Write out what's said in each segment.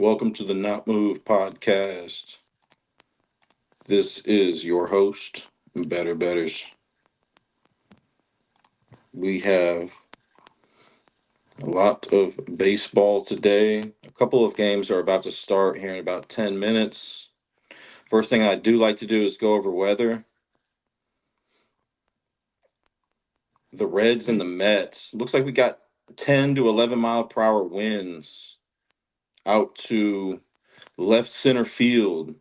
Welcome to the Not Move podcast. This is your host, Better Betters. We have a lot of baseball today. A couple of games are about to start here in about 10 minutes. First thing I do like to do is go over weather. The Reds and the Mets. Looks like we got 10 to 11 mile per hour winds out to left center field.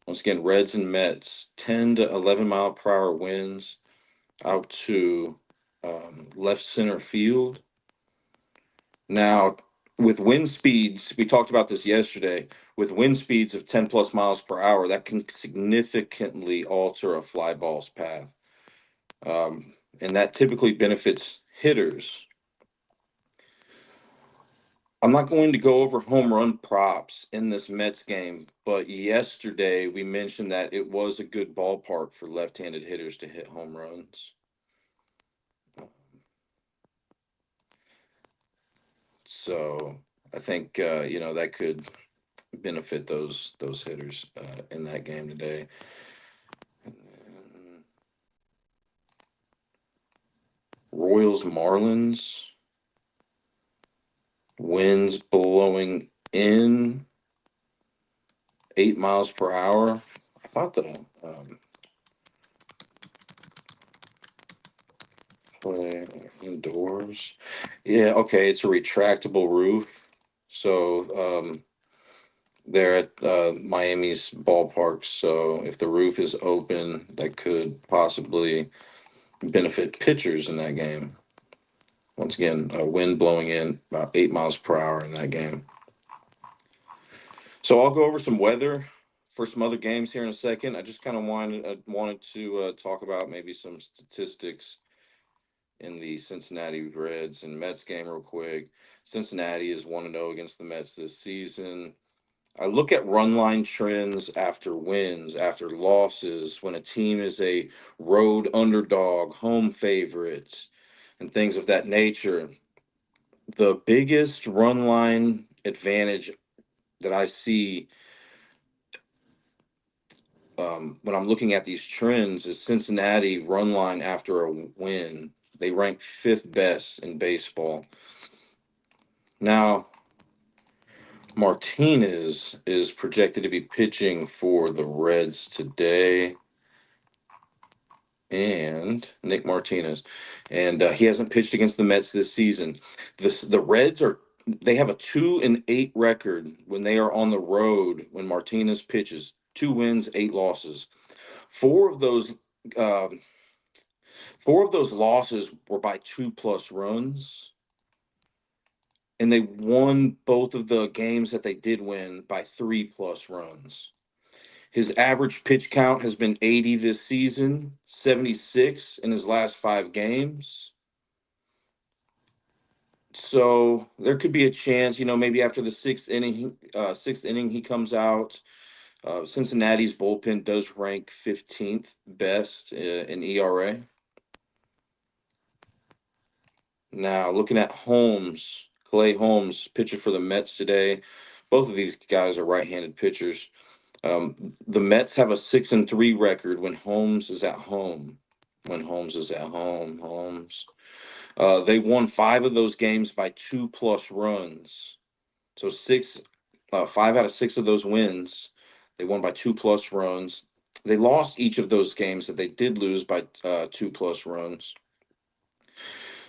Once again, Reds and Mets, 10 to 11 mile per hour winds out to left center field. Now, with wind speeds, we talked about this yesterday, with wind speeds of 10 plus miles per hour, that can significantly alter a fly ball's path. And that typically benefits hitters. I'm not going to go over home run props in this Mets game, but yesterday we mentioned that it was a good ballpark for left handed hitters to hit home runs. So I think that could benefit those hitters in that game today. And then Royals Marlins, winds blowing in 8 miles per hour. I thought the play indoors. Yeah, okay, it's a retractable roof. So they're at Miami's ballpark. So if the roof is open, that could possibly benefit pitchers in that game. Once again, wind blowing in about 8 miles per hour in that game. So I'll go over some weather for some other games here in a second. I just kind of wanted to talk about maybe some statistics in the Cincinnati Reds and Mets game real quick. Cincinnati is 1-0 against the Mets this season. I look at run line trends after wins, after losses, when a team is a road underdog, home favorites, and things of that nature. The biggest run line advantage that I see when I'm looking at these trends is Cincinnati run line after a win. They rank fifth best in baseball. Now, Martinez is projected to be pitching for the Reds today, and Nick Martinez, and he hasn't pitched against the Mets this season. The Reds are they have a 2-8 record when they are on the road when Martinez pitches. 2 wins, 8 losses. Four of those um, four of those losses were by 2+ runs, and they won both of the games that they did win by 3+ runs. His average pitch count has been 80 this season, 76 in his last 5 games. So there could be a chance, maybe after the sixth inning, he comes out. Cincinnati's bullpen does rank 15th best in ERA. Now, looking at Holmes, Clay Holmes, pitcher for the Mets today. Both of these guys are right-handed pitchers. The Mets have a 6-3 record when Holmes is at home. When Holmes is at home, Holmes. They won 5 of those games by 2+ runs. So 5 out of 6 of those wins, they won by 2+ runs. They lost each of those games that they did lose by 2+ runs.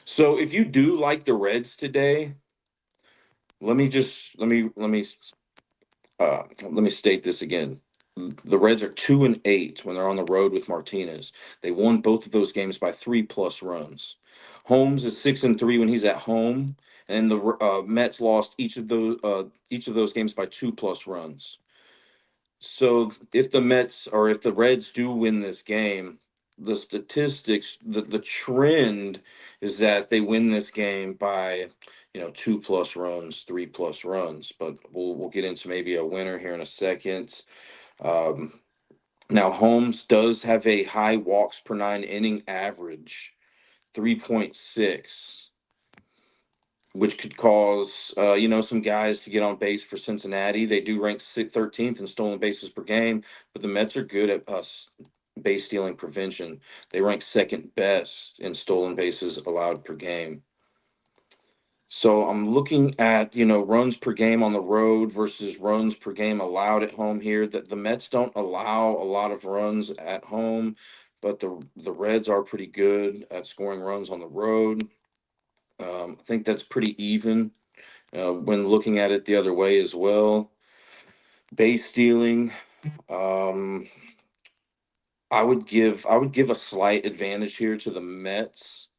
So if you do like the Reds today, let me state this again. The Reds are 2-8 when they're on the road with Martinez. They won both of those games by 3+ runs. Holmes is 6-3 when he's at home, and the Mets lost each of those games by 2+ runs. So if the Reds do win this game, the statistics, the trend is that they win this game by 2+ runs, 3+ runs. But we'll get into maybe a winner here in a second. Um, Now Holmes does have a high walks per 9 inning average, 3.6. which could cause some guys to get on base for Cincinnati. They do rank 13th in stolen bases per game, but the Mets are good at base stealing prevention. They rank second best in stolen bases allowed per game. So I'm looking at, runs per game on the road versus runs per game allowed at home here. That the Mets don't allow a lot of runs at home, but the Reds are pretty good at scoring runs on the road. I think that's pretty even when looking at it the other way as well. Base stealing, um, I would give a slight advantage here to the Mets.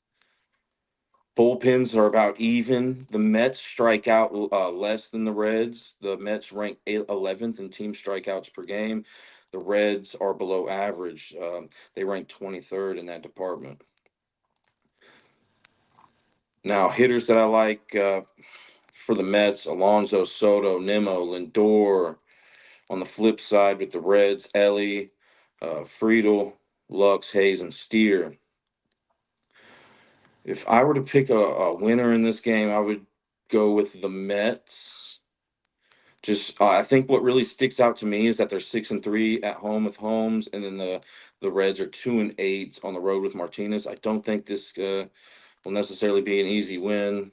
Bullpens are about even. The Mets strike out less than the Reds. The Mets rank 11th in team strikeouts per game. The Reds are below average. They rank 23rd in that department. Now, hitters that I like for the Mets: Alonso, Soto, Nimmo, Lindor. On the flip side, with the Reds, Ellie, Friedel, Lux, Hayes, and Steer. If I were to pick a winner in this game, I would go with the Mets. Just I think what really sticks out to me is that they're 6-3 at home with Holmes, and then the Reds are 2-8 on the road with Martinez. I don't think this will necessarily be an easy win,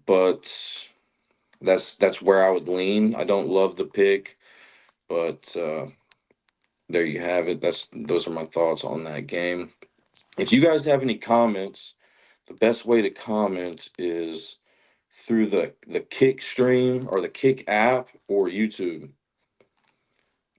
but that's where I would lean. I don't love the pick, but there you have it. Those are my thoughts on that game. If you guys have any comments, the best way to comment is through the Kick stream or the Kick app or YouTube.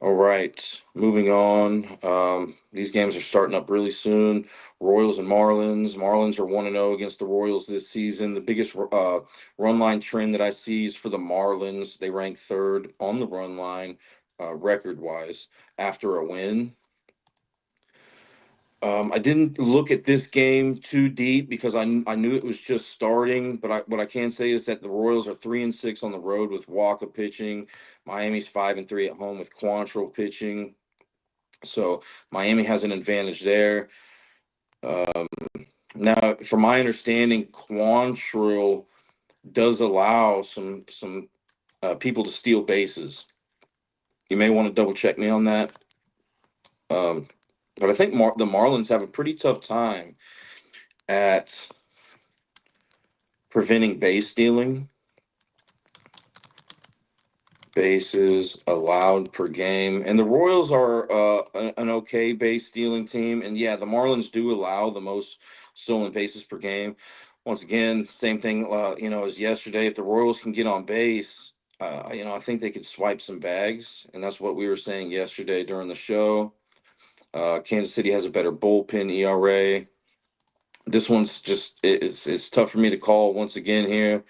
All right, moving on. These games are starting up really soon. Royals and Marlins. Marlins are 1-0 against the Royals this season. The biggest run line trend that I see is for the Marlins. They rank third on the run line, record-wise, after a win. I didn't look at this game too deep because I knew it was just starting. But what I can say is that the Royals are 3-6 on the road with Walker pitching. Miami's 5-3 at home with Quantrill pitching. So Miami has an advantage there. Now, from my understanding, Quantrill does allow some people to steal bases. You may want to double check me on that. But I think the Marlins have a pretty tough time at preventing base stealing. Bases allowed per game, and the Royals are an okay base stealing team. And yeah, the Marlins do allow the most stolen bases per game. Once again, same thing, as yesterday. If the Royals can get on base, I think they could swipe some bags, and that's what we were saying yesterday during the show. Kansas City has a better bullpen ERA. This one's just it's tough for me to call once again here.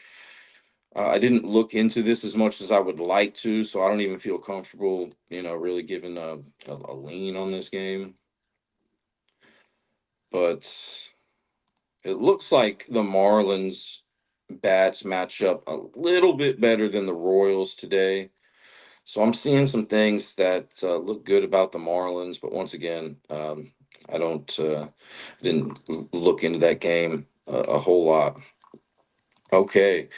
I didn't look into this as much as I would like to, so I don't even feel comfortable, really giving a lean on this game. But it looks like the Marlins bats match up a little bit better than the Royals today. So I'm seeing some things that look good about the Marlins, but once again, I didn't look into that game a whole lot. Okay.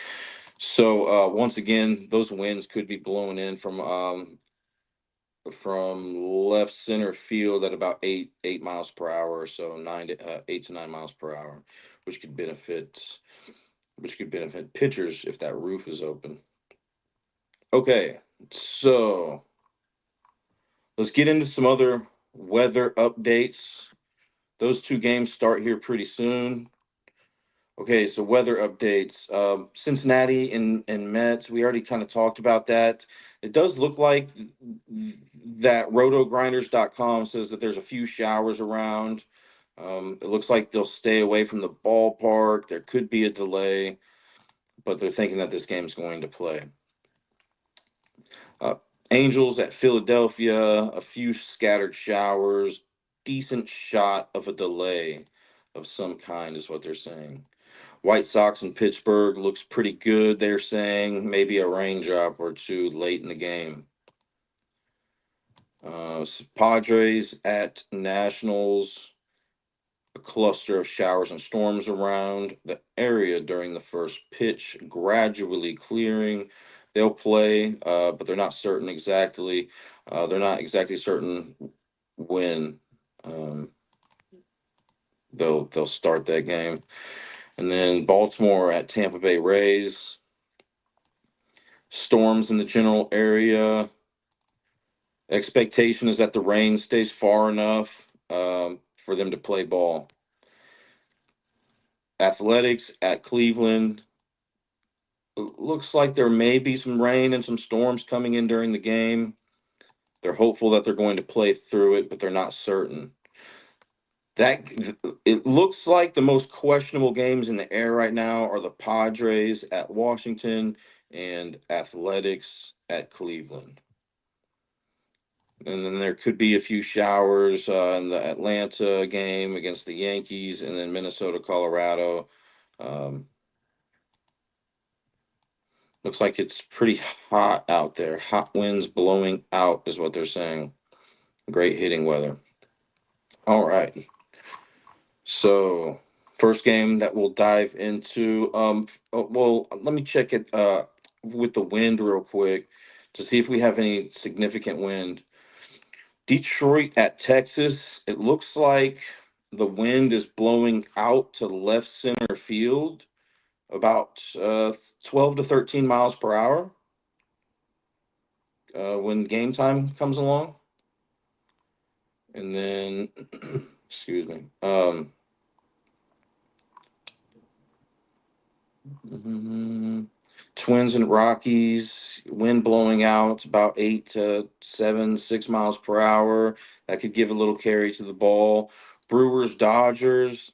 So once again, those winds could be blowing in from left center field at about eight miles per hour, or so 8 to 9 miles per hour, which could benefit pitchers if that roof is open. Okay, so let's get into some other weather updates. Those two games start here pretty soon. Okay, so weather updates. Cincinnati and Mets, we already kind of talked about that. It does look like that rotogrinders.com says that there's a few showers around. It looks like they'll stay away from the ballpark. There could be a delay, but they're thinking that this game's going to play. Uh, Angels at Philadelphia, a few scattered showers, decent shot of a delay of some kind is what they're saying. White Sox in Pittsburgh looks pretty good, they're saying. Maybe a raindrop or two late in the game. Padres at Nationals. a cluster of showers and storms around the area during the first pitch, gradually clearing. They'll play, but they're not certain exactly. They're not exactly certain when they'll start that game. And then Baltimore at Tampa Bay Rays. Storms in the general area. Expectation is that the rain stays far enough for them to play ball. Athletics at Cleveland. Looks like there may be some rain and some storms coming in during the game. They're hopeful that they're going to play through it, but they're not certain. That it looks like the most questionable games in the air right now are the Padres at Washington and Athletics at Cleveland. And then there could be a few showers in the Atlanta game against the Yankees, and then Minnesota, Colorado. Um, Looks like it's pretty hot out there. Hot winds blowing out is what they're saying. Great hitting weather. All right. So, first game that we'll dive into. Well, let me check it with the wind real quick to see if we have any significant wind. Detroit at Texas. It looks like the wind is blowing out to left center field about 12 to 13 miles per hour when game time comes along. And then, excuse me. Twins and Rockies, wind blowing out about 8 to 7, 6 miles per hour. That could give a little carry to the ball. Brewers, Dodgers,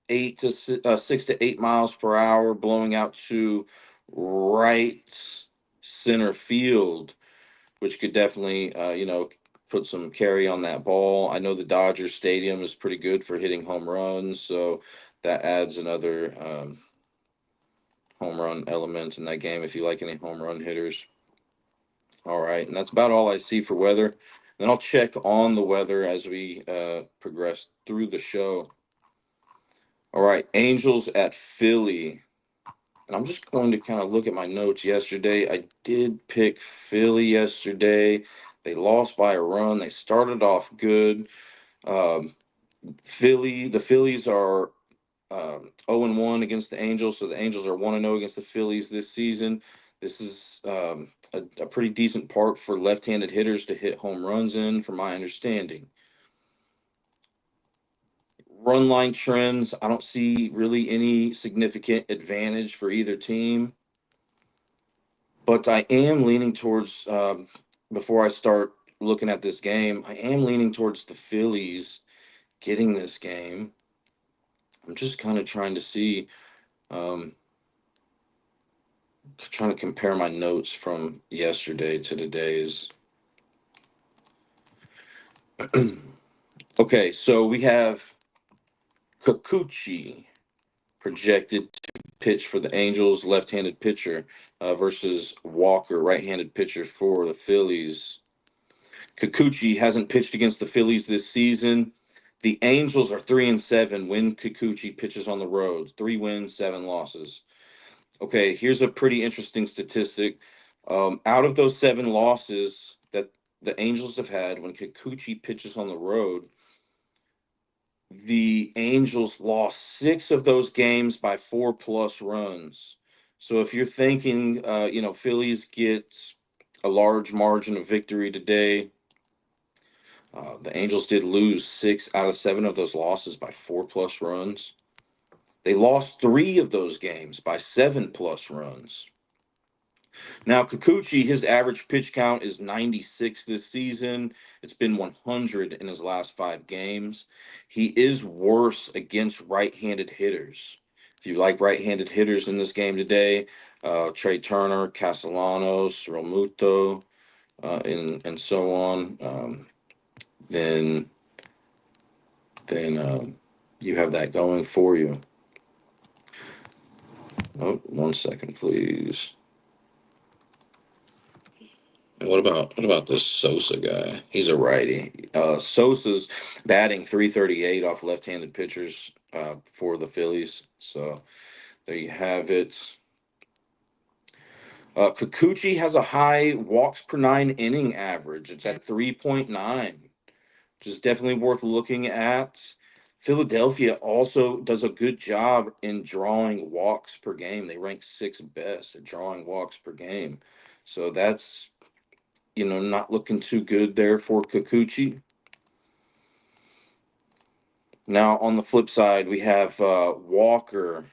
6 to 8 miles per hour, blowing out to right center field, which could definitely, put some carry on that ball. I know the Dodgers Stadium is pretty good for hitting home runs, so that adds another home run element in that game if you like any home run hitters. All right, and that's about all I see for weather. Then I'll check on the weather as we progress through the show. All right, Angels at Philly. And I'm just going to kind of look at my notes yesterday. I did pick Philly yesterday. They lost by a run. They started off good. Um, the Phillies are 0-1 against the Angels, so the Angels are 1-0 against the Phillies this season. This is a pretty decent park for left-handed hitters to hit home runs in, from my understanding. Run line trends, I don't see really any significant advantage for either team, but I am leaning towards, before I start looking at this game, I am leaning towards the Phillies getting this game. I'm just kind of trying to see, trying to compare my notes from yesterday to today's. Okay, so we have Kikuchi projected to pitch for the Angels, left-handed pitcher, versus Walker, right-handed pitcher for the Phillies. Kikuchi hasn't pitched against the Phillies this season. The Angels are 3-7 when Kikuchi pitches on the road. 3 wins, 7 losses. Okay, here's a pretty interesting statistic. Out of those 7 losses that the Angels have had when Kikuchi pitches on the road, the Angels lost 6 of those games by 4+ runs. So if you're thinking, Phillies gets a large margin of victory today, the Angels did lose 6 out of 7 of those losses by 4+ runs. They lost 3 of those games by 7+ runs. Now, Kikuchi, his average pitch count is 96 this season. It's been 100 in his last 5 games. He is worse against right-handed hitters. If you like right-handed hitters in this game today, Trey Turner, Castellanos, Realmuto, and so on, then you have that going for you. Oh, 1 second, please. And what about this Sosa guy? He's a righty. Sosa's batting 338 off left-handed pitchers for the Phillies. So there you have it. Kikuchi has a high walks per nine inning average. It's at 3.9, which is definitely worth looking at. Philadelphia also does a good job in drawing walks per game. They rank sixth best at drawing walks per game. So that's, not looking too good there for Kikuchi. Now, on the flip side, we have Walker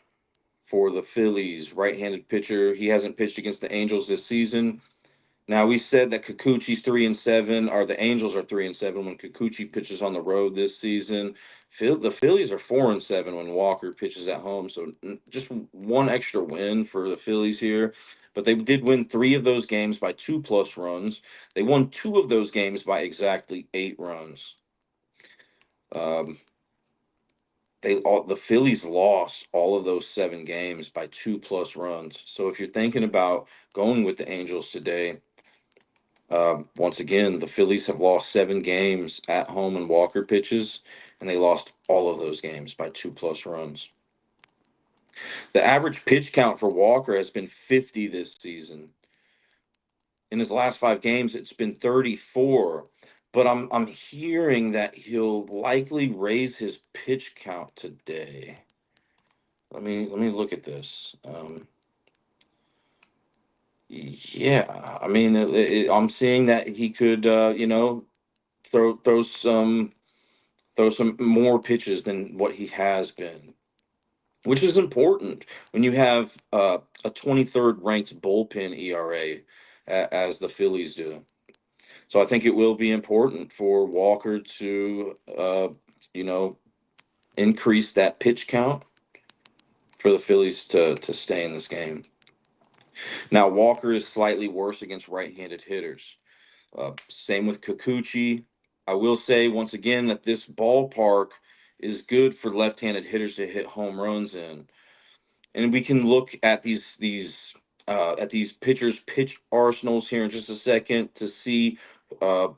for the Phillies, right-handed pitcher. He hasn't pitched against the Angels this season. Now, we said that Kikuchi's 3-7, or the Angels are 3-7 when Kikuchi pitches on the road this season. The Phillies are 4-7 when Walker pitches at home. So just one extra win for the Phillies here. But they did win 3 of those games by 2+ runs. They won 2 of those games by exactly 8 runs. Um, the Phillies lost all of those 7 games by 2+ runs. So if you're thinking about going with the Angels today, once again, the Phillies have lost 7 games at home when Walker pitches, and they lost all of those games by 2+ runs. The average pitch count for Walker has been 50 this season. In his last 5 games, it's been 34. But I'm hearing that he'll likely raise his pitch count today. Let me look at this. Yeah, I mean, I'm seeing that he could, throw some more pitches than what he has been, which is important when you have a 23rd ranked bullpen ERA as the Phillies do. So I think it will be important for Walker to, you know, increase that pitch count for the Phillies to stay in this game. Now, Walker is slightly worse against right-handed hitters. Same with Kikuchi. I will say once again that this ballpark is good for left-handed hitters to hit home runs in, and we can look at these pitchers' pitch arsenals here in just a second to see uh,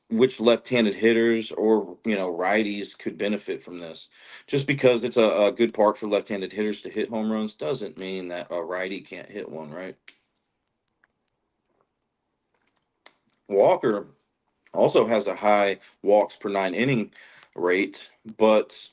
which left-handed hitters or righties could benefit from this. Just because it's a good park for left-handed hitters to hit home runs doesn't mean that a righty can't hit one, right? Walker also has a high walks per 9 inning rate, but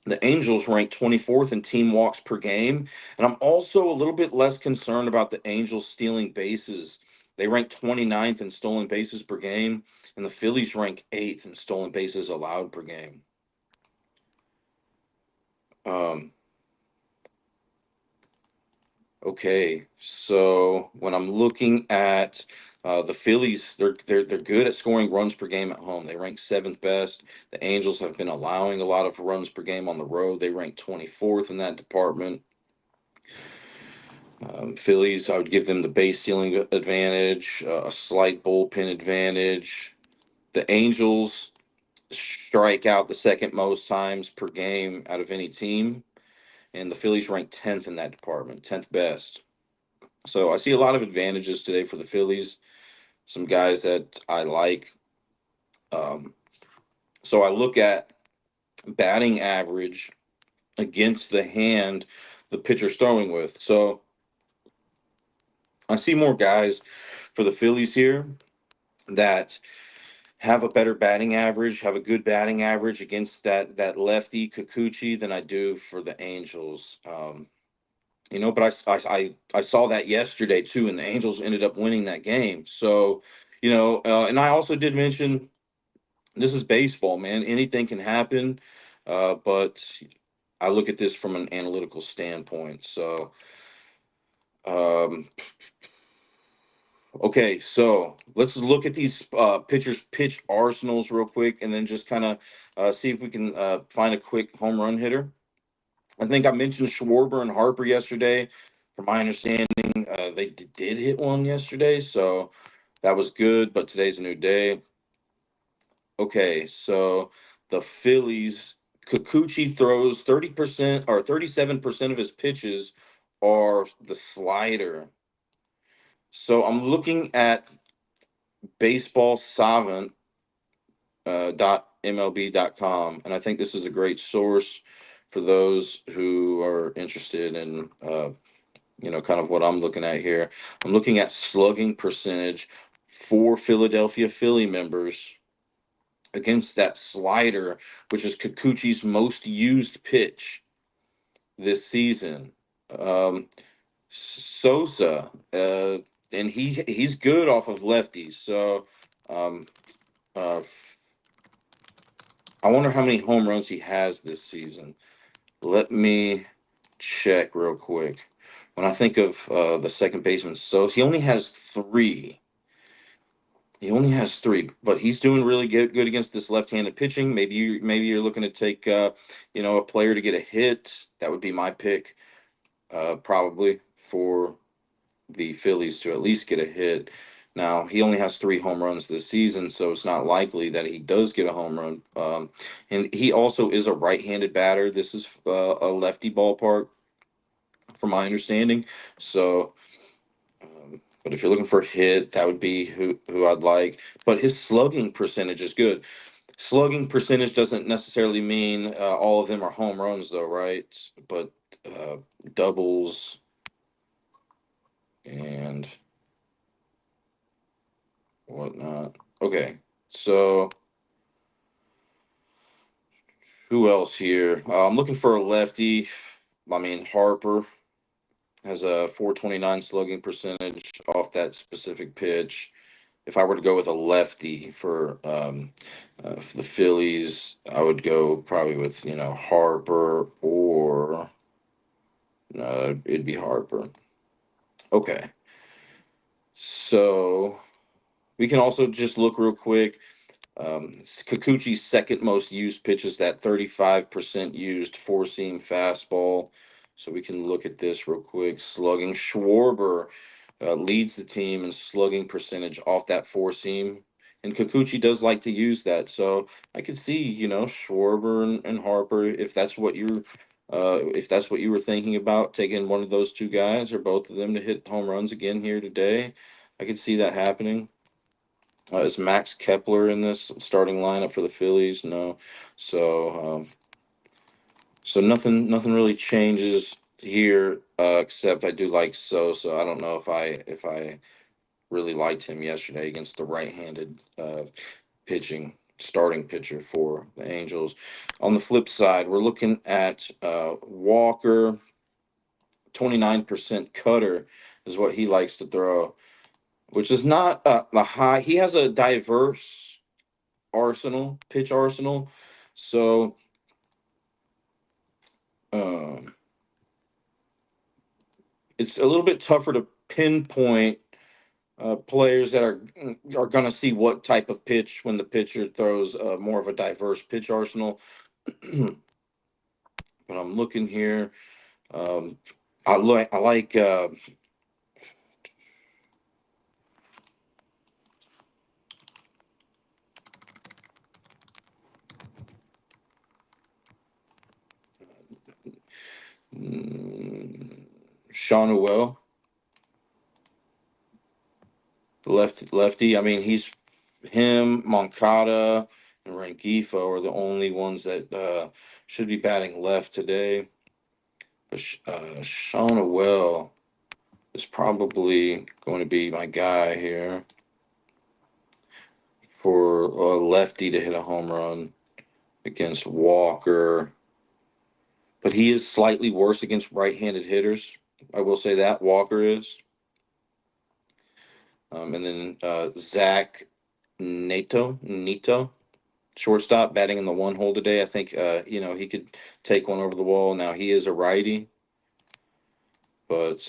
the Angels rank 24th in team walks per game. And I'm also a little bit less concerned about the Angels stealing bases. They rank 29th in stolen bases per game, and the Phillies rank 8th in stolen bases allowed per game. Um, Okay, so when I'm looking at the Phillies, they're good at scoring runs per game at home. They rank 7th best. The Angels have been allowing a lot of runs per game on the road. They rank 24th in that department. Phillies, I would give them the base stealing advantage, a slight bullpen advantage. The Angels strike out the second most times per game out of any team, and the Phillies rank 10th in that department, 10th best. So I see a lot of advantages today for the Phillies. Some guys that I like. Um, so I look at batting average against the hand the pitcher's throwing with. So I see more guys for the Phillies here that have a better batting average, have a good batting average against that lefty Kikuchi than I do for the Angels. But I saw that yesterday too, and the Angels ended up winning that game. So, and I also did mention this is baseball, man. Anything can happen, but I look at this from an analytical standpoint. So, um, okay, so let's look at these pitchers' pitch arsenals real quick, and then just kind of see if we can find a quick home run hitter. I think I mentioned Schwarber and Harper yesterday. From my understanding, they did hit one yesterday, so that was good. But today's a new day. Okay, so the Phillies, Kikuchi throws 30% or 37% of his pitches are the slider. So I'm looking at baseball savant .mlb.com, and I think this is a great source for those who are interested in kind of what I'm looking at here. I'm looking at slugging percentage for Philadelphia Philly members against that slider, which is Kikuchi's most used pitch this season. Um, Sosa, and he's good off of lefties. So um, uh, I wonder how many home runs he has this season. Let me check real quick. When I think of the second baseman, so he only has three. He only has three, but he's doing really good against this left-handed pitching. Maybe you're looking to take a player to get a hit. That would be my pick, probably for the Phillies to at least get a hit. Now he only has three home runs this season, so it's not likely that he does get a home run. And he also is a right-handed batter. This is a lefty ballpark, from my understanding. So, but if you're looking for a hit, that would be who I'd like. But his slugging percentage is good. Slugging percentage doesn't necessarily mean all of them are home runs, though, right? But uh, doubles and whatnot. Okay, so who else here? I'm looking for a lefty. I mean, Harper has a 429 slugging percentage off that specific pitch. If I were to go with a lefty for the Phillies, I would go probably with Harper or no, it'd be Harper. Okay, so we can also just look real quick. Kikuchi's second most used pitch is that 35% used four seam fastball. So we can look at this real quick. Slugging Schwarber leads the team in slugging percentage off that four seam. And Kikuchi does like to use that. So I could see, Schwarber and Harper, if that's what you were thinking about, taking one of those two guys or both of them to hit home runs again here today. I could see that happening. Is Max Kepler in this starting lineup for the Phillies? No. So nothing really changes here, except I do like Sosa. I don't know if I really liked him yesterday against the right-handed pitching starting pitcher for the Angels. On the flip side, we're looking at Walker. 29% cutter is what he likes to throw, which is not the high. He has a diverse pitch arsenal. So um, it's a little bit tougher to pinpoint players that are going to see what type of pitch when the pitcher throws more of a diverse pitch arsenal. But I'm looking here. Um, I like Sean O'Well, the lefty. I mean, him, Moncada, and Rengifo are the only ones that should be batting left today. But Sean O'Well is probably going to be my guy here for a lefty to hit a home run against Walker. But he is slightly worse against right-handed hitters. I will say that Walker is. And then Zach Neto, shortstop, batting in the one hole today. I think he could take one over the wall. Now he is a righty, but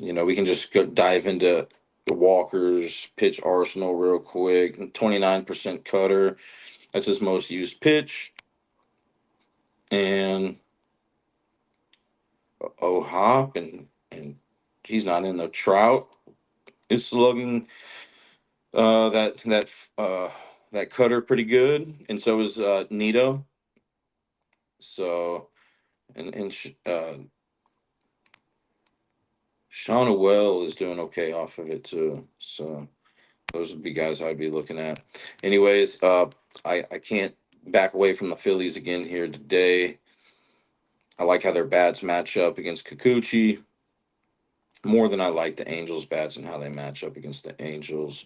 we can just dive into Walker's pitch arsenal real quick. 29% cutter. That's his most used pitch. And Hop and he's not in the Trout is slugging that cutter pretty good, and so is Nito. So and Sean O'Well is doing okay off of it too. So Those would be guys I'd be looking at. Anyways, I can't back away from the Phillies again here today. I like how their bats match up against Kikuchi more than I like the Angels bats and how they match up against the Angels.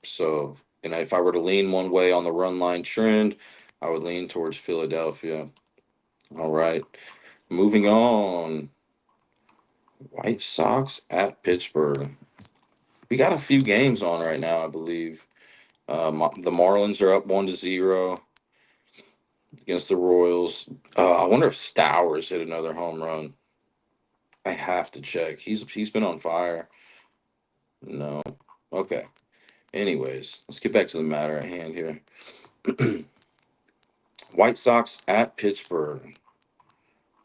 So, and if I were to lean one way on the run line trend, I would lean towards Philadelphia. All right, moving on. White Sox at Pittsburgh. We got a few games on right now, I believe. The Marlins are up 1-0 against the Royals. I wonder if Stowers hit another home run. I have to check. He's been on fire. No. Okay. Anyways, let's get back to the matter at hand here. White Sox at Pittsburgh.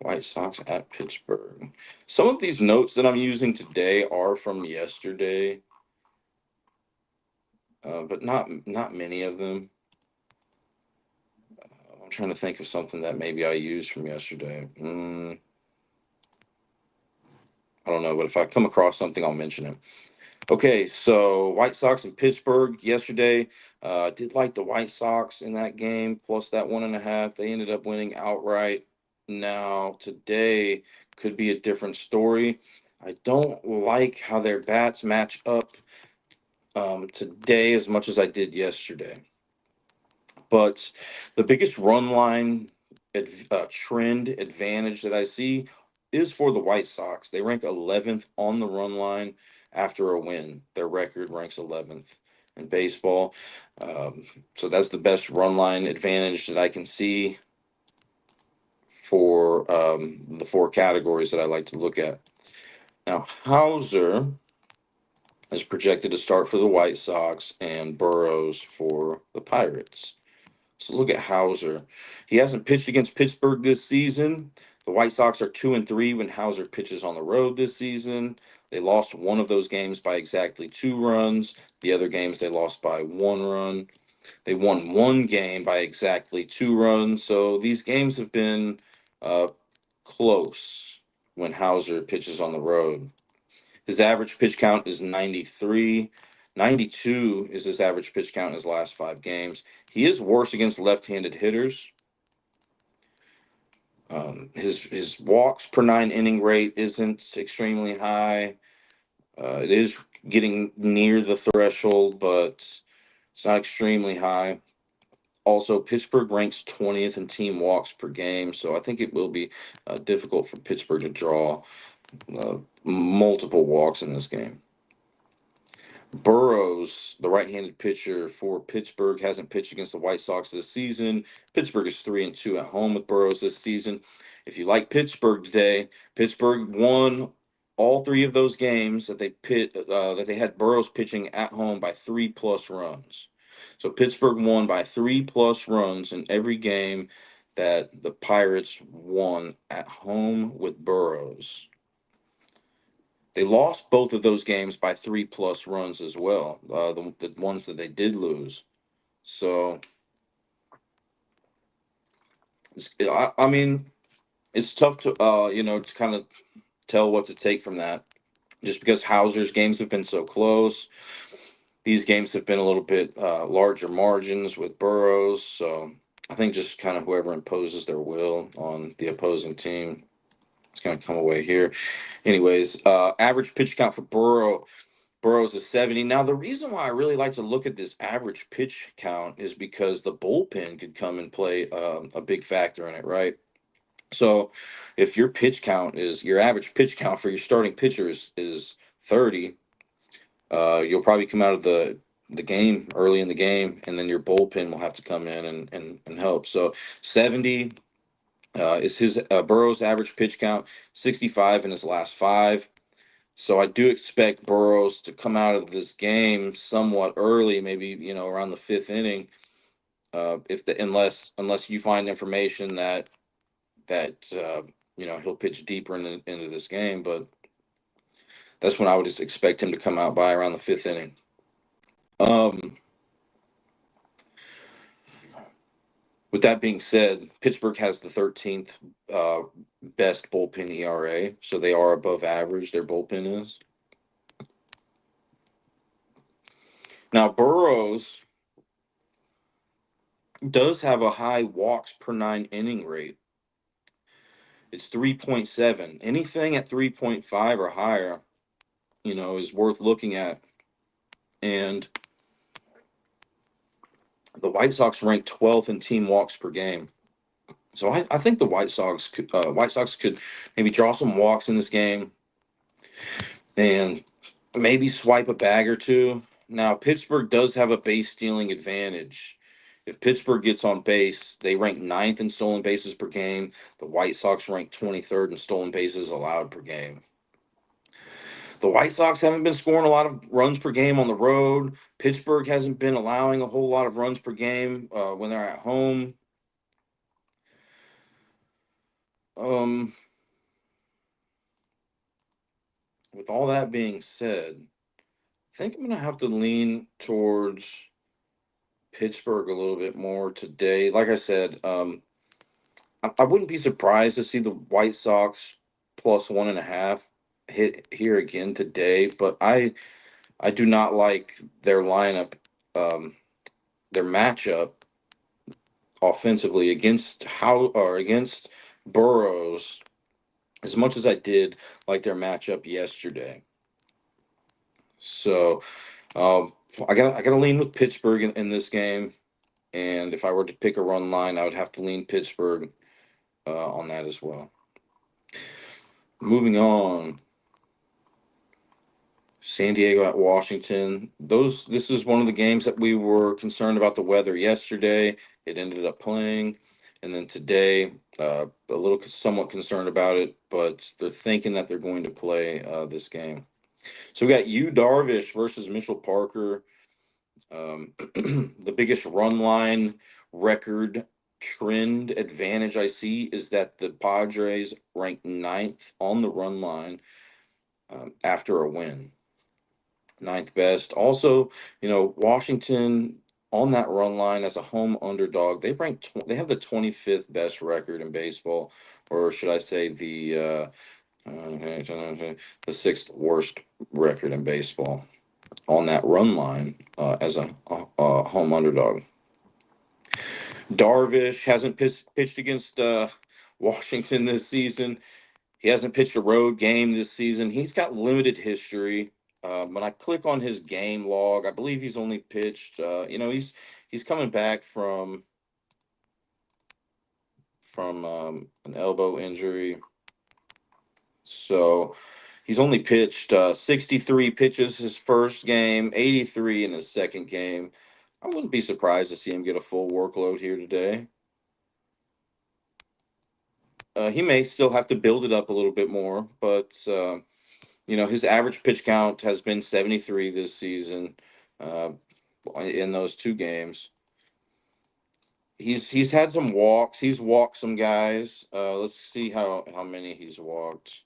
White Sox at Pittsburgh. Some of these notes that I'm using today are from yesterday, but not many of them. I'm trying to think of something that maybe I used from yesterday. I don't know, but if I come across something, I'll mention it. Okay, so White Sox in Pittsburgh yesterday. Did like the White Sox in that game, plus that 1.5. They ended up winning outright. Now, today could be a different story. I don't like how their bats match up today as much as I did yesterday. But the biggest run line trend advantage that I see is for the White Sox. They rank 11th on the run line after a win. Their record ranks 11th in baseball. So that's the best run line advantage that I can see for the four categories that I like to look at. Now, Hauser is projected to start for the White Sox and Burrows for the Pirates. So look at Hauser. He hasn't pitched against Pittsburgh this season. The White Sox are 2-3 when Hauser pitches on the road this season. They lost one of those games by exactly 2 runs. The other games they lost by 1 run. They won one game by exactly 2 runs. So these games have been uh, close when Hauser pitches on the road. His average pitch count is 93. 92 is his average pitch count in his last 5 games. He is worse against left-handed hitters. His walks per 9 inning rate isn't extremely high. It is getting near the threshold, but it's not extremely high. Also, Pittsburgh ranks 20th in team walks per game, so I think it will be difficult for Pittsburgh to draw multiple walks in this game. Burrows, the right-handed pitcher for Pittsburgh, hasn't pitched against the White Sox this season. Pittsburgh is 3-2 at home with Burrows this season. If you like Pittsburgh today, Pittsburgh won all 3 of those games that they had Burrows pitching at home by 3+ runs. So Pittsburgh won by 3+ runs in every game that the Pirates won at home with Burrows. They lost both of those games by 3+ runs as well. The ones that they did lose. So, I mean, it's tough to to kind of tell what to take from that, just because Hauser's games have been so close. These games have been a little bit larger margins with Burrows. So I think just kind of whoever imposes their will on the opposing team is going to come away here. Anyways, average pitch count for Burrows is 70. Now, the reason why I really like to look at this average pitch count is because the bullpen could come and play a big factor in it, right? So, if your average pitch count for your starting pitcher is 30, you'll probably come out of the game early in the game, and then your bullpen will have to come in and help. So, 70 is his Burrow's average pitch count, 65 in his last 5. So I do expect Burrows to come out of this game somewhat early, maybe around the 5th inning. Unless you find information that he'll pitch deeper into this game, but that's when I would just expect him to come out by around the 5th inning. With that being said, Pittsburgh has the 13th best bullpen ERA, so they are above average. Their bullpen is. Now, Burrows does have a high walks per 9 inning rate. It's 3.7. Anything at 3.5 or higher, is worth looking at. And the White Sox rank 12th in team walks per game. So I think the White Sox could maybe draw some walks in this game and maybe swipe a bag or two. Now Pittsburgh does have a base stealing advantage. If Pittsburgh gets on base, they rank ninth in stolen bases per game. The White Sox rank 23rd in stolen bases allowed per game. The White Sox haven't been scoring a lot of runs per game on the road. Pittsburgh hasn't been allowing a whole lot of runs per game when they're at home. Um, with all that being said, I think I'm going to have to lean towards Pittsburgh a little bit more today. Like I said, I wouldn't be surprised to see the White Sox plus 1.5 hit here again today, but I do not like their lineup, um, their matchup offensively against Burrows as much as I did like their matchup yesterday. So I gotta lean with Pittsburgh in this game, and if I were to pick a run line, I would have to lean Pittsburgh on that as well. Moving on, San Diego at Washington. This is one of the games that we were concerned about the weather yesterday. It ended up playing, and then today, a little somewhat concerned about it, but they're thinking that they're going to play this game. So we got Darvish versus Mitchell Parker. The biggest run line record trend advantage I see is that the Padres rank ninth on the run line after a win. Ninth best. Also, Washington on that run line as a home underdog. They have the 25th best record in baseball, or should I say the sixth worst record in baseball on that run line as a home underdog. Darvish hasn't pitched against Washington this season. He hasn't pitched a road game this season. He's got limited history. When I click on his game log, I believe he's only pitched. He's coming back from an elbow injury, so he's only pitched 63 pitches his first game, 83 in his second game. I wouldn't be surprised to see him get a full workload here today. He may still have to build it up a little bit more, but his average pitch count has been 73 this season in those two games. He's had some walks. He's walked some guys. Let's see how many he's walked.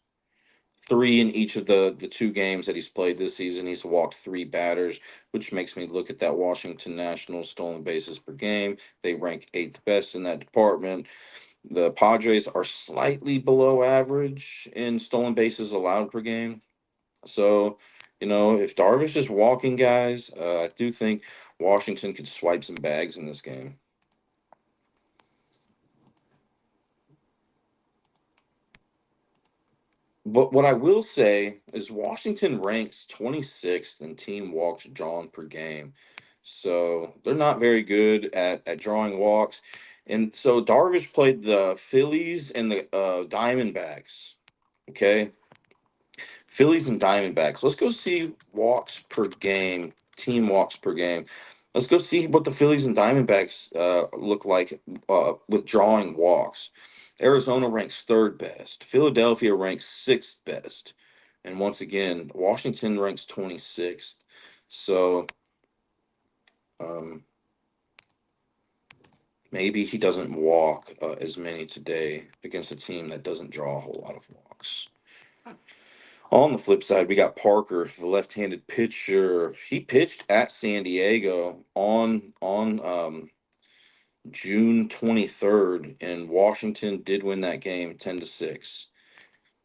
Three in each of the two games that he's played this season. He's walked three batters, which makes me look at that Washington Nationals stolen bases per game. They rank eighth best in that department. The Padres are slightly below average in stolen bases allowed per game. So, if Darvish is walking guys, I do think Washington could swipe some bags in this game. But what I will say is Washington ranks 26th in team walks drawn per game. So they're not very good at drawing walks. And so Darvish played the Phillies and the Diamondbacks. Okay. Phillies and Diamondbacks. Let's go see walks per game, team walks per game. Let's go see what the Phillies and Diamondbacks look like with drawing walks. Arizona ranks third best. Philadelphia ranks sixth best. And once again, Washington ranks 26th. So um, maybe he doesn't walk as many today against a team that doesn't draw a whole lot of walks. On the flip side, we got Parker, the left-handed pitcher. He pitched at San Diego on June 23rd, and Washington did win that game 10-6.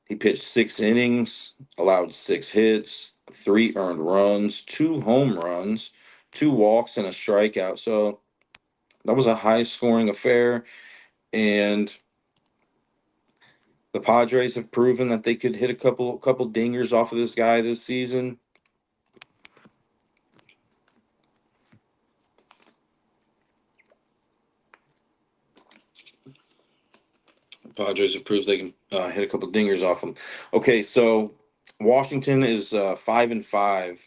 He pitched 6 innings, allowed 6 hits, 3 earned runs, 2 home runs, 2 walks and a strikeout. So that was a high-scoring affair, and the Padres have proven that they could hit a couple dingers off of this guy this season. Padres have proved they can hit a couple dingers off him. Okay, so Washington is 5-5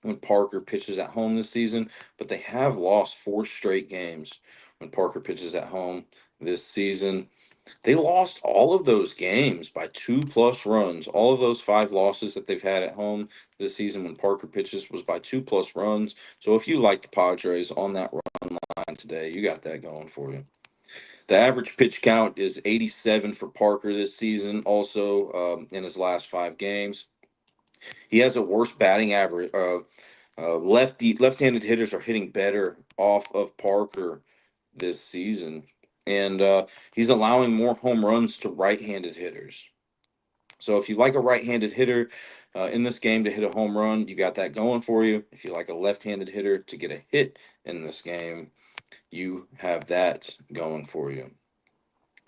when Parker pitches at home this season, but they have lost 4 straight games when Parker pitches at home this season. They lost all of those games by 2+ runs. All of those 5 losses that they've had at home this season when Parker pitches was by 2+ runs. So if you like the Padres on that run line today, you got that going for you. The average pitch count is 87 for Parker this season, also in his last 5 games. He has a worse batting average. Left-handed hitters are hitting better off of Parker this season, and he's allowing more home runs to right-handed hitters. So if you like a right-handed hitter in this game to hit a home run, you got that going for you. If you like a left-handed hitter to get a hit in this game, you have that going for you.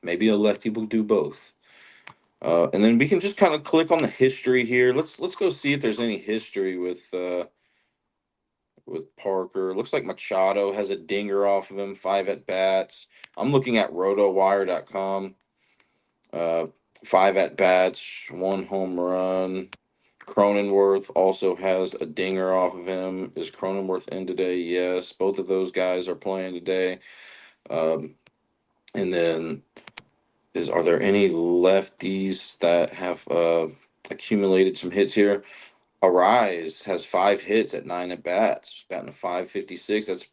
Maybe a lefty will do both. And then we can just kind of click on the history here. Let's go see if there's any history with Parker. Looks like Machado has a dinger off of him, 5 at bats. I'm looking at rotowire.com. 5 at bats, 1 home run. Cronenworth also has a dinger off of him. Is Cronenworth in today? Yes. Both of those guys are playing today. And then are there any lefties that have accumulated some hits here? Arise has 5 hits at 9 at bats, batting a 5.56. That's a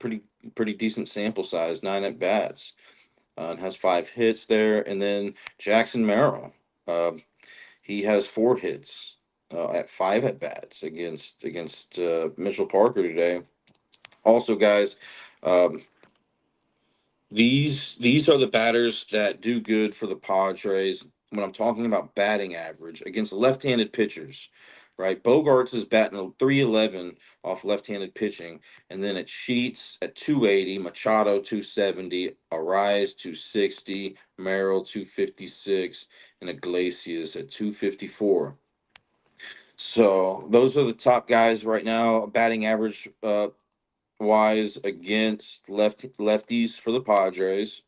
pretty decent sample size, 9 at bats, and has 5 hits there. And then Jackson Merrill, he has 4 hits at 5 at bats against Mitchell Parker today. Also, guys, these are the batters that do good for the Padres when I'm talking about batting average against left-handed pitchers, right? Bogarts is batting a 311 off left-handed pitching, and then it's Sheets at 280, Machado 270, Arise 260, Merrill 256, and Iglesias at 254. So those are the top guys right now, batting average wise against lefties for the Padres.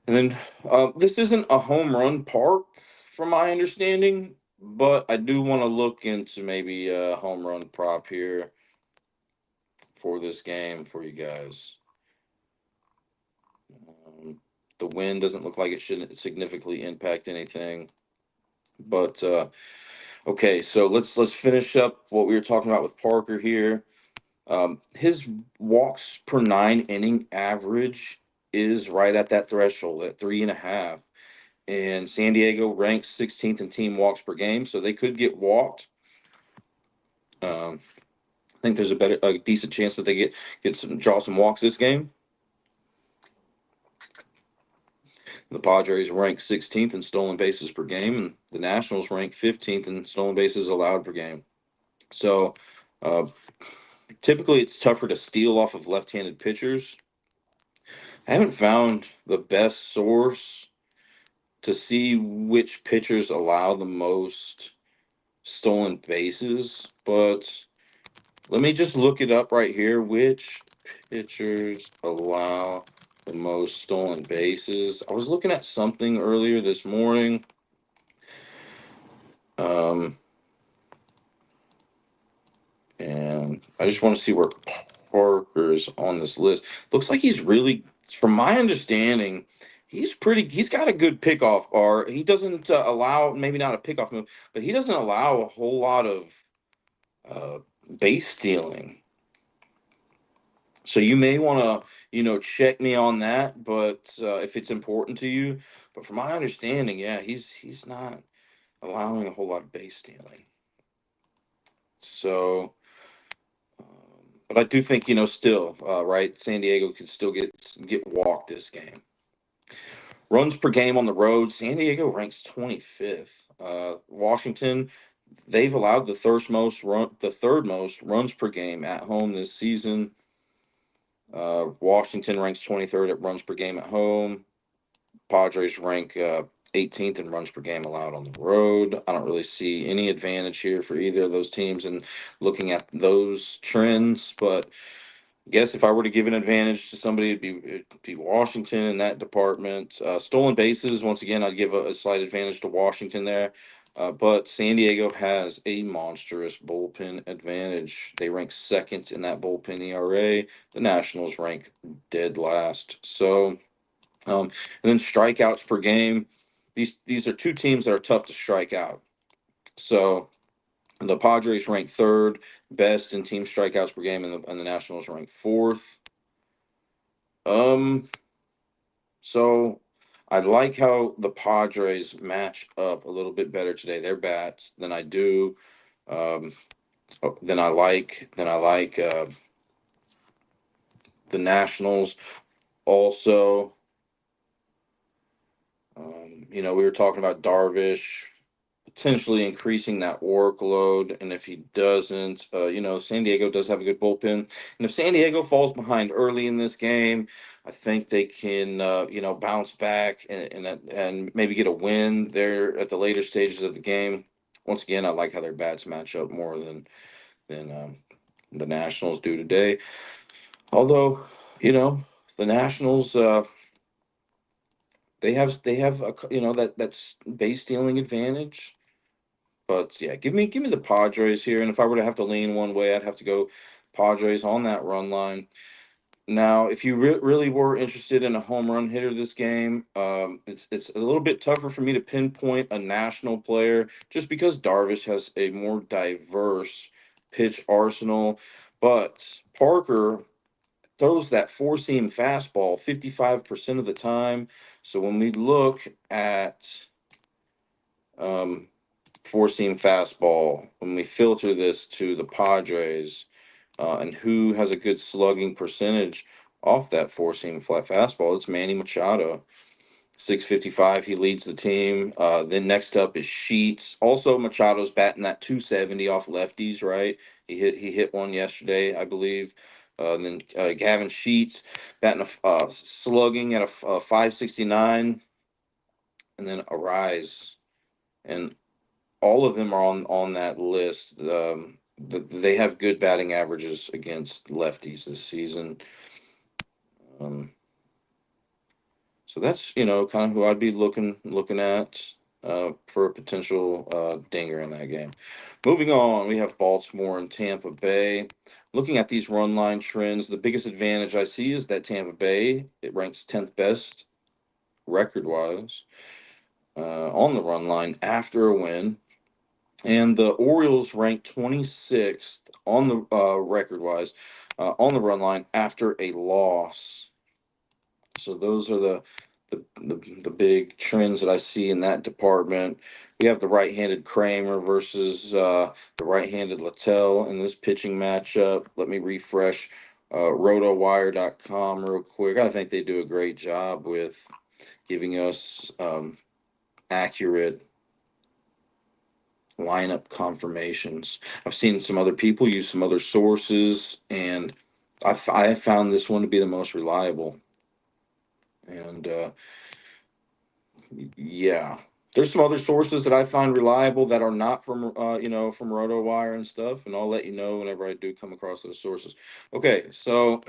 And then this isn't a home run park, from my understanding, but I do want to look into maybe a home run prop here for this game for you guys. The wind doesn't look like it should significantly impact anything, but okay. So let's finish up what we were talking about with Parker here. His walks per 9 inning average is right at that threshold at 3.5. And San Diego ranks 16th in team walks per game, so they could get walked. I think there's a decent chance that they draw some walks this game. The Padres rank 16th in stolen bases per game, and the Nationals rank 15th in stolen bases allowed per game. So typically it's tougher to steal off of left-handed pitchers. I haven't found the best source to see which pitchers allow the most stolen bases, but let me just look it up right here. Which pitchers allow the most stolen bases? I was looking at something earlier this morning. And I just want to see where Parker's on this list. Looks like he's really, from my understanding, he's got a good pickoff, or he doesn't allow, maybe not a pickoff move, but he doesn't allow a whole lot of base stealing. So you may want to, check me on that, but if it's important to you. But from my understanding, yeah, he's not allowing a whole lot of base stealing. So, but I do think, still, right, San Diego can still get walked this game. Runs per game on the road, San Diego ranks 25th. Washington, they've allowed the third most runs per game at home this season. Washington ranks 23rd at runs per game at home. Padres rank 18th in runs per game allowed on the road. I don't really see any advantage here for either of those teams and looking at those trends, but I guess if I were to give an advantage to somebody, it'd be Washington in that department. Stolen bases, once again, I'd give a slight advantage to Washington there. But San Diego has a monstrous bullpen advantage. They rank second in that bullpen ERA. The Nationals rank dead last. So, and then strikeouts per game. These are two teams that are tough to strike out. So the Padres rank third best in team strikeouts per game, and the Nationals rank fourth. Um, so I like how the Padres match up a little bit better today. Their bats than I do. Um, than I like the Nationals. Also, we were talking about Darvish potentially increasing that workload. And if he doesn't, San Diego does have a good bullpen. And if San Diego falls behind early in this game, I think they can, bounce back and maybe get a win there at the later stages of the game. Once again, I like how their bats match up more than the Nationals do today. Although, the Nationals, they have that's base stealing advantage. But yeah, give me the Padres here, and if I were to have to lean one way, I'd have to go Padres on that run line. Now, if you really were interested in a home run hitter this game, it's a little bit tougher for me to pinpoint a national player just because Darvish has a more diverse pitch arsenal. But Parker throws that four seam fastball 55% of the time. So when we look at um, four seam fastball, when we filter this to the Padres and who has a good slugging percentage off that four seam flat fastball, it's Manny Machado. 655, he leads the team. Then next up is Sheets. Also, Machado's batting that 270 off lefties, right? He hit one yesterday, I believe. Then Gavin Sheets batting slugging at a 569, and then Arise. And all of them are on that list. They have good batting averages against lefties this season. Um, so that's kind of who I'd be looking at for a potential dinger in that game. Moving on, we have Baltimore and Tampa Bay. Looking at these run line trends, the biggest advantage I see is that Tampa Bay it ranks 10th best record wise on the run line after a win. And the Orioles ranked 26th on the record wise on the run line after a loss. So those are the big trends that I see in that department. We have the right-handed Kramer versus the right-handed Littell in this pitching matchup. Let me refresh rotowire.com real quick. I think they do a great job with giving us accurate lineup confirmations. I've seen some other people use some other sources, and I found this one to be the most reliable. And yeah, there's some other sources that I find reliable that are not from RotoWire and stuff, and I'll let you know whenever I do come across those sources. Okay, so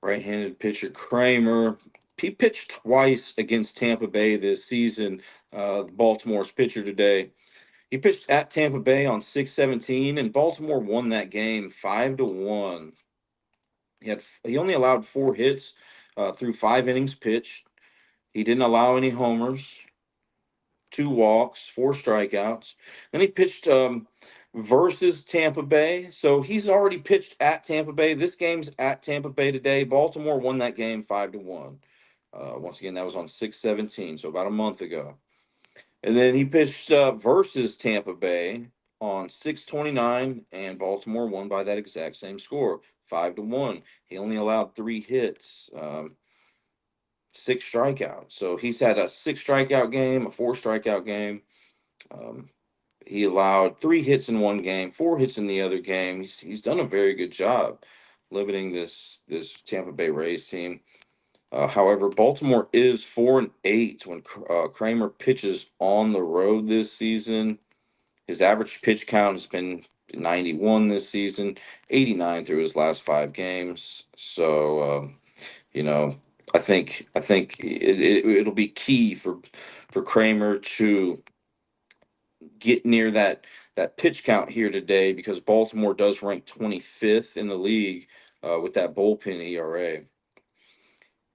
right-handed pitcher Kramer. He pitched twice against Tampa Bay this season. Baltimore's pitcher today. He pitched at Tampa Bay on 6/17, and Baltimore won that game 5-1. He only allowed 4 hits through 5 innings pitched. He didn't allow any homers, 2 walks, 4 strikeouts. Then he pitched versus Tampa Bay, so he's already pitched at Tampa Bay. This game's at Tampa Bay today. Baltimore won that game 5-1. Once again, that was on 6/17, so about a month ago. And then he pitched versus Tampa Bay on 6/29, and Baltimore won by that exact same score, 5-1. He only allowed 3 hits, 6 strikeouts. So he's had a 6 strikeout game, a 4 strikeout game. Um, He allowed 3 hits in one game, 4 hits in the other game. He's done a very good job limiting this Tampa Bay Rays team. However, Baltimore is 4-8 when Kramer pitches on the road this season. His average pitch count has been 91 this season, 89 through his last 5 games. So, you know, I think it'll be key for Kramer to get near that pitch count here today, because Baltimore does rank 25th in the league with that bullpen ERA.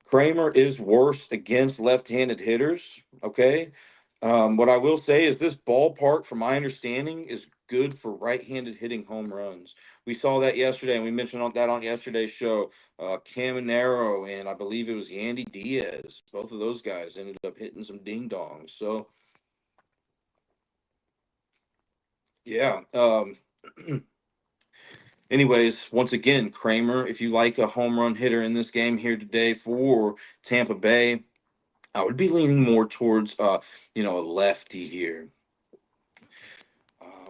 Kramer is worse against left-handed hitters. Okay. What I will say is this ballpark, from my understanding, is good for right-handed hitting home runs. We saw that yesterday, and we mentioned that on yesterday's show. Caminero and I believe it was Yandy Diaz. Both of those guys ended up hitting some ding dongs. So yeah. Anyways, once again, Kramer, if you like a home run hitter in this game here today for Tampa Bay, I would be leaning more towards a lefty here.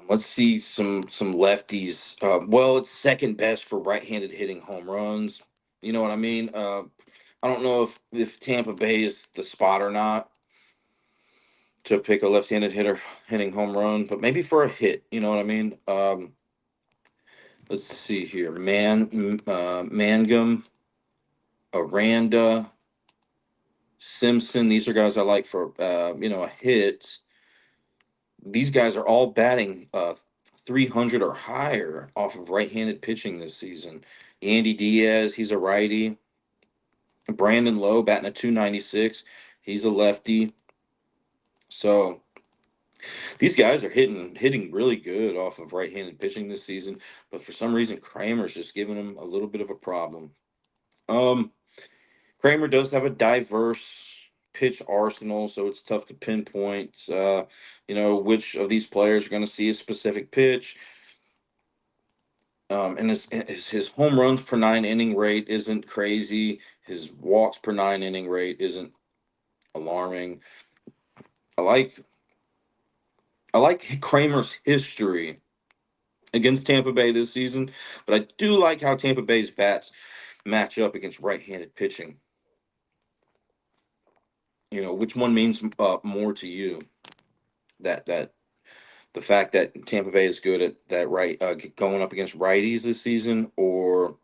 Let's see some lefties. Well, it's second best for right-handed hitting home runs. You know what I mean? I don't know if Tampa Bay is the spot or not to pick a left-handed hitter hitting home run, but maybe for a hit. You know what I mean? Let's see here. Mangum, Aranda, Simpson. These are guys I like for a hit. These guys are all batting 300 or higher off of right-handed pitching this season. Andy Diaz, he's a righty. Brandon Lowe batting a 296. He's a lefty. So these guys are hitting really good off of right-handed pitching this season, but for some reason Kramer's just giving them a little bit of a problem. Kramer does have a diverse pitch arsenal, so it's tough to pinpoint, which of these players are going to see a specific pitch. And his home runs per 9 inning rate isn't crazy. His walks per 9 inning rate isn't alarming. I like Kramer's history against Tampa Bay this season, but I do like how Tampa Bay's bats match up against right-handed pitching. Which one means more to you? That the fact that Tampa Bay is good at that going up against righties this season, or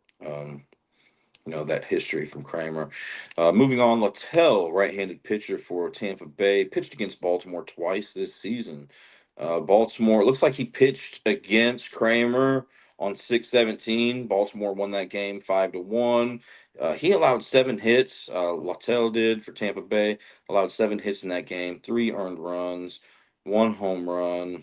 that history from Kramer. Moving on, Littell, right-handed pitcher for Tampa Bay, pitched against Baltimore twice this season. Baltimore, looks like he pitched against Kramer on 6/17. Baltimore won that game 5-1. He allowed 7 hits. Littell did for Tampa Bay, allowed 7 hits in that game, 3 earned runs, 1 home run.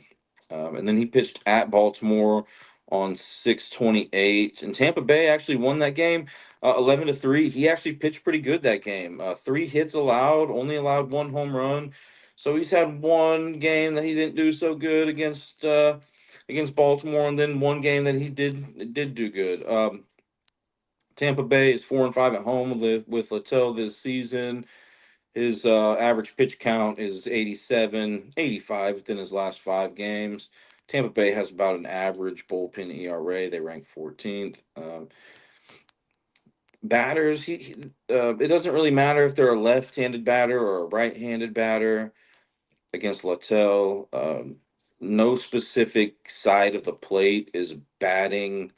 And then he pitched at Baltimore on 6/28, and Tampa Bay actually won that game 11-3. He actually pitched pretty good that game. 3 hits allowed, only allowed 1 home run. So he's had one game that he didn't do so good against Baltimore, and then one game that he did do good. Tampa Bay is 4-5 at home with Littell this season. His average pitch count is 87, 85 within his last 5 games. Tampa Bay has about an average bullpen ERA. They rank 14th. Batters, it doesn't really matter if they're a left-handed batter or a right-handed batter against Littell. No specific side of the plate is batting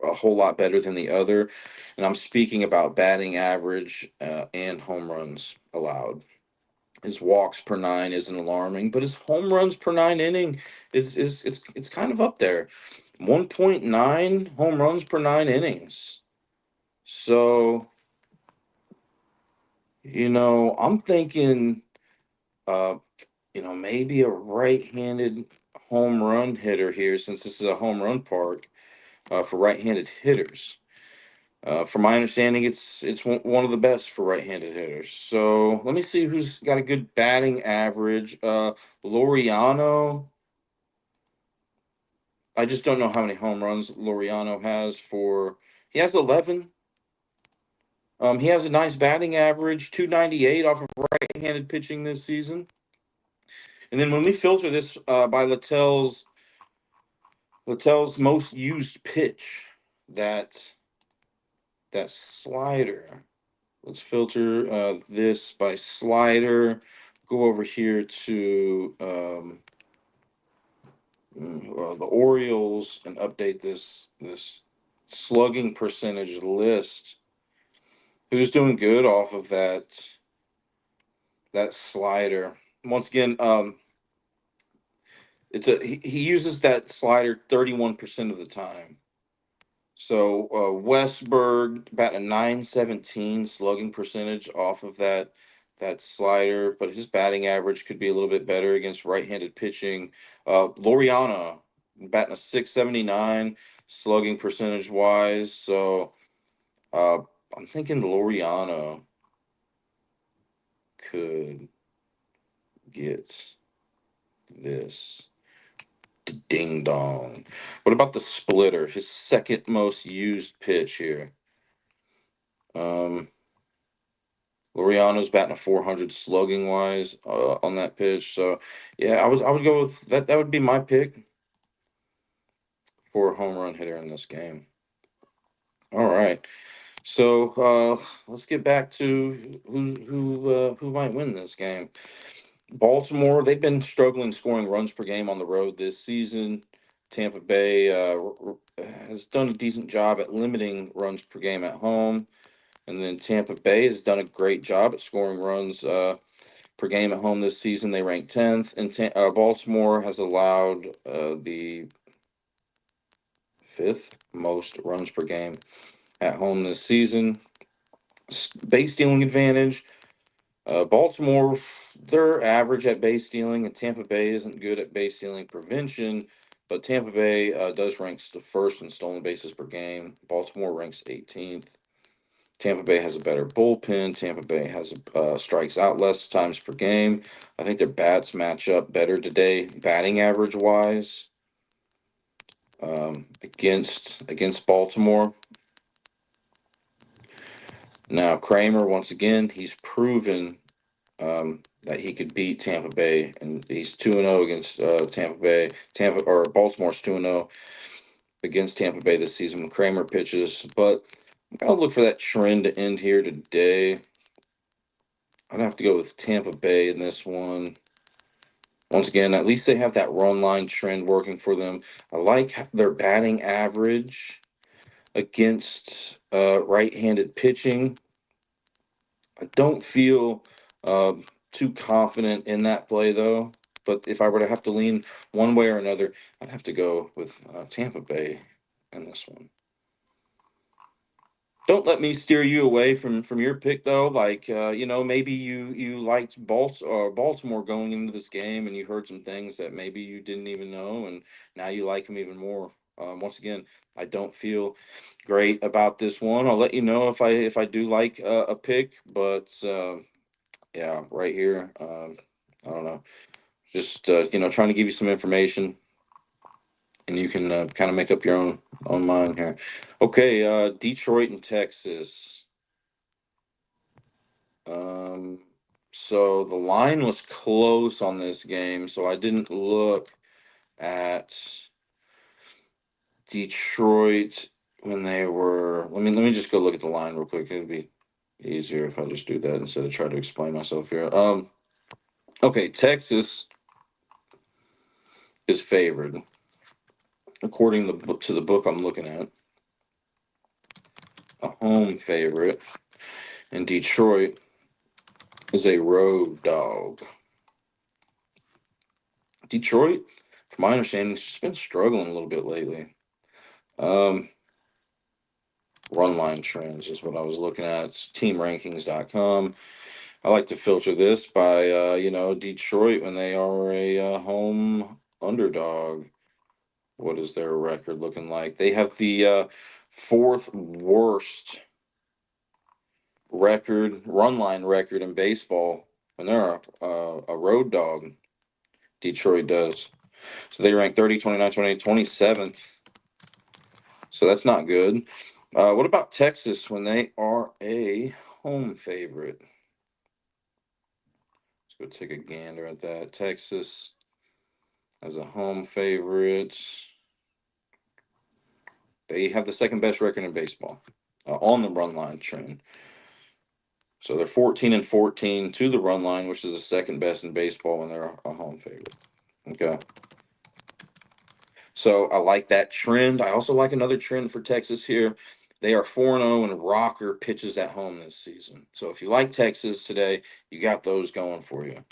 a whole lot better than the other, and I'm speaking about batting average and home runs allowed. His walks per 9 isn't alarming, but his home runs per 9 inning is it's kind of up there. 1.9 home runs per 9 innings. So, I'm thinking, maybe a right-handed home run hitter here, since this is a home run park for right-handed hitters. From my understanding, it's one of the best for right-handed hitters. So let me see who's got a good batting average. Laureano. I just don't know how many home runs Laureano has for. He has 11. He has a nice batting average, 298 off of right-handed pitching this season. And then when we filter this by Littell's most used pitch, that that slider. Let's filter this by slider. Go over here to the Orioles and update this slugging percentage list. Who's doing good off of that slider? Once again, he uses that slider 31% of the time. So Westberg batting a 917 slugging percentage off of that slider, but his batting average could be a little bit better against right-handed pitching. Loriana batting a 679 slugging percentage wise. So uh, I'm thinking Loriana could get this. Ding dong. What about the splitter? His second most used pitch here. Um, Loriano's batting a 400 slugging wise on that pitch. So yeah, I would go with that. That would be my pick for a home run hitter in this game. All right. So let's get back to who might win this game. Baltimore, they've been struggling scoring runs per game on the road this season. Tampa Bay has done a decent job at limiting runs per game at home. And then Tampa Bay has done a great job at scoring runs per game at home this season. They rank 10th. And Baltimore has allowed the fifth most runs per game at home this season. Base stealing advantage. Baltimore, they're average at base stealing, and Tampa Bay isn't good at base stealing prevention. But Tampa Bay does rank the first in stolen bases per game. Baltimore ranks 18th. Tampa Bay has a better bullpen. Tampa Bay has strikes out less times per game. I think their bats match up better today, batting average wise, against Baltimore. Now Kramer, once again, he's proven that he could beat Tampa Bay, and he's 2-0 against Tampa Bay. Baltimore's 2-0 against Tampa Bay this season when Kramer pitches. But I'm gonna look for that trend to end here today. I'd have to go with Tampa Bay in this one. Once again, at least they have that run line trend working for them. I like their batting average against right-handed pitching. I don't feel uh, too confident in that play, though. But if I were to have to lean one way or another, I'd have to go with Tampa Bay in this one. Don't let me steer you away from your pick though. Like maybe you liked Baltimore going into this game, and you heard some things that maybe you didn't even know, and now you like them even more. Once again, I don't feel great about this one. I'll let you know if I do like a pick, but yeah, right here, I don't know. Just trying to give you some information, and you can kind of make up your own mind here. Okay, Detroit and Texas. Um, so the line was close on this game, so I didn't look at Detroit when they were. Let me just go look at the line real quick. It'd be easier if I just do that instead of try to explain myself here. Okay, Texas is favored according to the book I'm looking at. A home favorite, and Detroit is a road dog. Detroit, from my understanding, has just been struggling a little bit lately. Um, Run line trends is what I was looking at. It's teamrankings.com. I like to filter this by, Detroit when they are a home underdog. What is their record looking like? They have the fourth worst run line record in baseball when they're a road dog. Detroit does. So they rank 30, 29, 28, 27th. So that's not good. What about Texas when they are a home favorite? Let's go take a gander at that. Texas as a home favorite. They have the second best record in baseball on the run line trend. So they're 14-14 to the run line, which is the second best in baseball when they're a home favorite. Okay. So I like that trend. I also like another trend for Texas here. They are 4-0 and rocker pitches at home this season. So if you like Texas today, you got those going for you.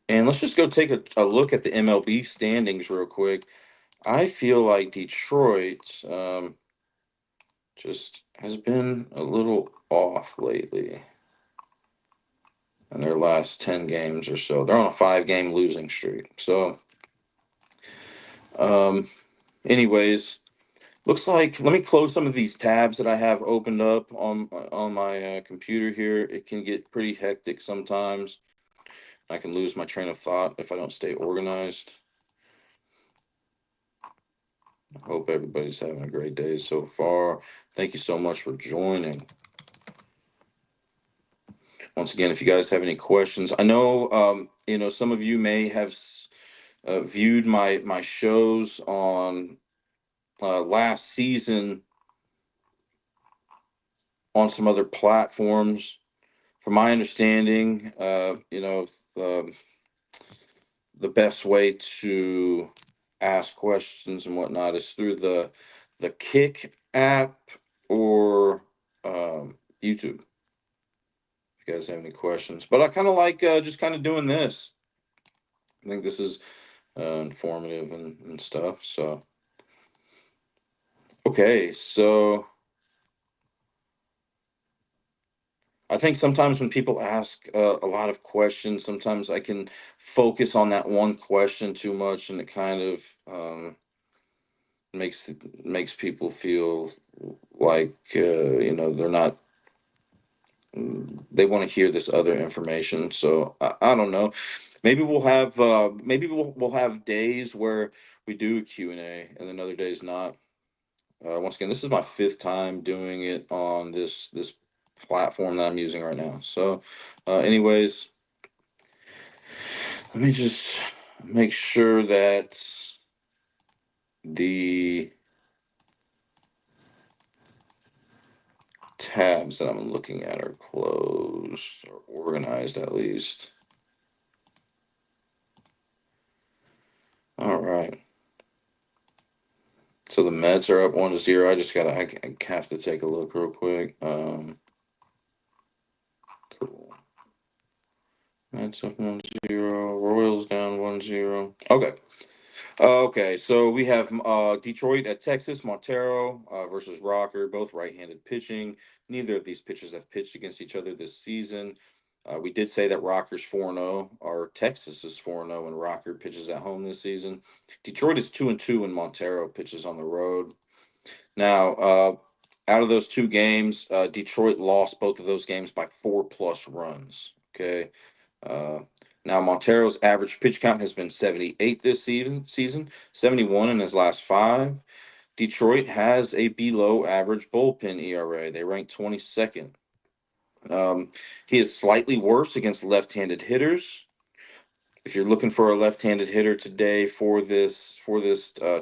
And let's just go take a look at the MLB standings real quick. I feel like Detroit just has been a little off lately in their last 10 games or so. They're on a 5-game losing streak. So, anyways, looks like let me close some of these tabs that I have opened up on my computer here. It can get pretty hectic sometimes. I can lose my train of thought if I don't stay organized. I hope everybody's having a great day so far. Thank you so much for joining. Once again, if you guys have any questions, I know some of you may have viewed my shows on last season on some other platforms. From my understanding, the best way to ask questions and whatnot is through the Kick app or YouTube. If you guys have any questions, but I kind of like just kind of doing this. I think this is informative and stuff. So, okay, so I think sometimes when people ask a lot of questions, sometimes I can focus on that one question too much, and it kind of makes people feel like they're not. They want to hear this other information. So I don't know. Maybe we'll have days where we do a Q&A and then other days not. Once again, this is my 5th time doing it on this platform that I'm using right now. So, anyways, let me just make sure that the tabs that I'm looking at are closed or organized at least. All right. So the Mets are up 1-0. I have to take a look real quick. Cool. Mets up 1-0. Royals down 1-0. Okay. Okay, so we have Detroit at Texas, Montero versus Rocker, both right-handed pitching. Neither of these pitchers have pitched against each other this season. We did say that Rocker's 4-0, or Texas is 4-0, and Rocker pitches at home this season. Detroit is 2-2, and Montero pitches on the road. Now, out of those 2 games, Detroit lost both of those games by 4+ runs. Okay. Now Montero's average pitch count has been 78 this season, 71 in his last 5. Detroit has a below average bullpen ERA. They rank 22nd. He is slightly worse against left-handed hitters. If you're looking for a left-handed hitter today for this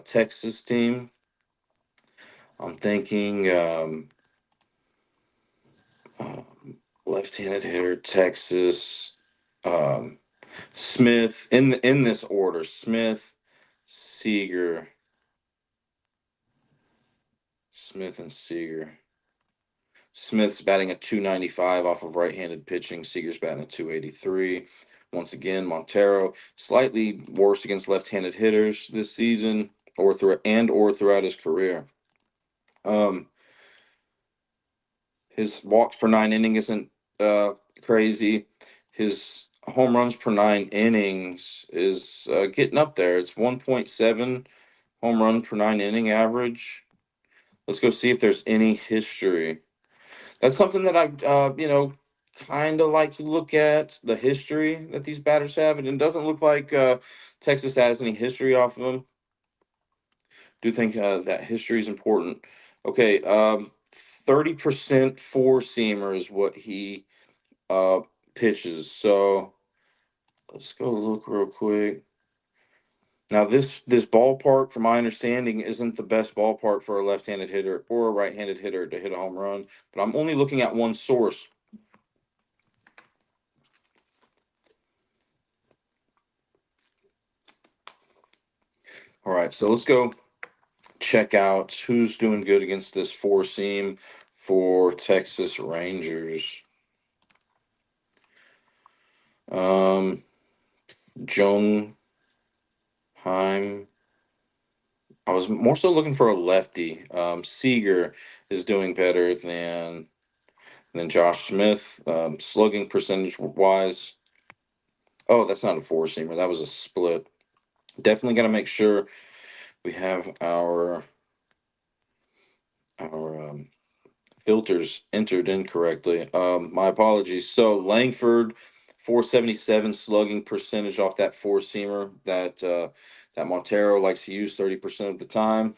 Texas team, I'm thinking left-handed hitter Texas. Smith in this order: Smith, Seager, Smith and Seager. Smith's batting at 295 off of right-handed pitching. Seager's batting at 283. Once again, Montero slightly worse against left-handed hitters this season, or throughout his career. His walks per 9 inning isn't crazy. His home runs per 9 innings is getting up there. It's 1.7 home run per 9 inning average. Let's go see if there's any history. That's something that I, kind of like to look at, the history that these batters have, and it doesn't look like Texas has any history off of them. Do think that history is important. Okay, 30% four seamer is what he pitches. So let's go look real quick. Now, this ballpark, from my understanding, isn't the best ballpark for a left-handed hitter or a right-handed hitter to hit a home run. But I'm only looking at one source. All right, so let's go check out who's doing good against this four seam for Texas Rangers. Joan Heim. I was more so looking for a lefty. Seager is doing better than Josh Smith. Slugging percentage wise. Oh, that's not a four seamer. That was a split. Definitely got to make sure we have our filters entered incorrectly. My apologies. So Langford, 477 slugging percentage off that four seamer that Montero likes to use 30% of the time.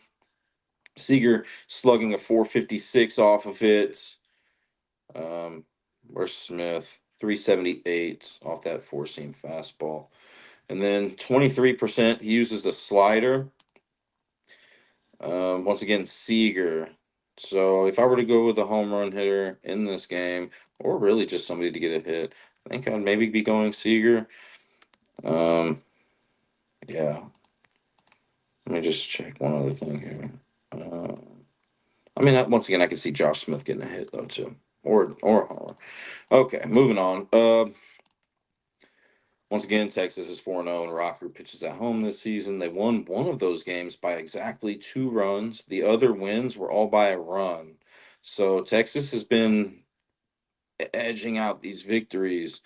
Seager slugging a 456 off of it. Where's Smith? 378 off that four seam fastball. And then 23% he uses a slider. Once again, Seager. So if I were to go with a home run hitter in this game, or really just somebody to get a hit, I think I'd maybe be going Seager. Yeah. Let me just check one other thing here. I mean, once again, I could see Josh Smith getting a hit though too, or a homer. Okay, moving on. Once again, Texas is 4-0, and Rocker pitches at home this season. They won one of those games by exactly 2 runs. The other wins were all by a run. So Texas has been edging out these victories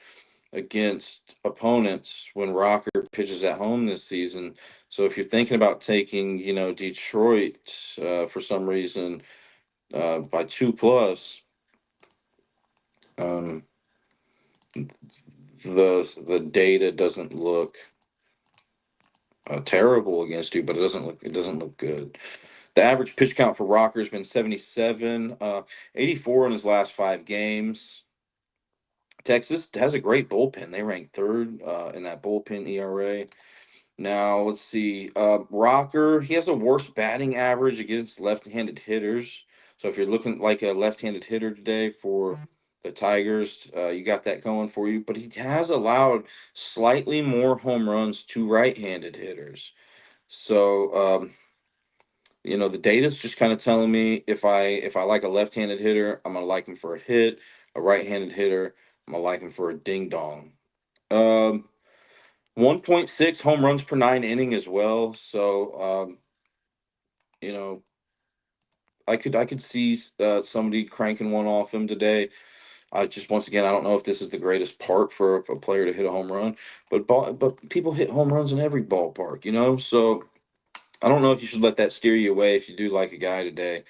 against opponents when Rocker pitches at home this season. So if you're thinking about taking, Detroit for some reason by 2+, um, the data doesn't look terrible against you, but it doesn't look good. The average pitch count for Rocker has been 77, 84 in his last 5 games. Texas has a great bullpen. They rank third in that bullpen ERA. Now let's see. Rocker, he has a worse batting average against left-handed hitters. So if you're looking like a left-handed hitter today for the Tigers, you got that going for you. But he has allowed slightly more home runs to right-handed hitters. So the data's just kind of telling me if I like a left-handed hitter, I'm gonna like him for a hit. A right-handed hitter, I'm gonna like him for a ding dong. Um, 1.6 home runs per 9 inning as well. So you know, I could see somebody cranking one off him today. I just once again I don't know if this is the greatest park for a player to hit a home run, but people hit home runs in every ballpark. So I don't know if you should let that steer you away if you do like a guy today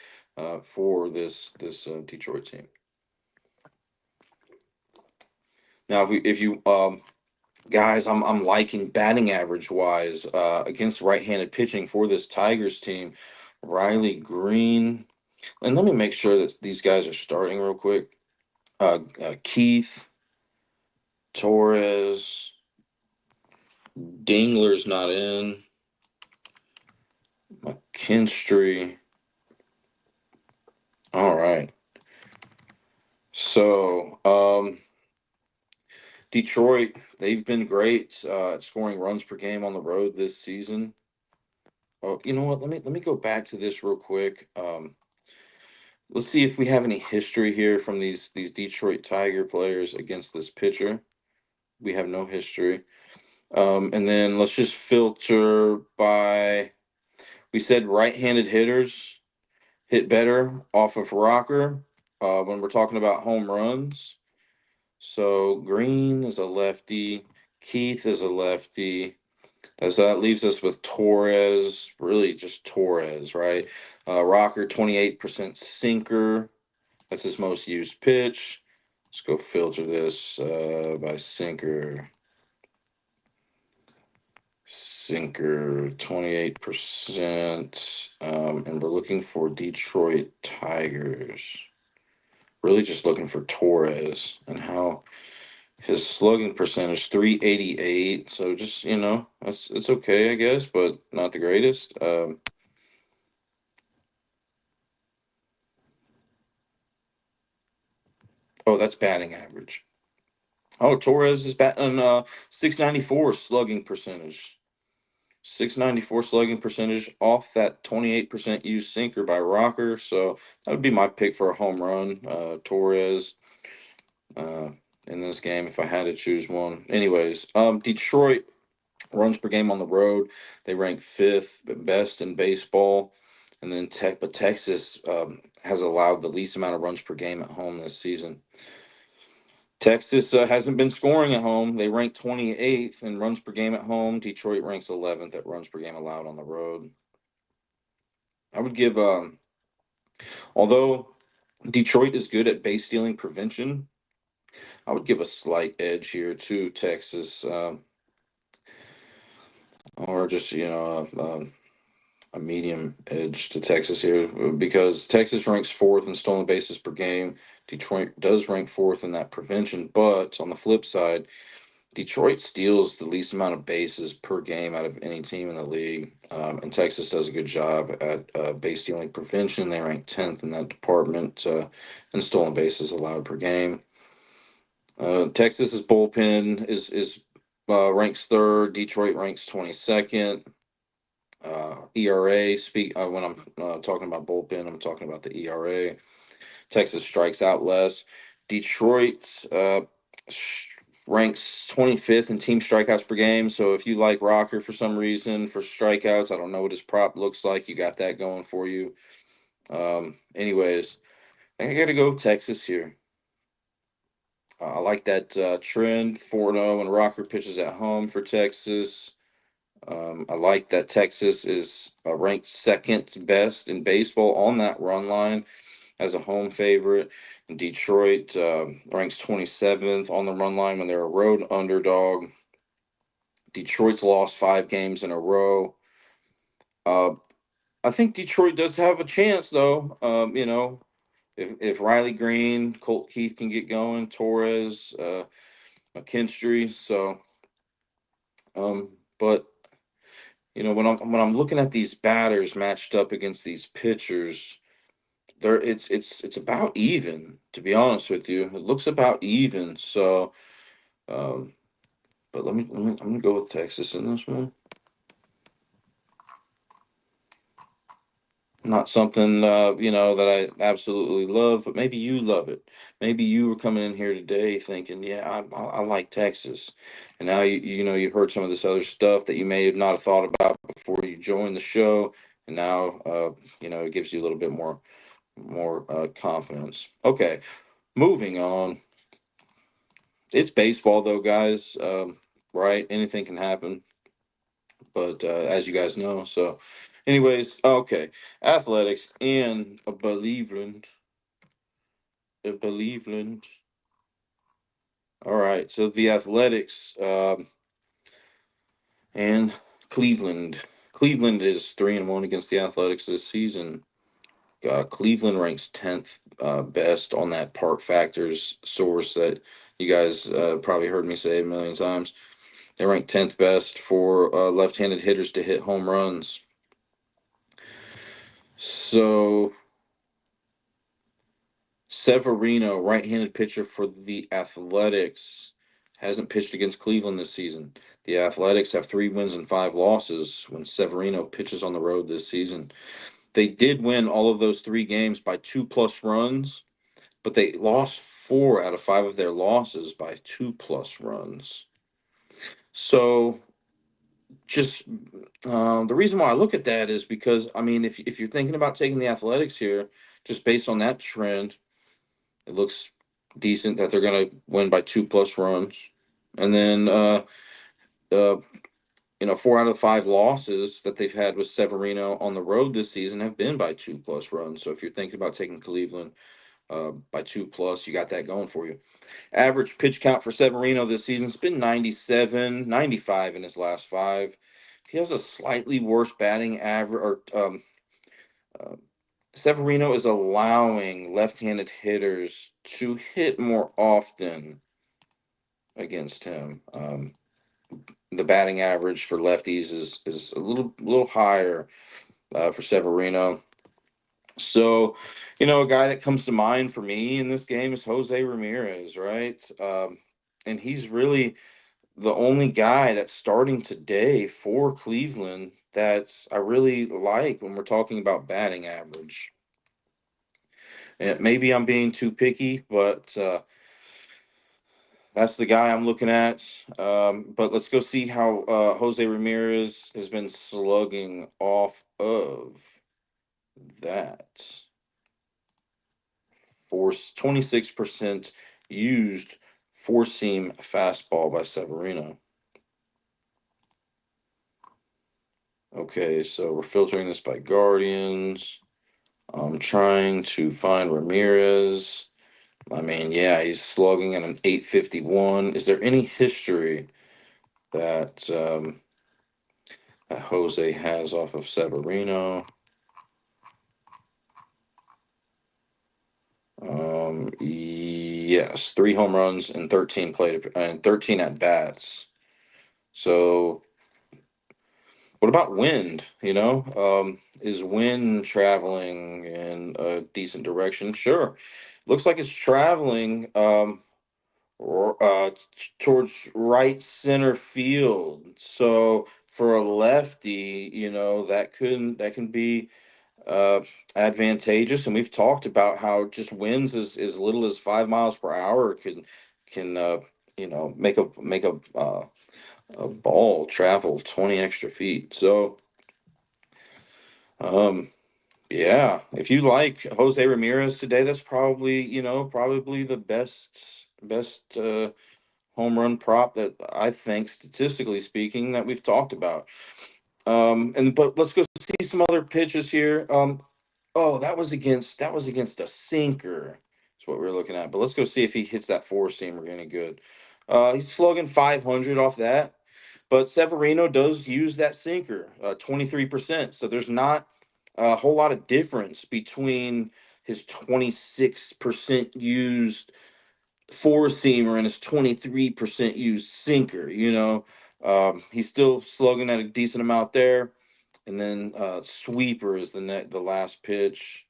for this Detroit team. Now, if you guys, I'm liking batting average wise against right-handed pitching for this Tigers team. Riley Green, and let me make sure that these guys are starting real quick. Keith Torres, Dingler's not in. McKinstry. All right. So, Detroit, they've been great at scoring runs per game on the road this season. Oh, you know what? Let me go back to this real quick. Let's see if we have any history here from these Detroit Tiger players against this pitcher. We have no history. And then let's just filter by. We said right-handed hitters hit better off of Rocker when we're talking about home runs. So Green is a lefty. Keith is a lefty. So that leaves us with Torres, really just Torres, right? Rocker, 28% sinker. That's his most used pitch. Let's go filter this by sinker. Sinker, 28%. And we're looking for Detroit Tigers. Really just looking for Torres and how His slugging percentage 388. So just it's okay, I guess, but not the greatest. Oh, that's batting average. Oh, Torres is batting 694 slugging percentage. 694 slugging percentage off that 28% used sinker by Rocker. So that would be my pick for a home run. Torres uh, in this game if I had to choose one. Anyways, Detroit runs per game on the road. They rank fifth best in baseball. And then Texas has allowed the least amount of runs per game at home this season. Texas hasn't been scoring at home. They rank 28th in runs per game at home. Detroit ranks 11th at runs per game allowed on the road. I would give, although Detroit is good at base stealing prevention, I would give a slight edge here to Texas, or just a medium edge to Texas here because Texas ranks fourth in stolen bases per game. Detroit does rank fourth in that prevention, but on the flip side, Detroit steals the least amount of bases per game out of any team in the league, and Texas does a good job at base stealing prevention. They rank 10th in that department in stolen bases allowed per game. Texas's bullpen is ranks third. Detroit ranks 22nd. ERA. Speak when I'm talking about bullpen, I'm talking about the ERA. Texas strikes out less. Detroit ranks 25th in team strikeouts per game. So if you like Rocker for some reason for strikeouts, I don't know what his prop looks like. You got that going for you. Anyways, I think I got to go Texas here. I like that trend 4-0 when Rocker pitches at home for Texas. I like that Texas is ranked second best in baseball on that run line as a home favorite. And Detroit ranks 27th on the run line when they're a road underdog. Detroit's lost 5 games in a row. Uh, I think Detroit does have a chance, though. If Riley Green, Colt Keith can get going, Torres, McKinstry. So, but when I'm looking at these batters matched up against these pitchers, there it's about even, to be honest with you. It looks about even. So, um, but I'm gonna go with Texas in this one. Not something that I absolutely love, but maybe you love it. Maybe you were coming in here today thinking, yeah, I like Texas, and now you've heard some of this other stuff that you may have not thought about before you joined the show, and now it gives you a little bit more confidence. Okay, moving on. It's baseball though, guys. Right? Anything can happen, but as you guys know, so. Anyways, okay, athletics in Cleveland. Cleveland. All right, so the athletics and Cleveland. Cleveland is 3-1 against the athletics this season. Cleveland ranks 10th best on that Park Factors source that you guys probably heard me say a million times. They rank 10th best for left-handed hitters to hit home runs. So Severino, right-handed pitcher for the Athletics, hasn't pitched against Cleveland this season. The Athletics have 3 wins and 5 losses when Severino pitches on the road this season. They did win all of those 3 games by 2+ runs, but they lost 4 out of 5 of their losses by 2+ runs. So just the reason why I look at that is because, I mean, if you're thinking about taking the Athletics here, just based on that trend, it looks decent that they're going to win by 2+ runs. And then, uh, 4 out of 5 losses that they've had with Severino on the road this season have been by 2+ runs. So if you're thinking about taking Cleveland by 2+, you got that going for you. Average pitch count for Severino this season's been 97, 95 in his last 5. He has a slightly worse batting average, or uh, Severino is allowing left-handed hitters to hit more often against him. The batting average for lefties is a little higher for Severino. So, a guy that comes to mind for me in this game is Jose Ramirez, right? And he's really the only guy that's starting today for Cleveland that I really like when we're talking about batting average. And maybe I'm being too picky, but that's the guy I'm looking at. But let's go see how Jose Ramirez has been slugging off of that. Force 26% used four seam fastball by Severino. Okay, so we're filtering this by Guardians. I'm trying to find Ramirez. I mean, yeah, he's slugging at an 851. Is there any history that that Jose has off of Severino? Yes, 3 home runs and 13 at bats. So what about wind? Is wind traveling in a decent direction? Sure. Looks like it's traveling towards right center field. So for a lefty, that can be uh, advantageous. And we've talked about how just winds as little as 5 miles per hour can make a ball travel 20 extra feet. So um, yeah, if you like Jose Ramirez today, that's probably the best home run prop that I think, statistically speaking, that we've talked about. But let's go see some other pitches here. Oh, that was against a sinker. That's what we're looking at. But let's go see if he hits that four seamer any good. He's slugging 500 off that. But Severino does use that sinker, 23%. So there's not a whole lot of difference between his 26% used four seamer and his 23% used sinker. He's still slugging at a decent amount there. And then sweeper is the last pitch.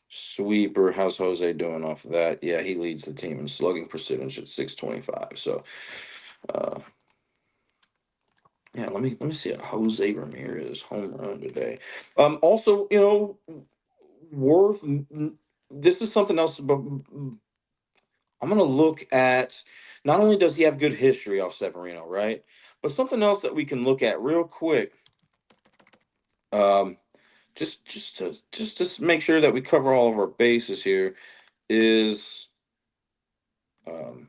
Sweeper, how's Jose doing off of that? Yeah, he leads the team in slugging percentage at 625. So uh, yeah, let me see a Jose Ramirez home run today. Also, worth. This is something else, but I'm gonna look at. Not only does he have good history off Severino, right? But something else that we can look at real quick. Um, just make sure that we cover all of our bases here. Is um,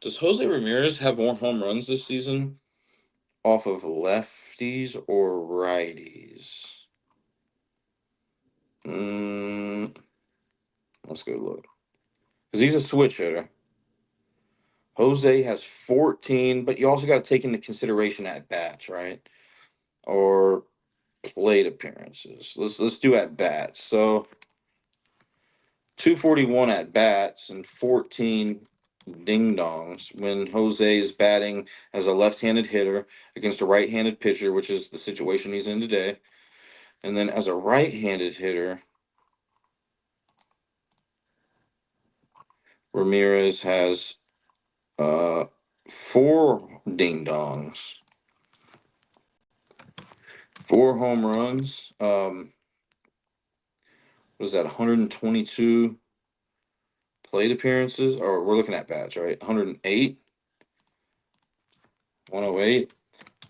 does Jose Ramirez have more home runs this season off of lefties or righties? Mm, let's go look. Because he's a switch hitter. Jose has 14, but you also got to take into consideration at bats, right? Or plate appearances. Let's do at bats. So 241 at bats and 14 ding dongs when Jose is batting as a left-handed hitter against a right-handed pitcher, which is the situation he's in today. And then as a right-handed hitter, Ramirez has uh, 4 ding dongs, 4 home runs. Was that 122 plate appearances? Or we're looking at bats, right? 108, 108,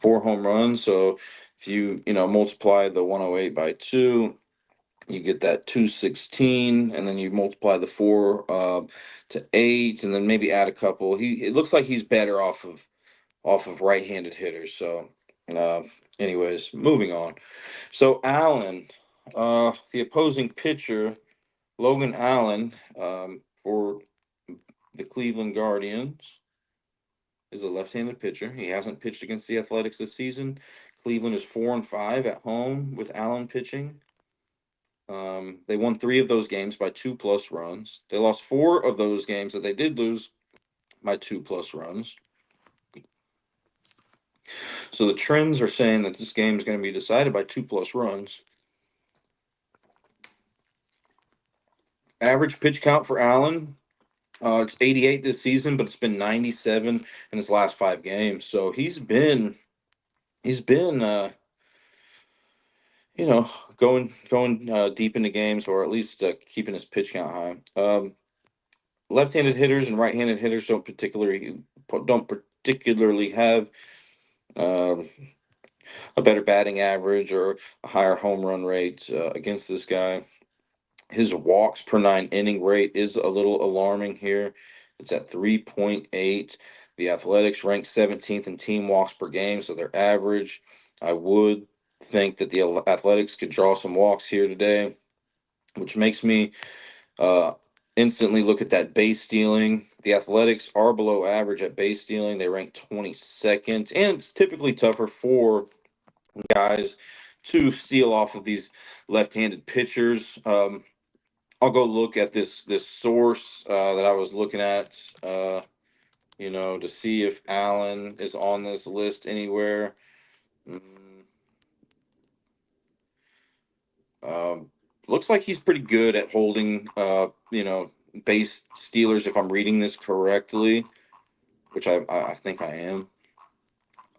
4 home runs. So if you multiply the 108 by 2, you get that 216, and then you multiply the 4 to 8, and then maybe add a couple. It looks like he's better off of right-handed hitters. So, uh, anyways, moving on. So Allen, the opposing pitcher, Logan Allen, for the Cleveland Guardians, is a left-handed pitcher. He hasn't pitched against the Athletics this season. Cleveland is 4-5 at home with Allen pitching. They won 3 of those games by 2+ runs. They lost 4 of those games that they did lose by 2+ runs. So the trends are saying that this game is going to be decided by 2+ runs. Average pitch count for Allen, it's 88 this season, but it's been 97 in his last 5 games. So he's been you know, going deep into games, or at least keeping his pitch count high. Left-handed hitters and right-handed hitters don't particularly have uh, a better batting average or a higher home run rate against this guy. His walks per 9 inning rate is a little alarming here. It's at 3.8. The Athletics rank 17th in team walks per game, so they're average. I would think that the Athletics could draw some walks here today, which makes me uh, instantly look at that base stealing. The Athletics are below average at base stealing. They rank 22nd, and it's typically tougher for guys to steal off of these left-handed pitchers. I'll go look at this source that I was looking at, to see if Allen is on this list anywhere. Mm, um, Looks like he's pretty good at holding, base stealers, if I'm reading this correctly, which I think I am.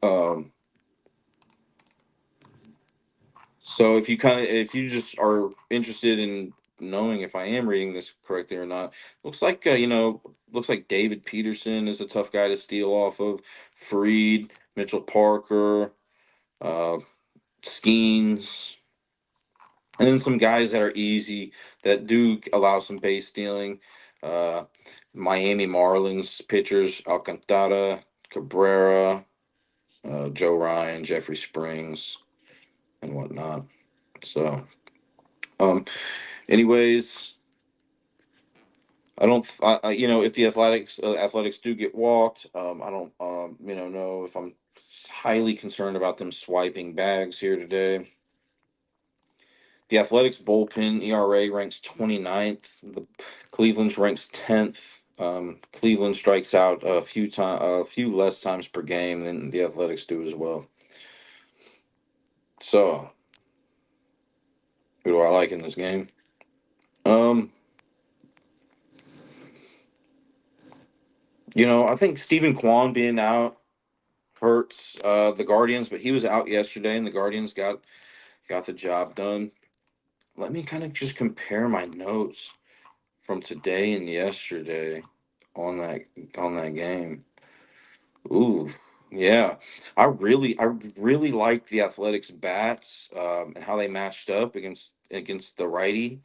Um, so if you just are interested in knowing if I am reading this correctly or not, looks like David Peterson is a tough guy to steal off of. Freed, Mitchell Parker, uh, Skeens, and then some guys that are easy that do allow some base stealing. Uh, Miami Marlins pitchers Alcantara, Cabrera, Joe Ryan, Jeffrey Springs, and whatnot. So, um, anyways, I don't, if the athletics do get walked, I don't, know if I'm highly concerned about them swiping bags here today. The Athletics bullpen ERA ranks 29th. The Cleveland's ranks 10th. Cleveland strikes out a few less times per game than the Athletics do as well. So, who do I like in this game? I think Stephen Kwan being out hurts the Guardians, but he was out yesterday, and the Guardians got the job done. Let me kind of just compare my notes from today and yesterday on that on that game. Ooh, yeah. I really liked the Athletics bats and how they matched up against the righty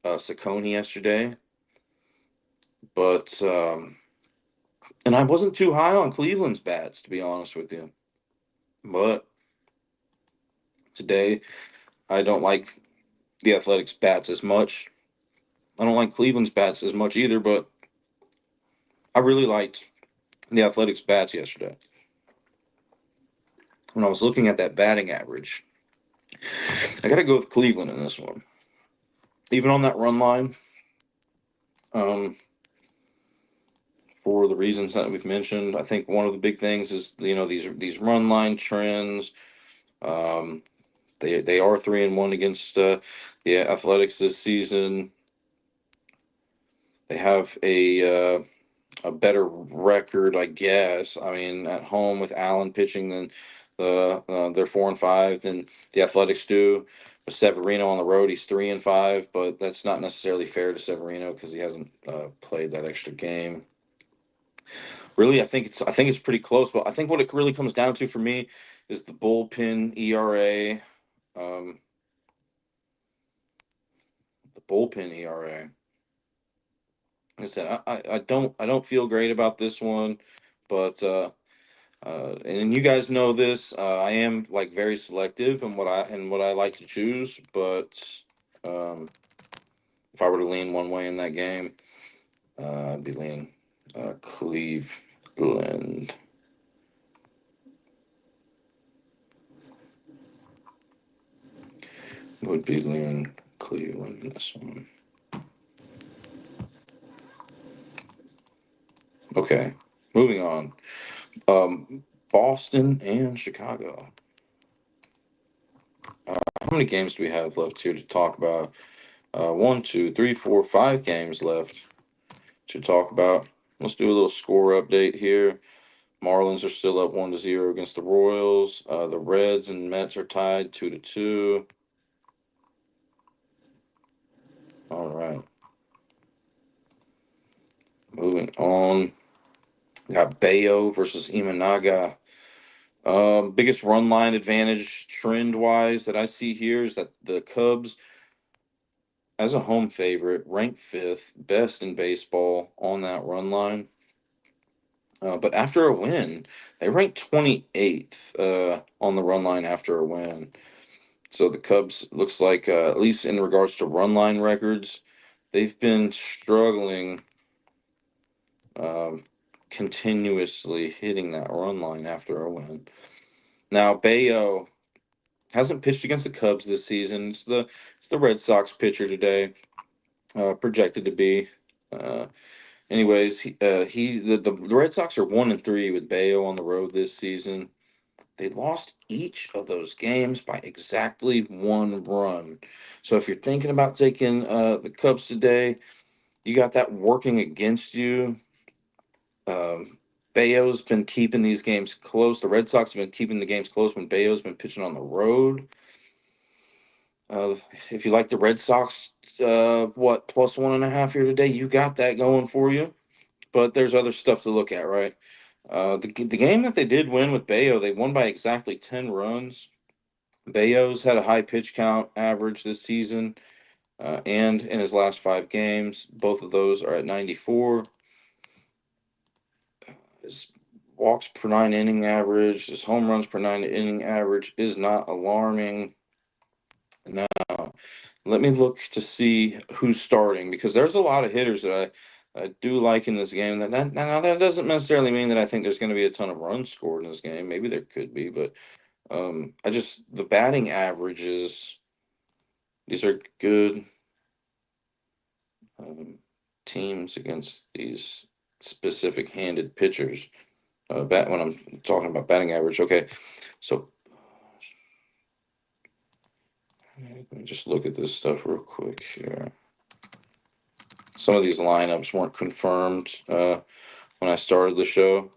Saccone yesterday. But and I wasn't too high on Cleveland's bats, to be honest with you. But today I don't like the Athletics bats as much. I don't like Cleveland's bats as much either, but I really liked the Athletics bats yesterday. When I was looking at that batting average, I got to go with Cleveland in this one. Even on that run line, um, for the reasons that we've mentioned, I think one of the big things is these run line trends. Um, they are 3-1 against the Athletics this season. They have a better record, I guess. I mean, at home with Allen pitching than they're 4-5 than the Athletics do. With Severino on the road, he's 3-5, but that's not necessarily fair to Severino because he hasn't played that extra game. Really, I think it's pretty close. But I think what it really comes down to for me is the bullpen ERA. Um, the bullpen ERA. Like I said, I don't feel great about this one, but and you guys know this. I am like very selective in what I like to choose. But um, if I were to lean one way in that game, I'd be leaning Cleveland. Would be leaning Cleveland in this one. Okay, moving on. Boston and Chicago. How many games do we have left here to talk about? 1, 2, 3, 4, 5 games left to talk about. Let's do a little score update here. Marlins are still up 1-0 against the Royals. The Reds and Mets are tied 2-2. All right. Moving on. We got Bayo versus Imanaga. Biggest run line advantage trend wise that I see here is that the Cubs, as a home favorite, rank fifth, best in baseball on that run line. But after a win, they rank 28th on the run line after a win. So the Cubs looks like, at least in regards to run line records, they've been struggling, continuously hitting that run line after a win. Now Bayo hasn't pitched against the Cubs this season. It's the Red Sox pitcher today, projected to be. Uh, Anyways, the Red Sox are 1-3 with Bayo on the road this season. They lost each of those games by exactly 1 run. So if you're thinking about taking the Cubs today, you got that working against you. Bayo's been keeping these games close. The Red Sox have been keeping the games close when Bayo's been pitching on the road. If you like the Red Sox, plus 1.5 here today, you got that going for you. But there's other stuff to look at, right? The game that they did win with Bayo, they won by exactly 10 runs. Bayo's had a high pitch count average this season, and in his last 5 games. Both of those are at 94. His walks per 9 inning average, his home runs per 9 inning average is not alarming. Now, let me look to see who's starting, because there's a lot of hitters that I do like in this game. Now that doesn't necessarily mean that I think there's going to be a ton of runs scored in this game. Maybe there could be, but the batting averages, these are good teams against these specific handed pitchers. When I'm talking about batting average, okay. So let me just look at this stuff real quick here. Some of these lineups weren't confirmed when I started the show,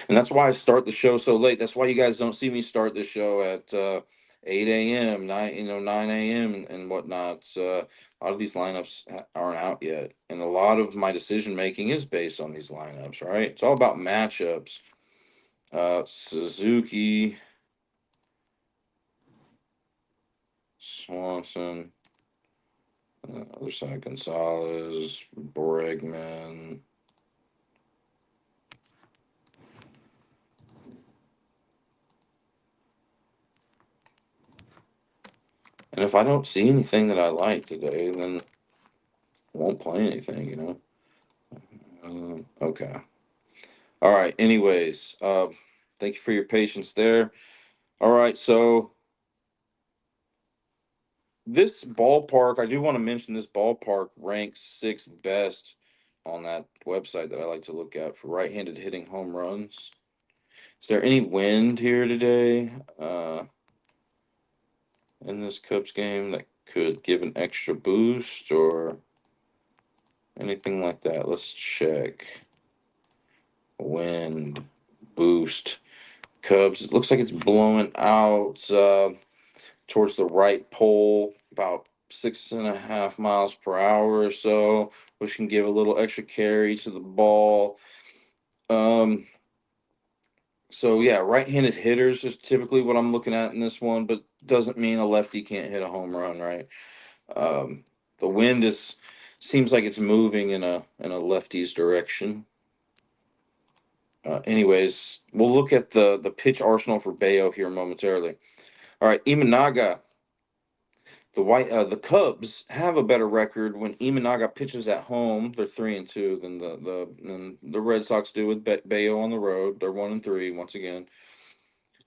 and that's why I start the show so late. That's why you guys don't see me start the show at 8 a.m., 9 a.m. and whatnot. A lot of these lineups aren't out yet, and a lot of my decision making is based on these lineups. Right? It's all about matchups. Suzuki, Swanson, other side Gonzalez, Bregman. And if I don't see anything that I like today, then I won't play anything, Okay. All right. Anyways, thank you for your patience there. All right. So this ballpark, I do want to mention this ballpark ranks 6th best on that website that I like to look at for right-handed hitting home runs. Is there any wind here today in this Cubs game that could give an extra boost or anything like that? Let's check. Wind boost. Cubs, it looks like it's blowing out towards the right pole, about 6.5 miles per hour or so, which can give a little extra carry to the ball. So yeah, right-handed hitters is typically what I'm looking at in this one, but doesn't mean a lefty can't hit a home run, right? The wind seems like it's moving in a lefty's direction. Anyways, we'll look at the pitch arsenal for Bayo here momentarily. All right, Imanaga. The Cubs have a better record when Imanaga pitches at home. They're 3-2 than the Red Sox do with Bayo on the road. They're 1-3 once again.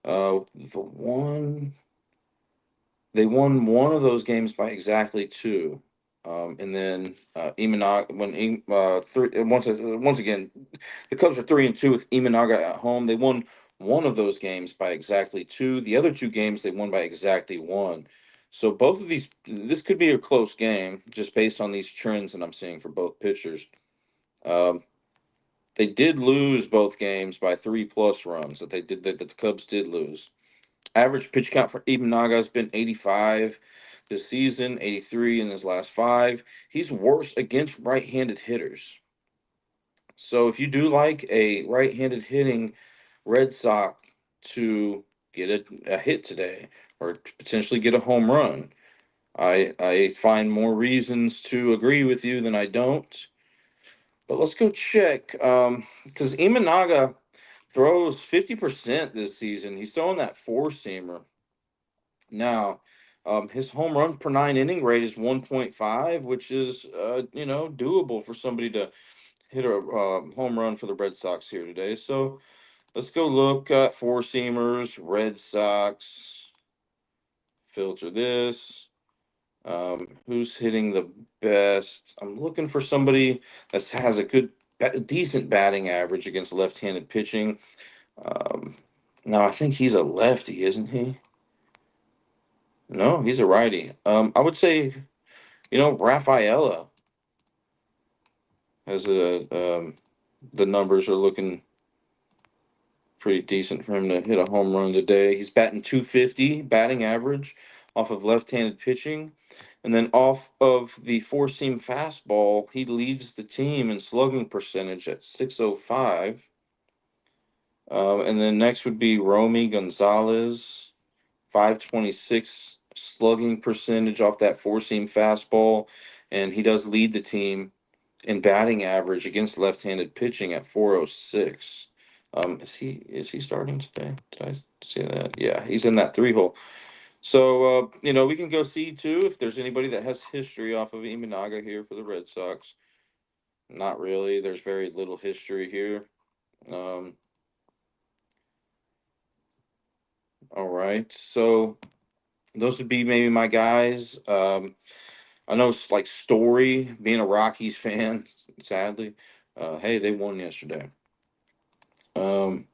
The one They won one of those games by exactly two. And then Imanaga when once again the Cubs are 3-2 with Imanaga at home. They won one of those games by exactly two. The other two games they won by exactly one. So both of this could be a close game just based on these trends that I'm seeing for both pitchers. Um, they did lose both games by 3+ runs. That the Cubs did lose. Average pitch count for Imanaga has been 85 this season, 83 in his last five. He's worse against right-handed hitters. So if you do like a right-handed hitting Red Sox to get a hit today or potentially get a home run, I find more reasons to agree with you than I don't. But let's go check because Imanaga throws 50% this season. He's throwing that four-seamer. Now, his home run per nine inning rate is 1.5, which is doable for somebody to hit a home run for the Red Sox here today. So let's go look at four seamers, Red Sox. Filter this. Who's hitting the best? I'm looking for somebody that has a decent batting average against left-handed pitching. Um, Now I think he's a lefty, isn't he? No, he's a righty. I would say Rafaela has the numbers are looking pretty decent for him to hit a home run today. He's batting 250 batting average off of left-handed pitching. And then off of the four-seam fastball, he leads the team in slugging percentage at 605. And then next would be Romy Gonzalez, 526 slugging percentage off that four-seam fastball. And he does lead the team in batting average against left-handed pitching at 406. Is he starting today? Did I say that? Yeah, he's in that three hole. So we can go see too if there's anybody that has history off of Imanaga here for the Red Sox. Not really. There's very little history here. Um, all right. So those would be maybe my guys. I know it's like Story, being a Rockies fan, sadly. Hey, they won yesterday. Um,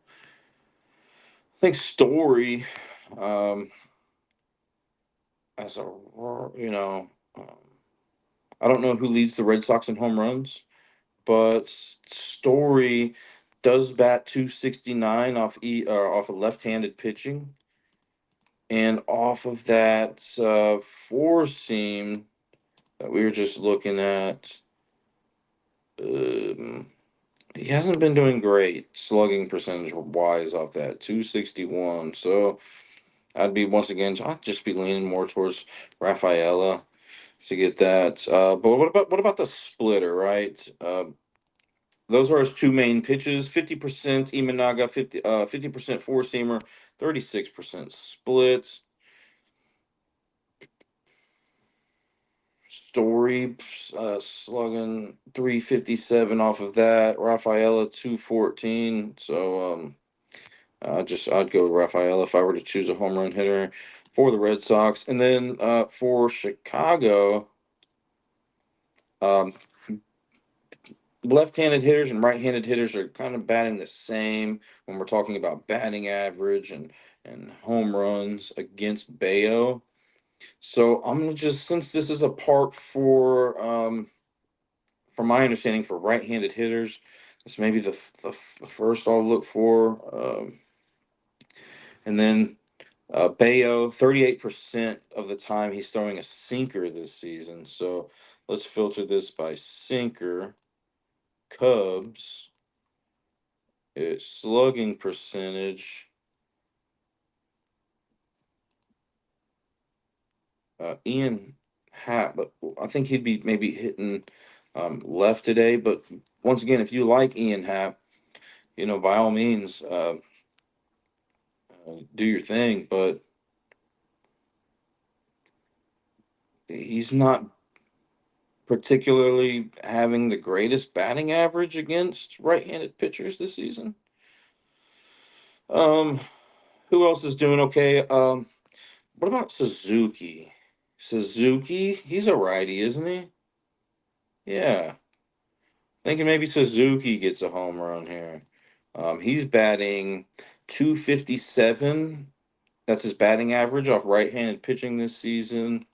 I think Story, um, as a you know, I don't know who leads the Red Sox in home runs, but Story does bat 269 off of left-handed pitching, and off of that four seam that we were just looking at. Um, he hasn't been doing great slugging percentage wise off that 261. So I'd just be leaning more towards Rafaela to get that. But what about the splitter, right? Those are his two main pitches: 50% Imanaga, 50% four seamer, 36% split. Story slugging 357 off of that. Rafaela 214. So I'd go with Rafaela if I were to choose a home run hitter for the Red Sox. And then for Chicago, um, left-handed hitters and right-handed hitters are kind of batting the same when we're talking about batting average and home runs against Bayo. So I'm gonna just since this is a park from my understanding for right-handed hitters, that's maybe the first I'll look for. And then Bayo, 38% of the time he's throwing a sinker this season. So let's filter this by sinker. Cubs, it's slugging percentage. Ian Happ, but I think he'd be maybe hitting left today. But once again, if you like Ian Happ, by all means, do your thing. But he's not particularly having the greatest batting average against right-handed pitchers this season. Um, who else is doing okay? What about Suzuki? Suzuki, he's a righty, isn't he? Yeah, thinking maybe Suzuki gets a home run here. He's batting 257. That's his batting average off right-handed pitching this season,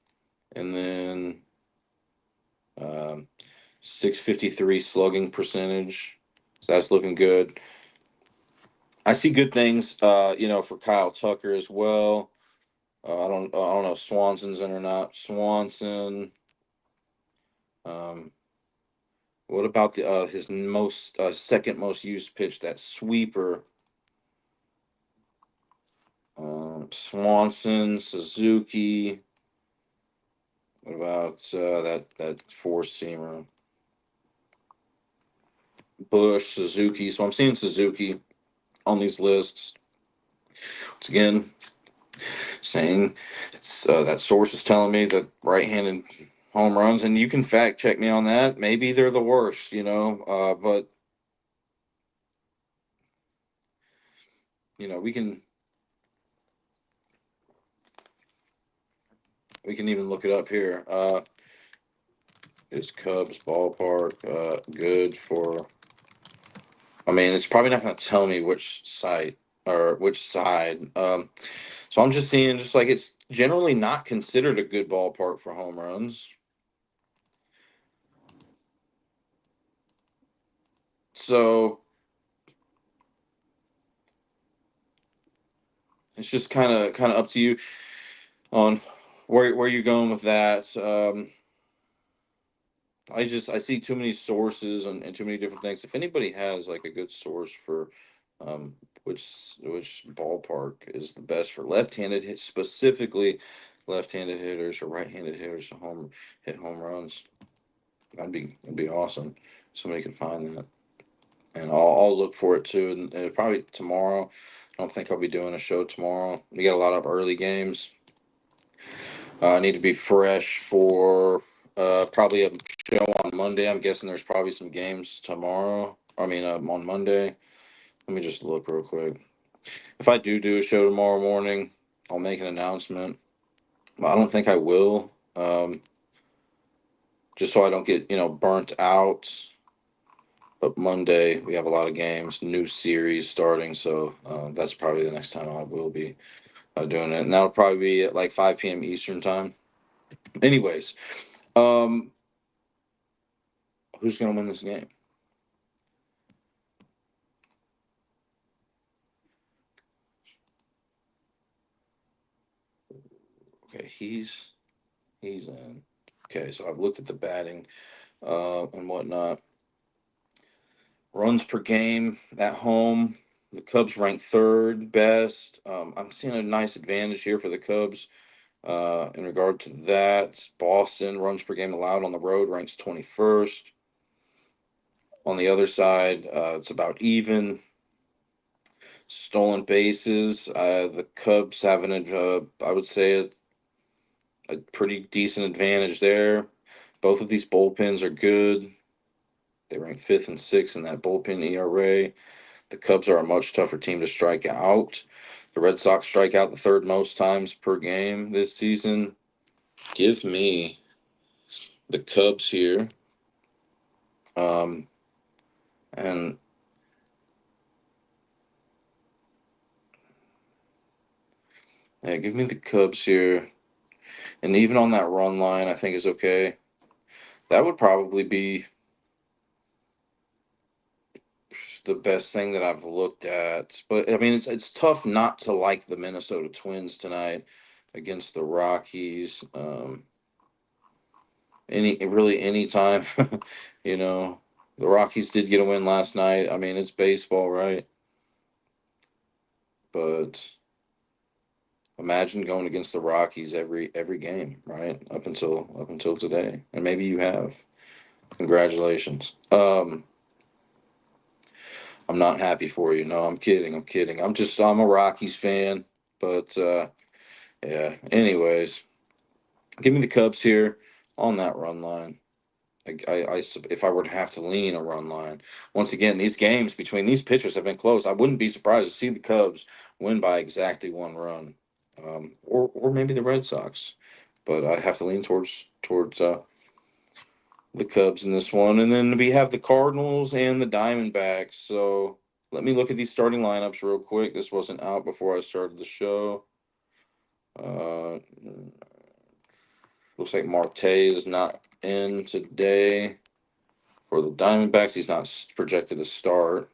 and then um, 653 slugging percentage. So that's looking good. I see good things, for Kyle Tucker as well. I don't know if Swanson's in or not. Swanson. Um, what about the his most second most used pitch? That sweeper. Swanson, Suzuki. What about that four seamer? Bush, Suzuki. So I'm seeing Suzuki on these lists. Once again, saying it's that source is telling me that right-handed home runs, and you can fact check me on that. Maybe they're the worst, but we can even look it up here. Is Cubs ballpark good for? I mean, it's probably not going to tell me which site or which side. So I'm just seeing, just like it's generally not considered a good ballpark for home runs. So it's just kind of up to you on where you're going with that. I see too many sources and too many different things. If anybody has like a good source for um, which ballpark is the best for left-handed hit, specifically left-handed hitters or right-handed hitters to hit home runs, that'd be awesome. Somebody can find that, and I'll look for it too. And probably tomorrow. I don't think I'll be doing a show tomorrow. We got a lot of early games. I need to be fresh for probably a show on Monday. I'm guessing there's probably some games tomorrow. I mean, on Monday. Let me just look real quick. If I do a show tomorrow morning, I'll make an announcement. I don't think I will, just so I don't get burnt out. But Monday we have a lot of games, new series starting, so that's probably the next time I will be doing it, and that'll probably be at like 5 p.m. Eastern time. Anyways, um, who's gonna win this game? Okay, he's in. Okay, so I've looked at the batting and whatnot. Runs per game at home. The Cubs rank third best. I'm seeing a nice advantage here for the Cubs in regard to that. Boston runs per game allowed on the road ranks 21st. On the other side, it's about even. Stolen bases. The Cubs have I would say, a pretty decent advantage there. Both of these bullpens are good. They rank fifth and sixth in that bullpen ERA. The Cubs are a much tougher team to strike out. The Red Sox strike out the third most times per game this season. Give me the Cubs here. And yeah, give me the Cubs here. And even on that run line, I think is okay. That would probably be the best thing that I've looked at. But I mean, it's tough not to like the Minnesota Twins tonight against the Rockies. Any time, you know. The Rockies did get a win last night. I mean, it's baseball, right? But imagine going against the Rockies every game, right? Up until today, and maybe you have. Congratulations. I'm not happy for you. No, I'm kidding. I'm kidding. I'm a Rockies fan, but yeah. Anyways, give me the Cubs here on that run line. If I were to have to lean a run line, once again, these games between these pitchers have been close. I wouldn't be surprised to see the Cubs win by exactly one run. or maybe the Red Sox. But I have to lean towards the Cubs in this one. And then we have the Cardinals and the Diamondbacks. So let me look at these starting lineups real quick. This wasn't out before I started the show. Uh, Looks like Marte is not in today for the Diamondbacks. He's not projected to start.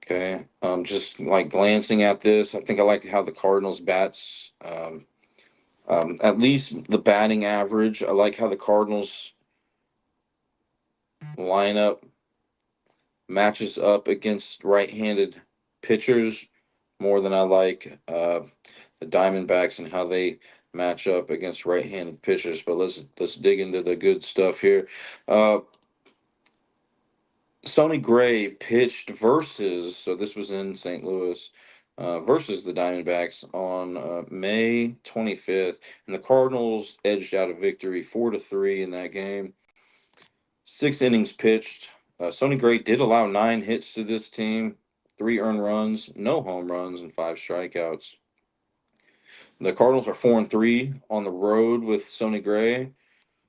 Okay, just like glancing at this, I think I like how the Cardinals bats. At least the batting average. I like how the Cardinals lineup matches up against right-handed pitchers more than I like the Diamondbacks and how they match up against right-handed pitchers. But let's dig into the good stuff here. Uh, Sonny Gray pitched versus, so this was in St. Louis, versus the Diamondbacks on May 25th, and the Cardinals edged out a victory 4-3 in that game. 6 innings pitched. Sonny Gray did allow 9 hits to this team, 3 earned runs, no home runs, and 5 strikeouts. The Cardinals are 4-3 on the road with Sonny Gray.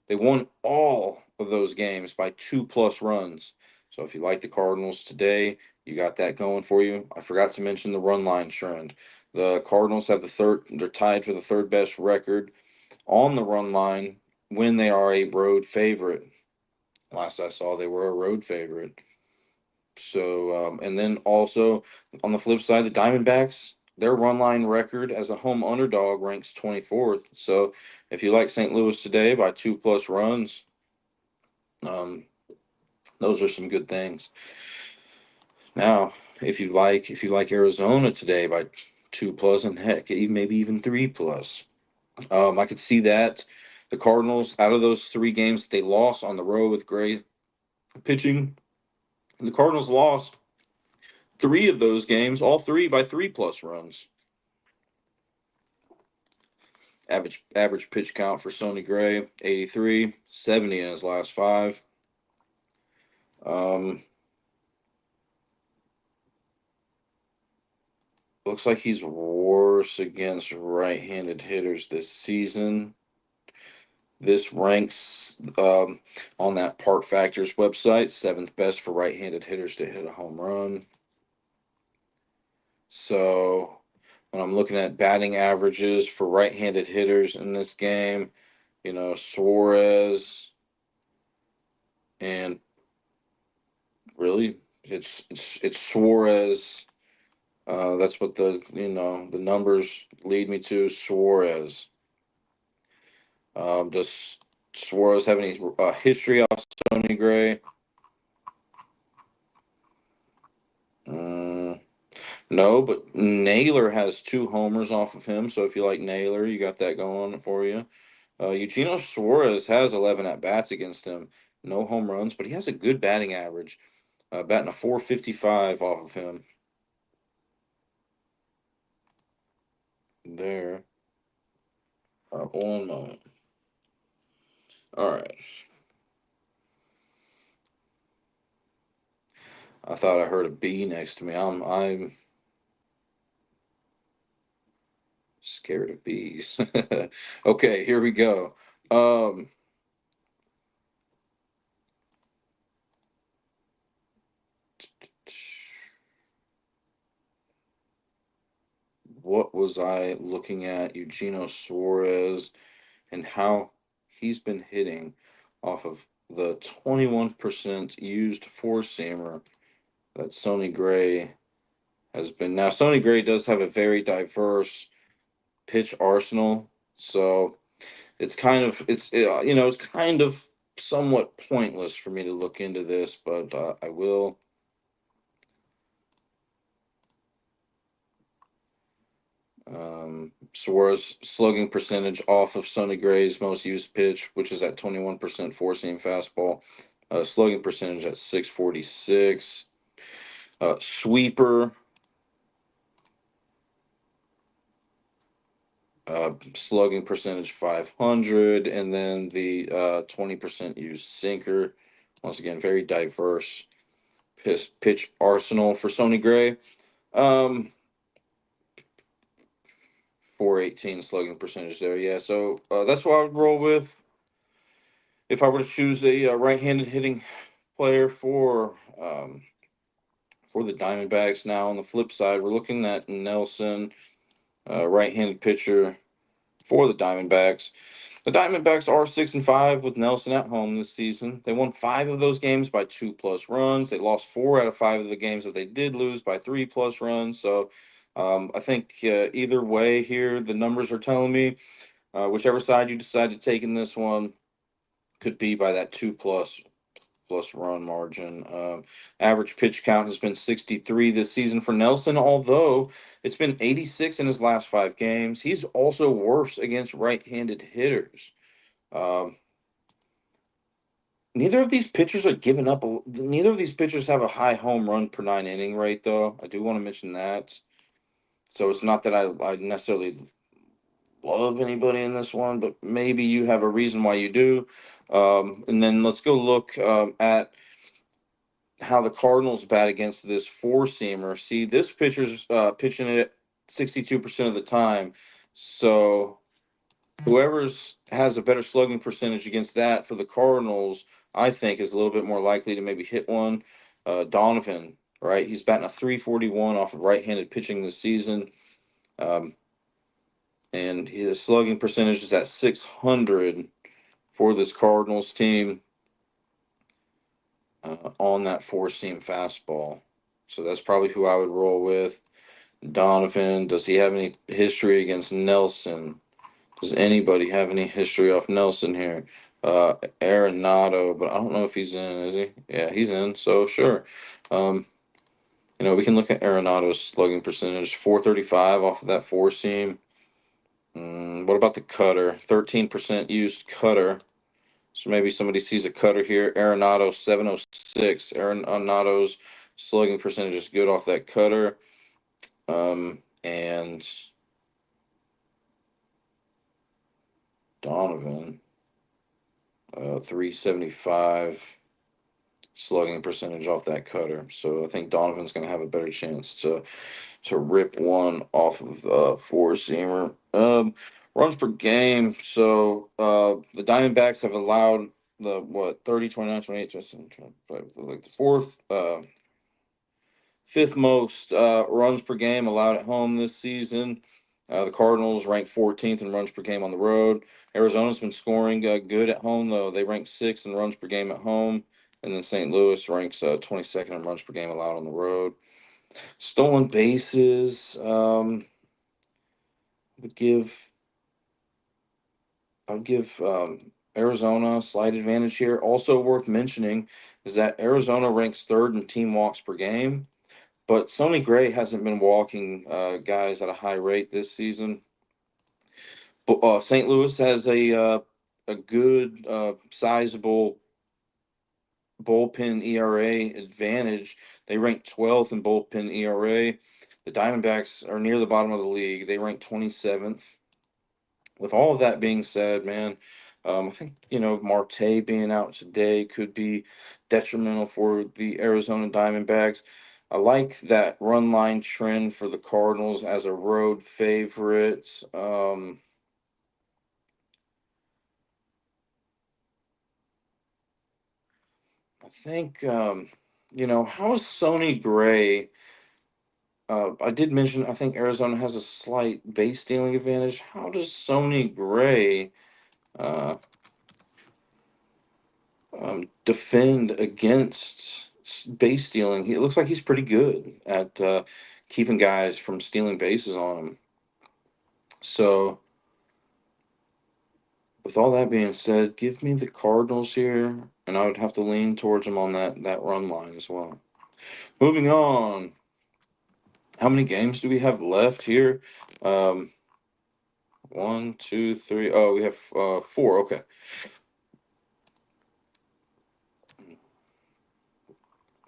They won all of those games by 2+ runs. So if you like the Cardinals today, you got that going for you. I forgot to mention the run line trend. The Cardinals have they're tied for the third best record on the run line when they are a road favorite. Last I saw, they were a road favorite. So, and then also on the flip side, the Diamondbacks, their run line record as a home underdog ranks 24th. So, if you like St. Louis today by 2+ runs, um, those are some good things. Now, if you like Arizona today by 2+, and heck, maybe even 3+, I could see that the Cardinals out of those 3 games they lost on the road with Gray pitching, the Cardinals lost 3 of those games, all 3 by 3+ runs. Average pitch count for Sonny Gray, 83, 70 in his last 5. Looks like he's worse against right-handed hitters this season. This ranks on that Part Factors website 7th best for right-handed hitters to hit a home run. So when I'm looking at batting averages for right-handed hitters in this game, Suarez and really it's Suarez. That's what the numbers lead me to. Suarez. Does Suarez have any history off Sonny Gray? No, but Naylor has 2 homers off of him. So if you like Naylor, you got that going for you. Eugenio Suarez has 11 at bats against him, no home runs, but he has a good batting average, batting a 455 off of him. There. 1 moment. All right. I thought I heard a bee next to me. I'm scared of bees. Okay, here we go. What was I looking at? Eugenio Suarez and how he's been hitting off of the 21% used four-seamer that Sonny Gray has been. Now, Sonny Gray does have a very diverse pitch arsenal, so it's kind of somewhat pointless for me to look into this, but I will. Suarez slugging percentage off of Sonny Gray's most used pitch, which is at 21% four seam fastball. Slugging percentage at 646. Sweeper Slugging percentage 500, and then the 20% used sinker. Once again, very diverse pitch arsenal for Sonny Gray. 418 slugging percentage there. Yeah, so that's what I would roll with if I were to choose a right-handed hitting player for the Diamondbacks. Now on the flip side, we're looking at Nelson, right-handed pitcher for the Diamondbacks. The Diamondbacks are 6-5 with Nelson at home this season. They won 5 of those games by 2+ runs. They lost 4 out of 5 of the games that they did lose by 3+ runs. So I think either way here, the numbers are telling me whichever side you decide to take in this one could be by that 2+ run margin. Average pitch count has been 63 this season for Nelson, although it's been 86 in his last 5 games. He's also worse against right-handed hitters. Um, neither of these pitchers are giving up. Neither of these pitchers have a high home run per 9 inning rate, though. I do want to mention that. So it's not that I necessarily love anybody in this one, but maybe you have a reason why you do. And then let's go look at how the Cardinals bat against this four seamer. See, this pitcher's pitching it 62% of the time. So whoever's has a better slugging percentage against that for the Cardinals, I think, is a little bit more likely to maybe hit one. Donovan, right? He's batting a 341 off of right-handed pitching this season. Um, and his slugging percentage is at 600 for this Cardinals team on that four-seam fastball. So that's probably who I would roll with. Donovan, does he have any history against Nelson? Does anybody have any history off Nelson here? Arenado, but I don't know if he's in, is he? Yeah, he's in, so sure. Um, we can look at Arenado's slugging percentage, 435 off of that four seam. What about the cutter? 13% used cutter. So maybe somebody sees a cutter here. Arenado 706. Arenado's slugging percentage is good off that cutter. And Donovan, 375 slugging percentage off that cutter. So I think Donovan's going to have a better chance to rip one off of four seamer. Runs per game. So the Diamondbacks have allowed the 30, 29, 28, just like the fifth most runs per game allowed at home this season. The Cardinals ranked 14th in runs per game on the road. Arizona's been scoring good at home, though. They rank 6th in runs per game at home. And then St. Louis ranks 22nd in runs per game allowed on the road. Stolen bases. Would give I'd give Arizona a slight advantage here. Also worth mentioning is that Arizona ranks third in team walks per game, but Sonny Gray hasn't been walking guys at a high rate this season. But St. Louis has a good sizable bullpen ERA advantage. They rank 12th in bullpen ERA. The Diamondbacks are near the bottom of the league. They rank 27th. With all of that being said, man, I think Marte being out today could be detrimental for the Arizona Diamondbacks. I like that run line trend for the Cardinals as a road favorite. I think how is Sonny Gray? I did mention I think Arizona has a slight base stealing advantage. How does Sonny Gray uh, defend against base stealing? It looks like he's pretty good at keeping guys from stealing bases on him. So, with all that being said, give me the Cardinals here, and I would have to lean towards them on that run line as well. Moving on, how many games do we have left here? Um, one, two, three. Oh, we have four. Okay.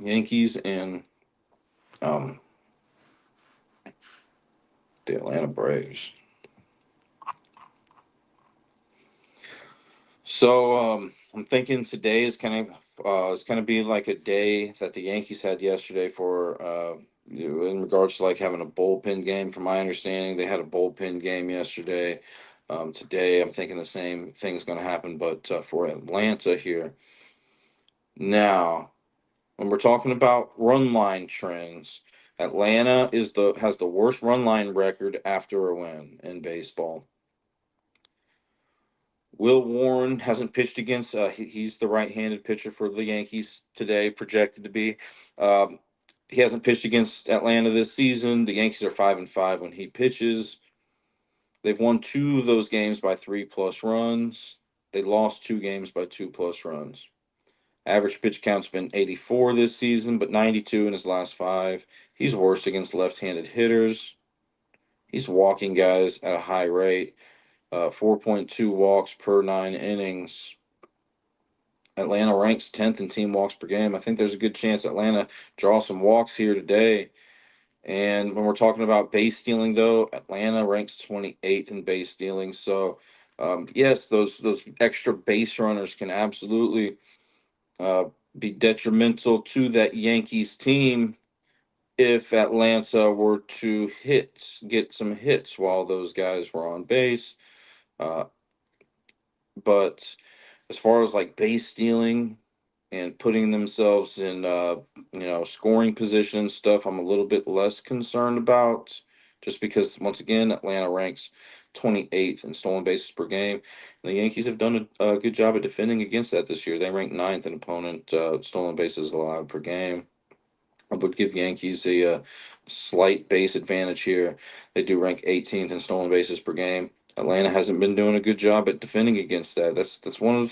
Yankees and um, the Atlanta Braves. I'm thinking today is kind of be like a day that the Yankees had yesterday for in regards to like having a bullpen game. From my understanding, they had a bullpen game yesterday. Today, I'm thinking the same thing's going to happen, but for Atlanta here now, when we're talking about run line trends, Atlanta has the worst run line record after a win in baseball. Will Warren hasn't pitched against. He's the right-handed pitcher for the Yankees today, projected to be. Um, he hasn't pitched against Atlanta this season. The Yankees are 5-5 when he pitches. They've won two of those games by 3+ runs. They lost two games by 2+ runs. Average pitch count's been 84 this season, but 92 in his last five. He's worst against left-handed hitters. He's walking guys at a high rate. 4.2 walks per 9 innings. Atlanta ranks 10th in team walks per game. I think there's a good chance Atlanta draws some walks here today. And when we're talking about base stealing, though, Atlanta ranks 28th in base stealing. So, yes, those extra base runners can absolutely uh, be detrimental to that Yankees team if Atlanta were to get some hits while those guys were on base. Uh, but as far as like base stealing and putting themselves in scoring position and stuff, I'm a little bit less concerned about, just because once again Atlanta ranks 28th in stolen bases per game. And the Yankees have done a good job of defending against that this year. They rank ninth in opponent stolen bases allowed per game. I would give Yankees a slight base advantage here. They do rank 18th in stolen bases per game. Atlanta hasn't been doing a good job at defending against that. That's one of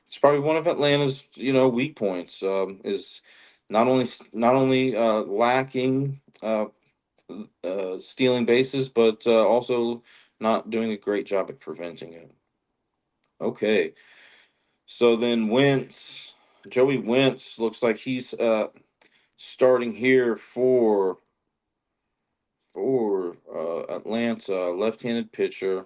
it's probably one of Atlanta's weak points, is not only lacking stealing bases, but also not doing a great job at preventing it. Okay, so then Joey Wentz looks like he's starting here for Atlanta, left-handed pitcher.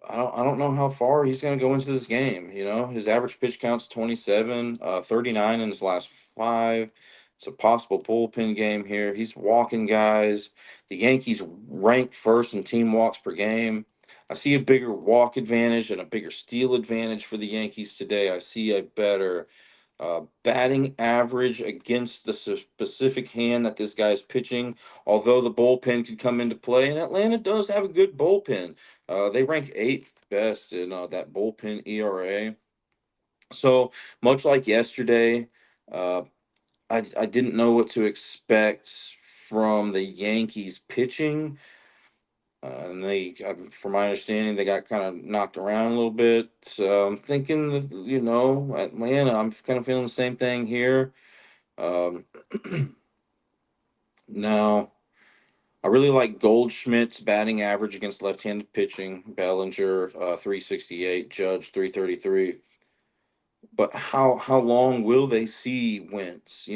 Uh, I don't know how far he's going to go into this game. His average pitch count's 27, 39 in his last five. It's a possible bullpen game here. He's walking guys. The Yankees rank first in team walks per game. I see a bigger walk advantage and a bigger steal advantage for the Yankees today. I see a better batting average against the specific hand that this guy's pitching, although the bullpen could come into play. And Atlanta does have a good bullpen. They rank eighth best in that bullpen ERA. So much like yesterday, uh, I didn't know what to expect from the Yankees pitching. And from my understanding, they got kind of knocked around a little bit. So I'm thinking that, Atlanta, I'm kind of feeling the same thing here. Um, Now, I really like Goldschmidt's batting average against left-handed pitching. Bellinger, 368, Judge, 333. But how long will they see Wentz,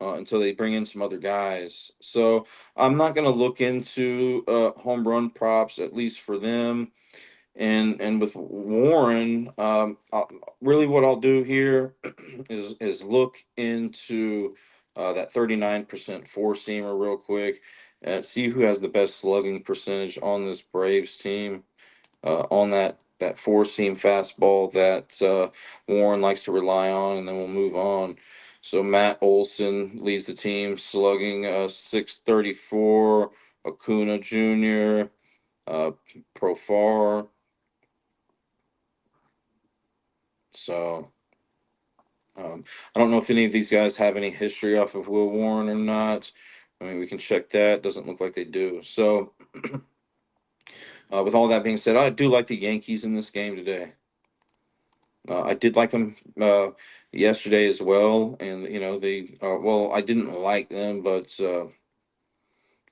until they bring in some other guys? So I'm not going to look into home run props, at least for them. And with Warren, really what I'll do here is look into that 39% four seamer real quick, and see who has the best slugging percentage on this Braves team, on that four seam fastball that Warren likes to rely on, and then we'll move on. So Matt Olson leads the team slugging 634. Acuna Jr., Profar. So I don't know if any of these guys have any history off of Will Warren or not. I mean, we can check that. Doesn't look like they do. So, with all that being said, I do like the Yankees in this game today. I did like them yesterday as well, and well, I didn't like them, but I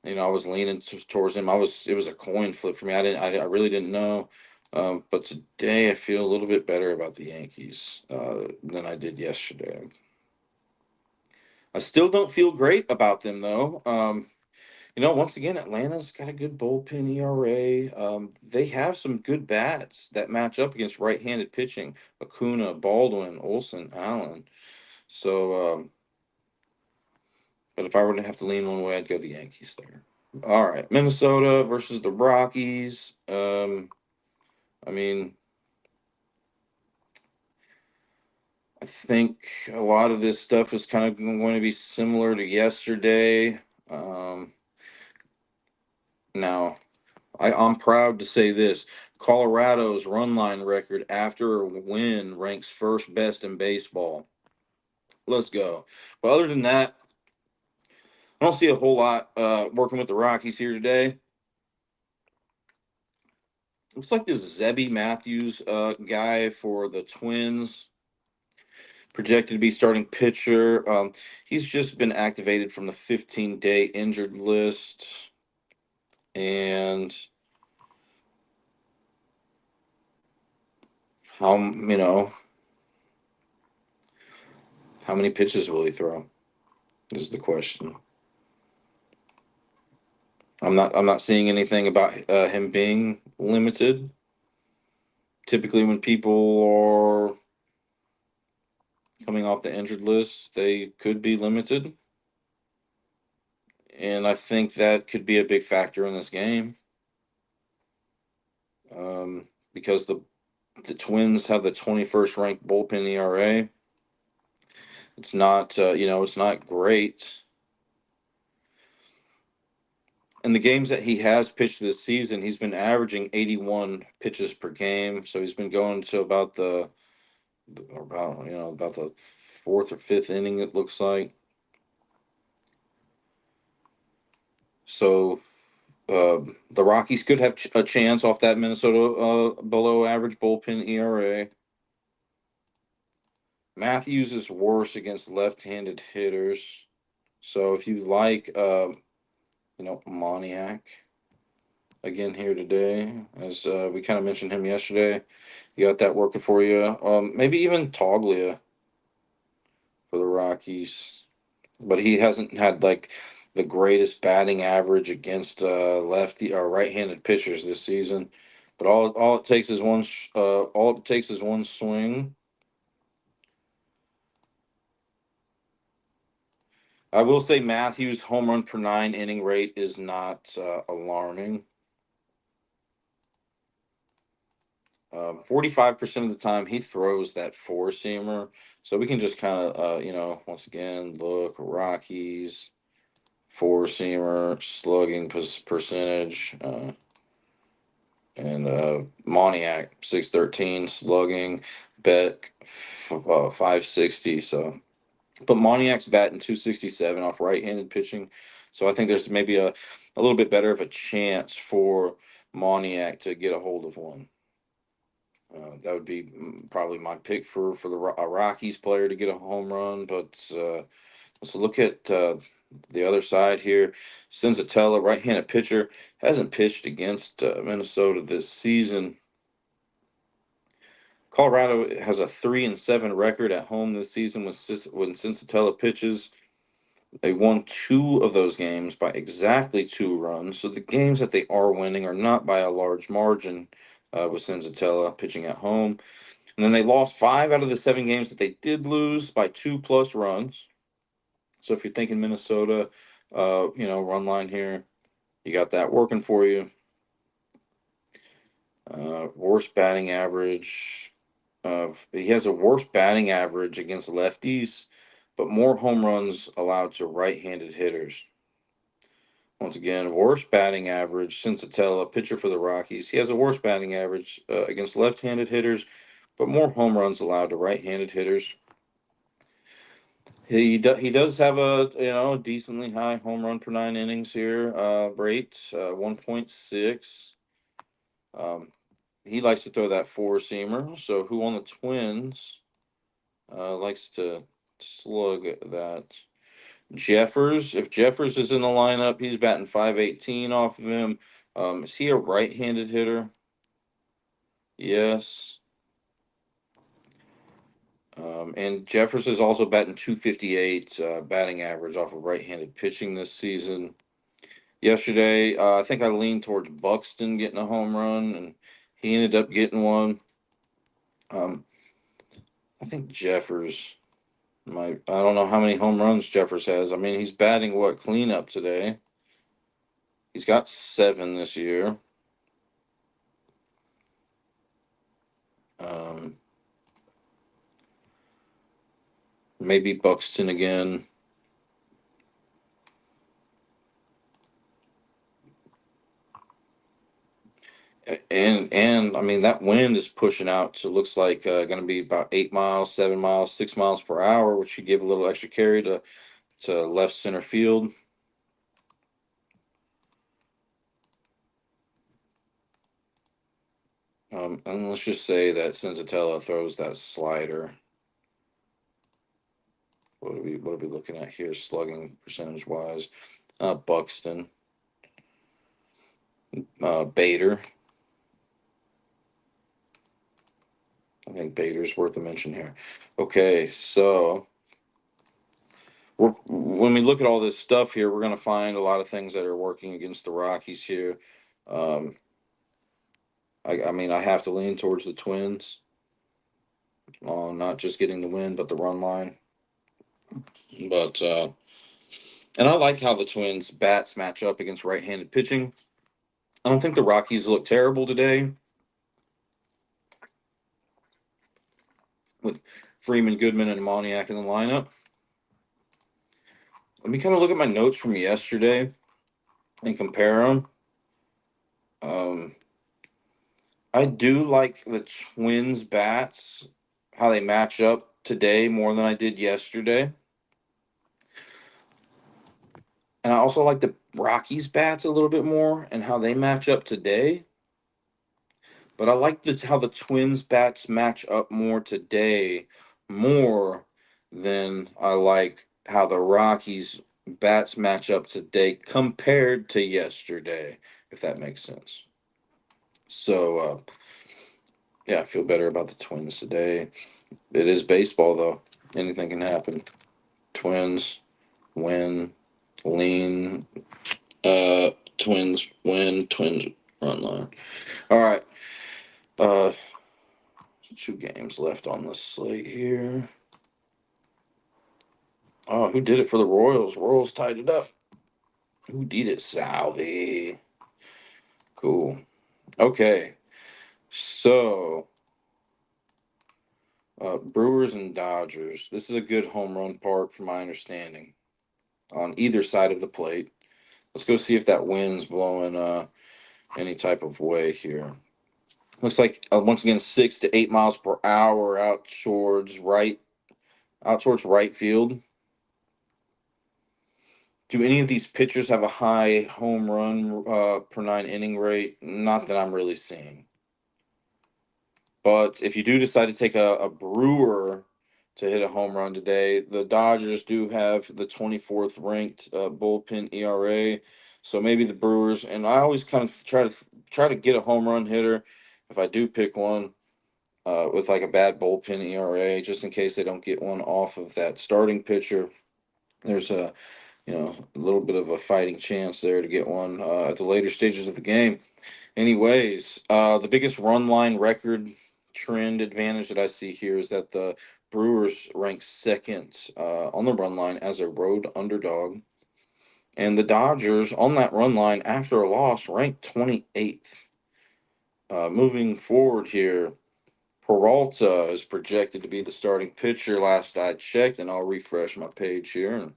was leaning towards them. It was a coin flip for me. I really didn't know. But today I feel a little bit better about the Yankees than I did yesterday. I still don't feel great about them though. Once again, Atlanta's got a good bullpen ERA. They have some good bats that match up against right-handed pitching: Acuna, Baldwin, Olson, Allen. So, but if I were to have to lean one way, I'd go the Yankees there. All right, Minnesota versus the Rockies. I mean, I think a lot of this stuff is kind of going to be similar to yesterday. Um, Now, I'm proud to say this: Colorado's run line record after a win ranks first best in baseball. Let's go. But other than that, I don't see a whole lot working with the Rockies here today. Looks like this Zebby Matthews guy for the Twins, projected to be starting pitcher. He's just been activated from the 15-day injured list. And how, you know, how many pitches will he throw is the question. I'm not seeing anything about him being limited. Typically, when people are coming off the injured list, they could be limited, and I think that could be a big factor in this game, because the Twins have the 21st ranked bullpen ERA. It's not it's not great. In the games that he has pitched this season, he's been averaging 81 pitches per game, so he's been going to about the fourth or fifth inning, it looks like. So the Rockies could have a chance off that Minnesota below average bullpen ERA. Matthews is worse against left-handed hitters. So if you like, Moniak again here today, as we kind of mentioned him yesterday, you got that working for you. Maybe even Toglia for the Rockies, but he hasn't had like the greatest batting average against lefty or right-handed pitchers this season. But all it takes is one swing. I will say Matthews' home run per nine inning rate is not alarming. 45% of the time he throws that four seamer, so we can just kind of once again look Rockies four seamer slugging percentage. And Moniak 613 slugging, Beck 560. So, but Moniak's batting 267 off right-handed pitching, so I think there's maybe a little bit better of a chance for Moniak to get a hold of one. That would be probably my pick for the Rockies player to get a home run. But let's look at the other side here. Senzatella, right-handed pitcher, hasn't pitched against Minnesota this season. Colorado has a 3-7 record at home this season when Senzatella pitches. They won two of those games by exactly 2 runs. So the games that they are winning are not by a large margin with Senzatella pitching at home. And then they lost 5 out of the 7 games that they did lose by 2+ runs. So if you're thinking Minnesota, run line here, you got that working for you. Worst batting average. He has a worse batting average against lefties, but more home runs allowed to right-handed hitters. Once again, worst batting average. Senzatella, pitcher for the Rockies, he has a worse batting average against left-handed hitters, but more home runs allowed to right-handed hitters. He does have a decently high home run per 9 innings here rate 1.6. He likes to throw that four seamer. So who on the Twins likes to slug that? Jeffers. If Jeffers is in the lineup, he's batting 518 off of him. Is he a right-handed hitter? Yes. And Jeffers is also batting 258 batting average off of right-handed pitching this season. yesterday. I think I leaned towards Buxton getting a home run, and he ended up getting one. Um, I think Jeffers might. I don't know how many home runs Jeffers has. I mean, he's batting what, cleanup today. He's got 7 this year. Um, Maybe Buxton again. And I mean that wind is pushing out to looks like going to be about 8 miles, 7 miles, 6 miles per hour, which should give a little extra carry to left center field. And let's just say that Senzatella throws that slider. What are we looking at here, slugging percentage wise? Buxton, Bader. I think Bader's worth a mention here. Okay, so when we look at all this stuff here, we're going to find a lot of things that are working against the Rockies here. Um, I mean, I have to lean towards the Twins on not just getting the win, but the run line. But and I like how the Twins bats match up against right-handed pitching. I don't think the Rockies look terrible today with Freeman, Goodman, and Moniak in the lineup. Let me kind of look at my notes from yesterday and compare them. Um, I do like the Twins bats, how they match up today more than I did yesterday. And I also like the Rockies bats a little bit more and how they match up today. But I like how the Twins bats match up more today, more than I like how the Rockies bats match up today compared to yesterday, if that makes sense. So, yeah, I feel better about the Twins today. It is baseball, though. Anything can happen. Twins win, lean. Twins win, Twins run line. All right. Uh, 2 games left on the slate here. Oh, who did it for the Royals? Royals tied it up. Who did it? Salvi. Cool. Okay. So, Brewers and Dodgers. This is a good home run park, from my understanding, on either side of the plate. Let's go see if that wind's blowing any type of way here. Looks like once again 6 to 8 miles per hour out towards right field. Do any of these pitchers have a high home run per 9 inning rate? Not that I'm really seeing. But if you do decide to take a Brewer to hit a home run today, the Dodgers do have the 24th ranked bullpen ERA. So maybe the Brewers, and I always kind of try to get a home run hitter if I do pick one with like a bad bullpen ERA, just in case they don't get one off of that starting pitcher. There's a little bit of a fighting chance there to get one at the later stages of the game. Anyways, the biggest run line record trend advantage that I see here is that the Brewers rank second on the run line as a road underdog. And the Dodgers on that run line after a loss ranked 28th. Moving forward here, Peralta is projected to be the starting pitcher last I checked, and I'll refresh my page here and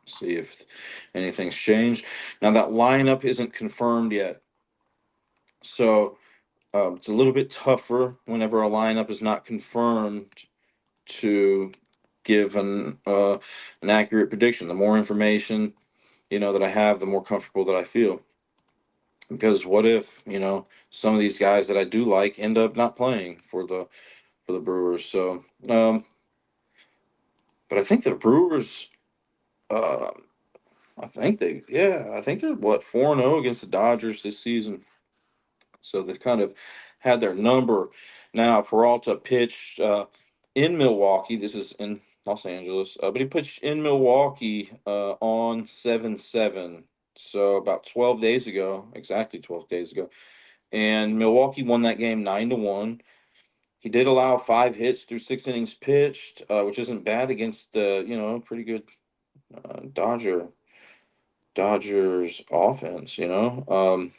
see if anything's changed. Now, that lineup isn't confirmed yet. So it's a little bit tougher whenever a lineup is not confirmed to give an accurate prediction. The more information that I have, the more comfortable that I feel. Because what if some of these guys that I do like end up not playing for the Brewers? So, but I think the Brewers. Uh, I think they're what 4-0 against the Dodgers this season. So they've kind of had their number. Now Peralta pitched in Milwaukee. This is in Los Angeles, but he pitched in Milwaukee on 7-7. So about 12 days ago, exactly 12 days ago, and Milwaukee won that game 9-1. He did allow 5 hits through 6 innings pitched, which isn't bad against pretty good Dodgers offense. 7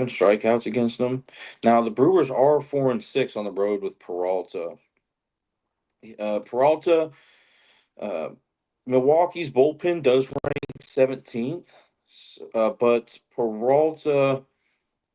strikeouts against them. Now the Brewers are 4-6 on the road with Peralta. Peralta, uh, Milwaukee's bullpen does rank 17th, but Peralta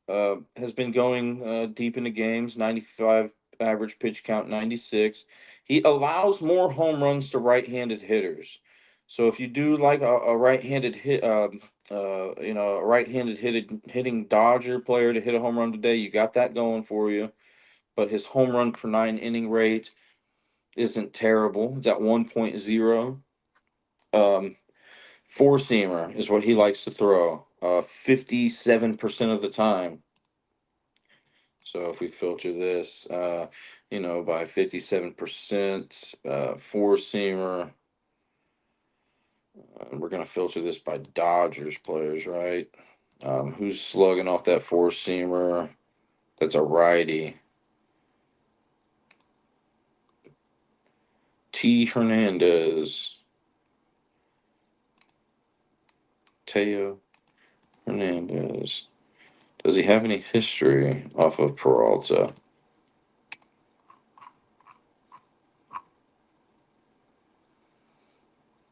has been going deep into games. 95 average pitch count, 96. He allows more home runs to right-handed hitters. So if you do like a right-handed hit, a right-handed hitting Dodger player to hit a home run today, you got that going for you. But his home run per 9 inning rate isn't terrible. It's at 1.0. Um, Four seamer is what he likes to throw 57% of the time. So if we filter this, by 57%, four seamer, we're going to filter this by Dodgers players, right? Who's slugging off that four seamer? That's a righty. T. Hernandez. Teo Hernandez. Does he have any history off of Peralta?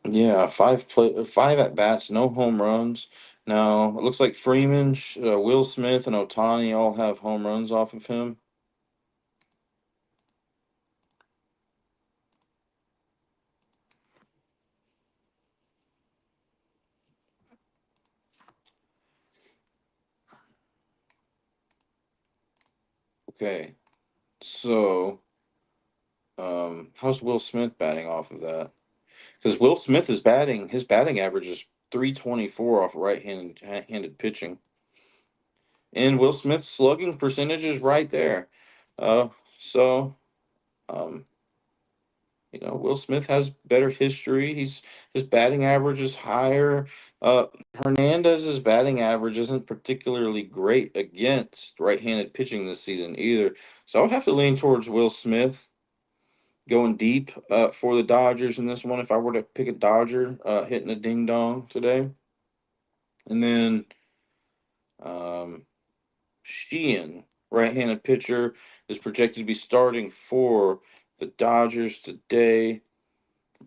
Yeah, five at bats, no home runs. Now it looks like Freeman, Will Smith, and Otani all have home runs off of him. Okay, so how's Will Smith batting off of that? Because Will Smith is batting, his batting average is 324 off right-handed pitching, and Will Smith's slugging percentage is right there. Uh, so um, Will Smith has better history. His batting average is higher. Uh, Hernandez's batting average isn't particularly great against right-handed pitching this season either. So I would have to lean towards Will Smith going deep for the Dodgers in this one if I were to pick a Dodger hitting a ding dong today. And then um, Sheehan, right-handed pitcher, is projected to be starting for the Dodgers today.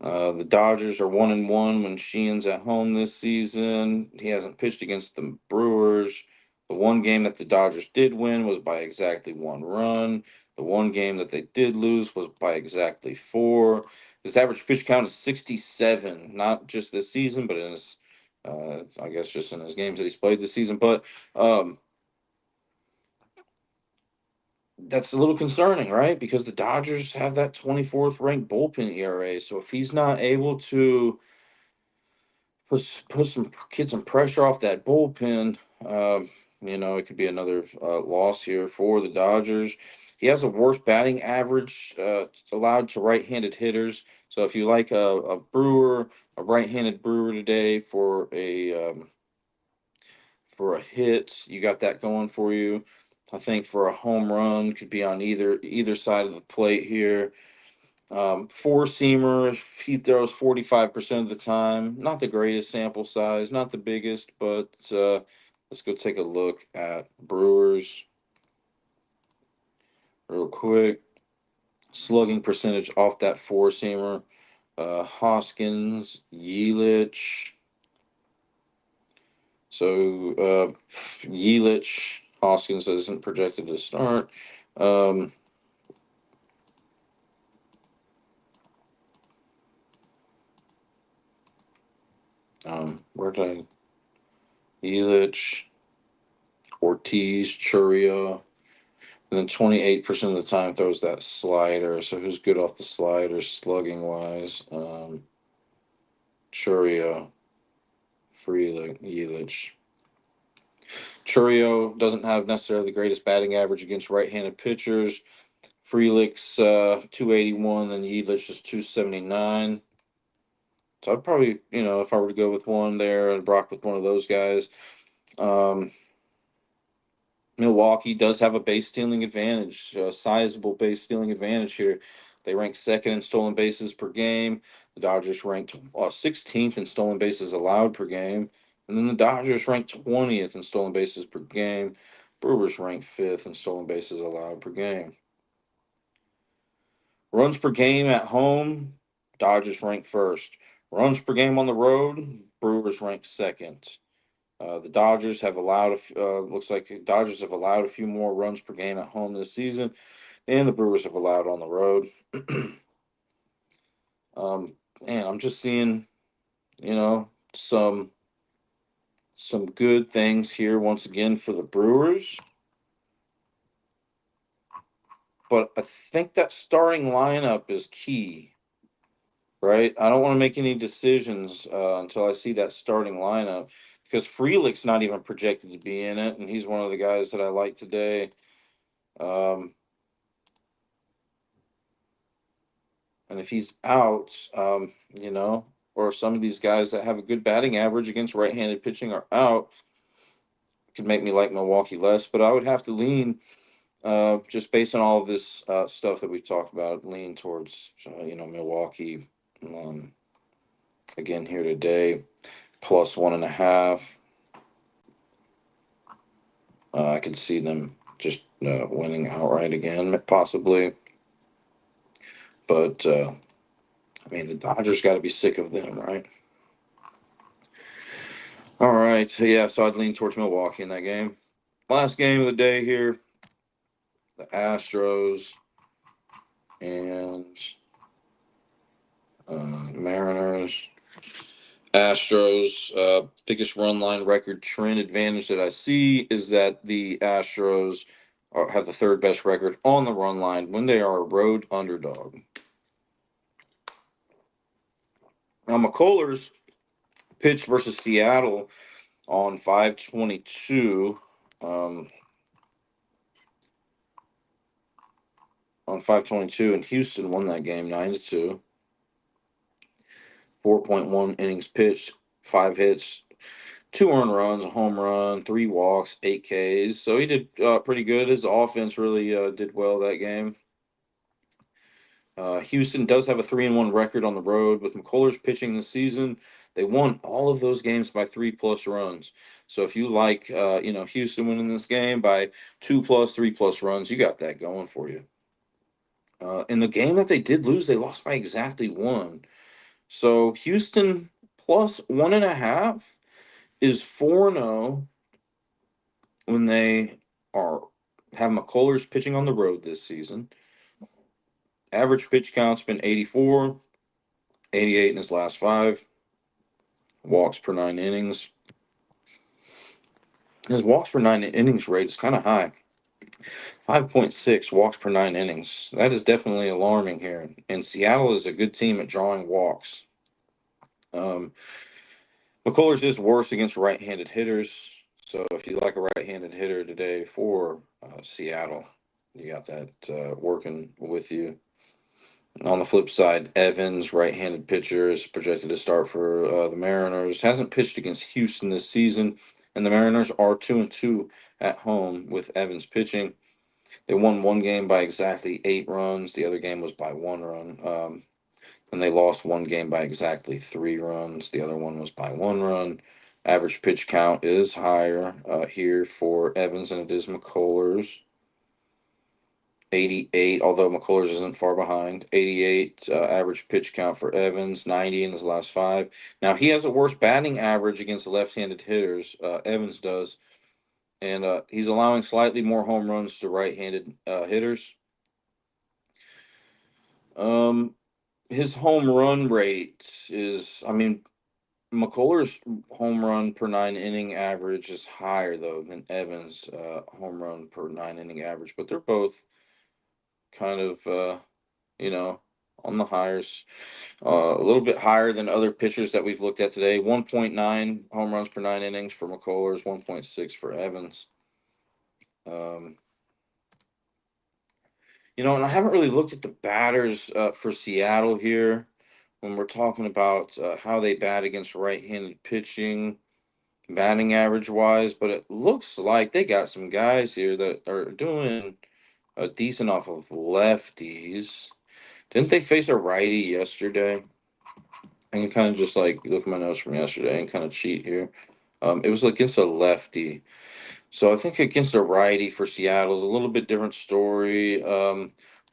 The Dodgers are 1-1 when Sheehan's at home this season. He hasn't pitched against the Brewers. The one game that the Dodgers did win was by exactly 1 run. The one game that they did lose was by exactly 4. His average pitch count is 67, not just this season, but in his, I guess, just in his games that he's played this season. But that's a little concerning, right? Because the Dodgers have that 24th ranked bullpen ERA. So if he's not able to get some pressure off that bullpen. It could be another loss here for the Dodgers. He has a worse batting average allowed to right-handed hitters. So if you like a Brewer, a right-handed Brewer today for a hit, you got that going for you. I think for a home run could be on either side of the plate here. Four seamer, he throws 45% of the time. Not the greatest sample size, not the biggest, but let's go take a look at Brewers real quick. Slugging percentage off that four seamer. Hoskins, Yelich. So Yelich, Hoskins isn't projected to start. Where did I? Yelich, Ortiz, Churio, and then 28% of the time throws that slider. So who's good off the slider, slugging wise? Churio, Frelick, Yelich. Churio doesn't have necessarily the greatest batting average against right-handed pitchers. Frelick's 281, then Yelich is 279. So I'd probably, if I were to go with one there and Brock with one of those guys. Um, Milwaukee does have a base stealing advantage, a sizable base stealing advantage here. They rank second in stolen bases per game. The Dodgers ranked 16th in stolen bases allowed per game. And then the Dodgers ranked 20th in stolen bases per game. Brewers ranked fifth in stolen bases allowed per game. Runs per game at home, Dodgers ranked first. Runs per game on the road, Brewers ranked second. The Dodgers have looks like the Dodgers have allowed a few more runs per game at home this season, and the Brewers have allowed on the road. um, and I'm just seeing, some good things here once again for the Brewers. But I think that starting lineup is key, right? I don't want to make any decisions until I see that starting lineup because Frelick's not even projected to be in it, and he's one of the guys that I like today. Um, and if he's out, or some of these guys that have a good batting average against right-handed pitching are out, it could make me like Milwaukee less. But I would have to lean, just based on all of this stuff that we've talked about, lean towards, Milwaukee um, again here today, plus 1.5. I could see them just winning outright again, possibly. But the Dodgers got to be sick of them, right? All right, so I'd lean towards Milwaukee in that game. Last game of the day here, the Astros and Mariners. Astros, biggest run line record trend advantage that I see is that the Astros have the third best record on the run line when they are a road underdog. Now, McCullers pitched versus Seattle on 5/22. On 5/22, and Houston won that game 9-2. 4.1 innings pitched, 5 hits, 2 earned runs, a home run, 3 walks, 8 Ks. So he did pretty good. His offense really did well that game. Houston does have a 3-1 record on the road with McCullers pitching this season. They won all of those games by 3+ runs. So if you like, Houston winning this game by 2+, 3+ runs, you got that going for you. In the game that they did lose, they lost by exactly one. So Houston plus 1.5 is 4-0 when they have McCullers pitching on the road this season. Average pitch count's been 84, 88 in his last 5. Walks per 9 innings. His walks per 9 innings rate is kind of high. 5.6 walks per 9 innings. That is definitely alarming here. And Seattle is a good team at drawing walks. McCullers is worse against right-handed hitters. So if you like a right-handed hitter today for Seattle, you got that working with you. On the flip side, Evans, right-handed pitcher, is projected to start for the Mariners. Hasn't pitched against Houston this season, and the Mariners are 2-2 at home with Evans pitching. They won one game by exactly 8 runs. The other game was by 1 run. And they lost one game by exactly 3 runs. The other one was by 1 run. Average pitch count is higher here for Evans than it is McCullers. 88, although McCullers isn't far behind. 88 average pitch count for Evans, 90 in his last 5. Now, he has a worse batting average against left-handed hitters. Evans does. And he's allowing slightly more home runs to right-handed hitters. His home run rate is, McCullers' home run per 9 inning average is higher, though, than Evans' home run per 9 inning average. But they're both kind of, on the highers. A little bit higher than other pitchers that we've looked at today. 1.9 home runs per 9 innings for McCullers, 1.6 for Evans. And I haven't really looked at the batters for Seattle here. when we're talking about how they bat against right-handed pitching, batting average wise, but it looks like they got some guys here that are doing decent off of lefties. Didn't they face a righty yesterday? I can kind of just like look at my notes from yesterday and kind of cheat here. It was against a lefty. So I think against a righty for Seattle is a little bit different story.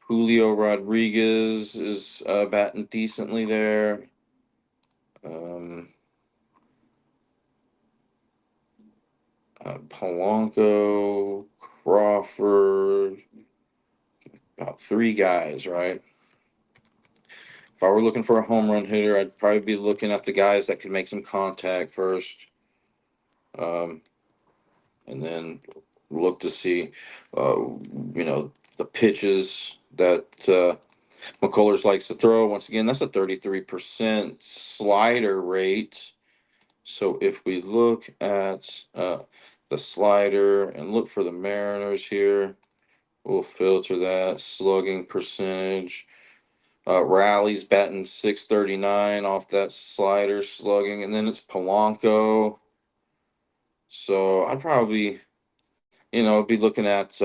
Julio Rodriguez is batting decently there. Um, Polanco, Crawford, about three guys, right? If I were looking for a home run hitter, I'd probably be looking at the guys that could make some contact first, um, and then look to see, uh, the pitches that McCullers likes to throw. Once again, that's a 33% slider rate. So if we look at the slider and look for the Mariners here, we'll filter that slugging percentage. Rally's batting 639 off that slider slugging, and then it's Polanco. So I'd probably, be looking at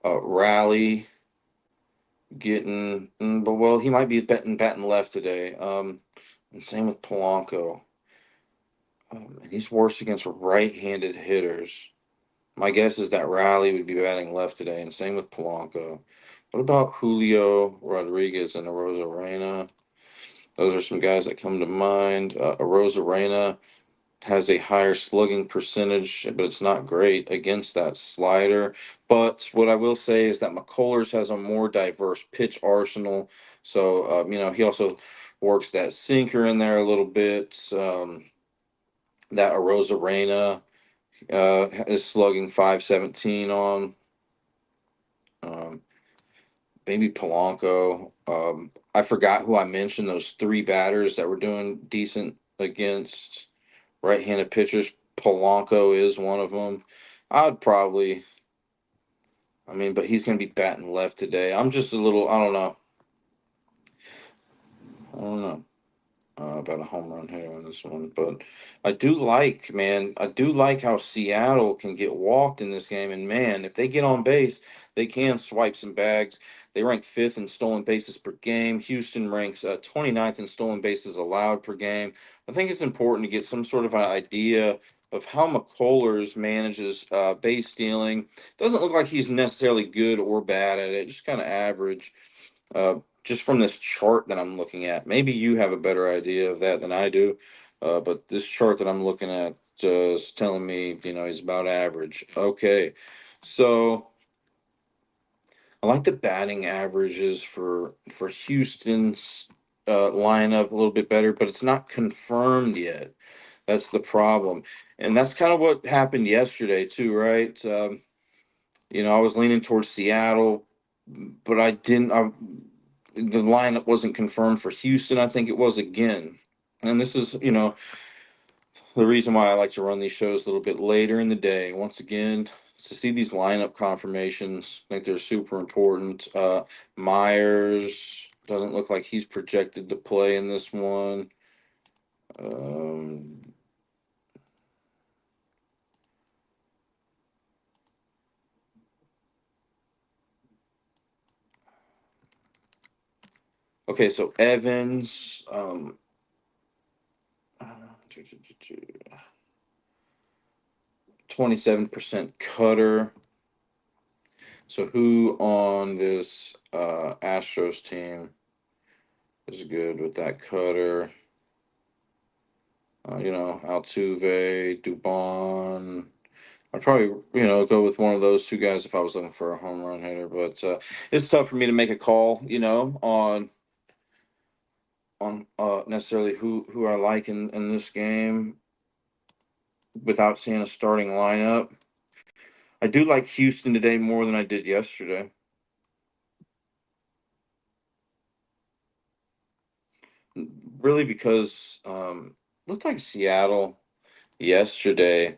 Rally getting, but well, he might be batting left today. And same with Polanco. And he's worse against right-handed hitters. My guess is that Rally would be batting left today, and same with Polanco. What about Julio Rodriguez and Arozarena? Those are some guys that come to mind. Arozarena has a higher slugging percentage, but it's not great against that slider. But what I will say is that McCullers has a more diverse pitch arsenal. So, he also works that sinker in there a little bit. That Arozarena is slugging 517 on. Um, Maybe Polanco. I forgot who I mentioned, those three batters that were doing decent against right-handed pitchers. Polanco is one of them. I'd probably, but he's going to be batting left today. I'm just a little, I don't know. I don't know about a home run here on this one, but I do like how Seattle can get walked in this game. And man, if they get on base, they can swipe some bags. They rank fifth in stolen bases per game. Houston ranks 29th in stolen bases allowed per game. I think it's important to get some sort of an idea of how McCullers manages base stealing. Doesn't look like he's necessarily good or bad at it, just kind of average. Just from this chart that I'm looking at. Maybe you have a better idea of that than I do. But this chart that I'm looking at is telling me, he's about average. Okay. So I like the batting averages for Houston's lineup a little bit better, but it's not confirmed yet. That's the problem. And that's kind of what happened yesterday, too, right? I was leaning towards Seattle, but I didn't. The lineup wasn't confirmed for Houston. I think it was again. And this is, the reason why I like to run these shows a little bit later in the day. Once again, to see these lineup confirmations, I think they're super important. Myers doesn't look like he's projected to play in this one. Um, okay, so Evans, 27% cutter. So who on this Astros team is good with that cutter? Altuve, Dubon. I'd probably, go with one of those two guys if I was looking for a home run hitter. But it's tough for me to make a call, on necessarily who I like in this game without seeing a starting lineup. I do like Houston today more than I did yesterday. Really because looked like Seattle yesterday.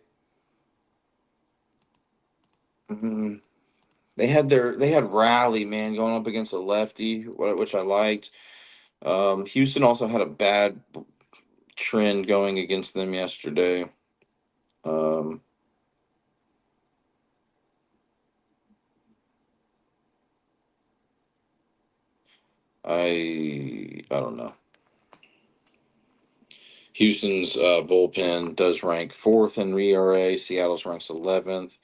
mm, they had Rally, man, going up against a lefty, which I liked. Houston also had a bad trend going against them yesterday. Um, I don't know. Houston's bullpen does rank fourth in ERA. Seattle's ranks 11th.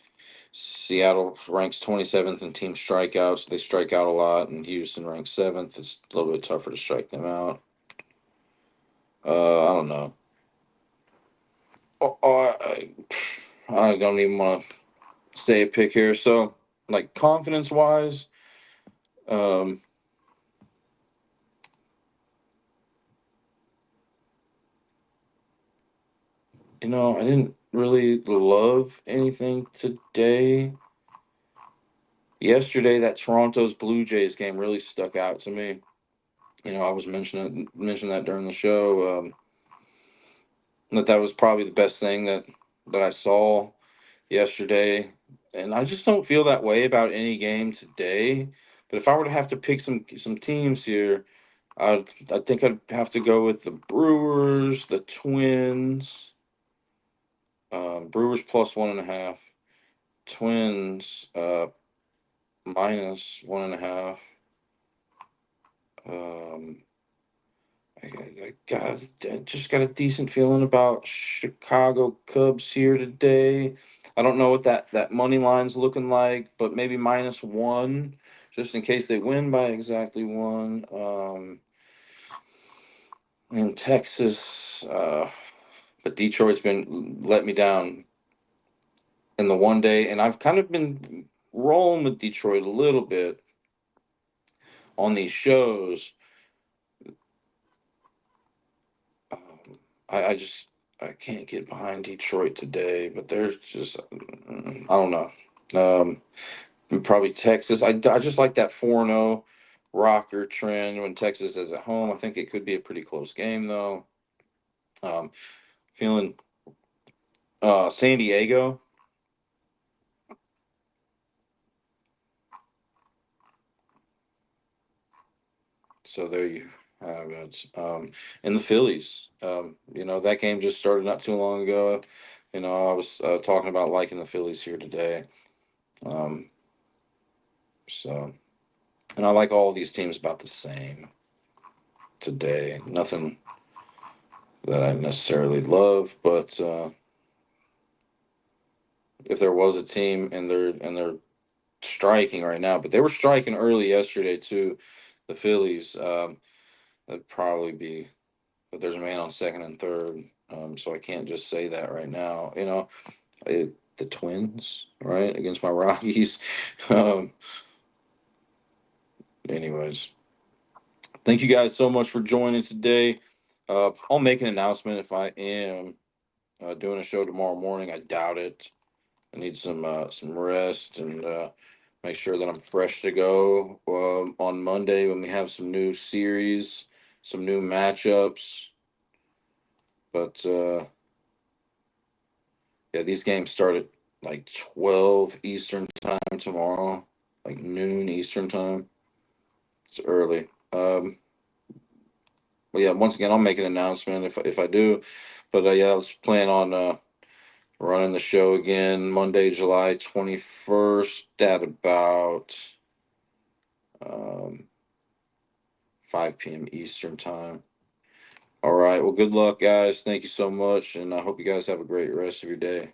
Seattle ranks 27th in team strikeouts. They strike out a lot, and Houston ranks 7th. It's a little bit tougher to strike them out. I don't know. I don't even want to say a pick here. So, like confidence wise, um, I didn't really love anything today. Yesterday, that Toronto's Blue Jays game really stuck out to me. I was mentioning that during the show. That was probably the best thing that I saw yesterday, and I just don't feel that way about any game today. But if I were to have to pick some teams here, I think I'd have to go with the Brewers, the Twins, Brewers plus 1.5, Twins minus 1.5. Um, I just got a decent feeling about Chicago Cubs here today. I don't know what that money line's looking like, but maybe -1, just in case they win by exactly one. In Texas, but Detroit's been let me down in the one day, and I've kind of been rolling with Detroit a little bit on these shows. Um, I just I can't get behind Detroit today, but there's just I don't know. Probably Texas. I just like that 4-0 rocker trend when Texas is at home. I think it could be a pretty close game though. Um, Feeling San Diego. So there you have it. And the Phillies. That game just started not too long ago. I was talking about liking the Phillies here today. Um, so, and I like all these teams about the same today. Nothing that I necessarily love, but if there was a team and they're striking right now, but they were striking early yesterday too, the Phillies. That'd probably be, but there's a man on second and third, so I can't just say that right now. The Twins, right, against my Rockies. Um, Anyways, thank you guys so much for joining today. I'll make an announcement if I am doing a show tomorrow morning. I doubt it. I need some rest and make sure that I'm fresh to go on Monday when we have some new series, some new matchups. But yeah, these games start at like 12 Eastern time tomorrow, like noon Eastern time. It's early. But yeah, once again, I'll make an announcement if I do. But yeah, let's plan on running the show again Monday, July 21st at about um, 5 p.m. Eastern time. All right. Well, good luck, guys. Thank you so much, and I hope you guys have a great rest of your day.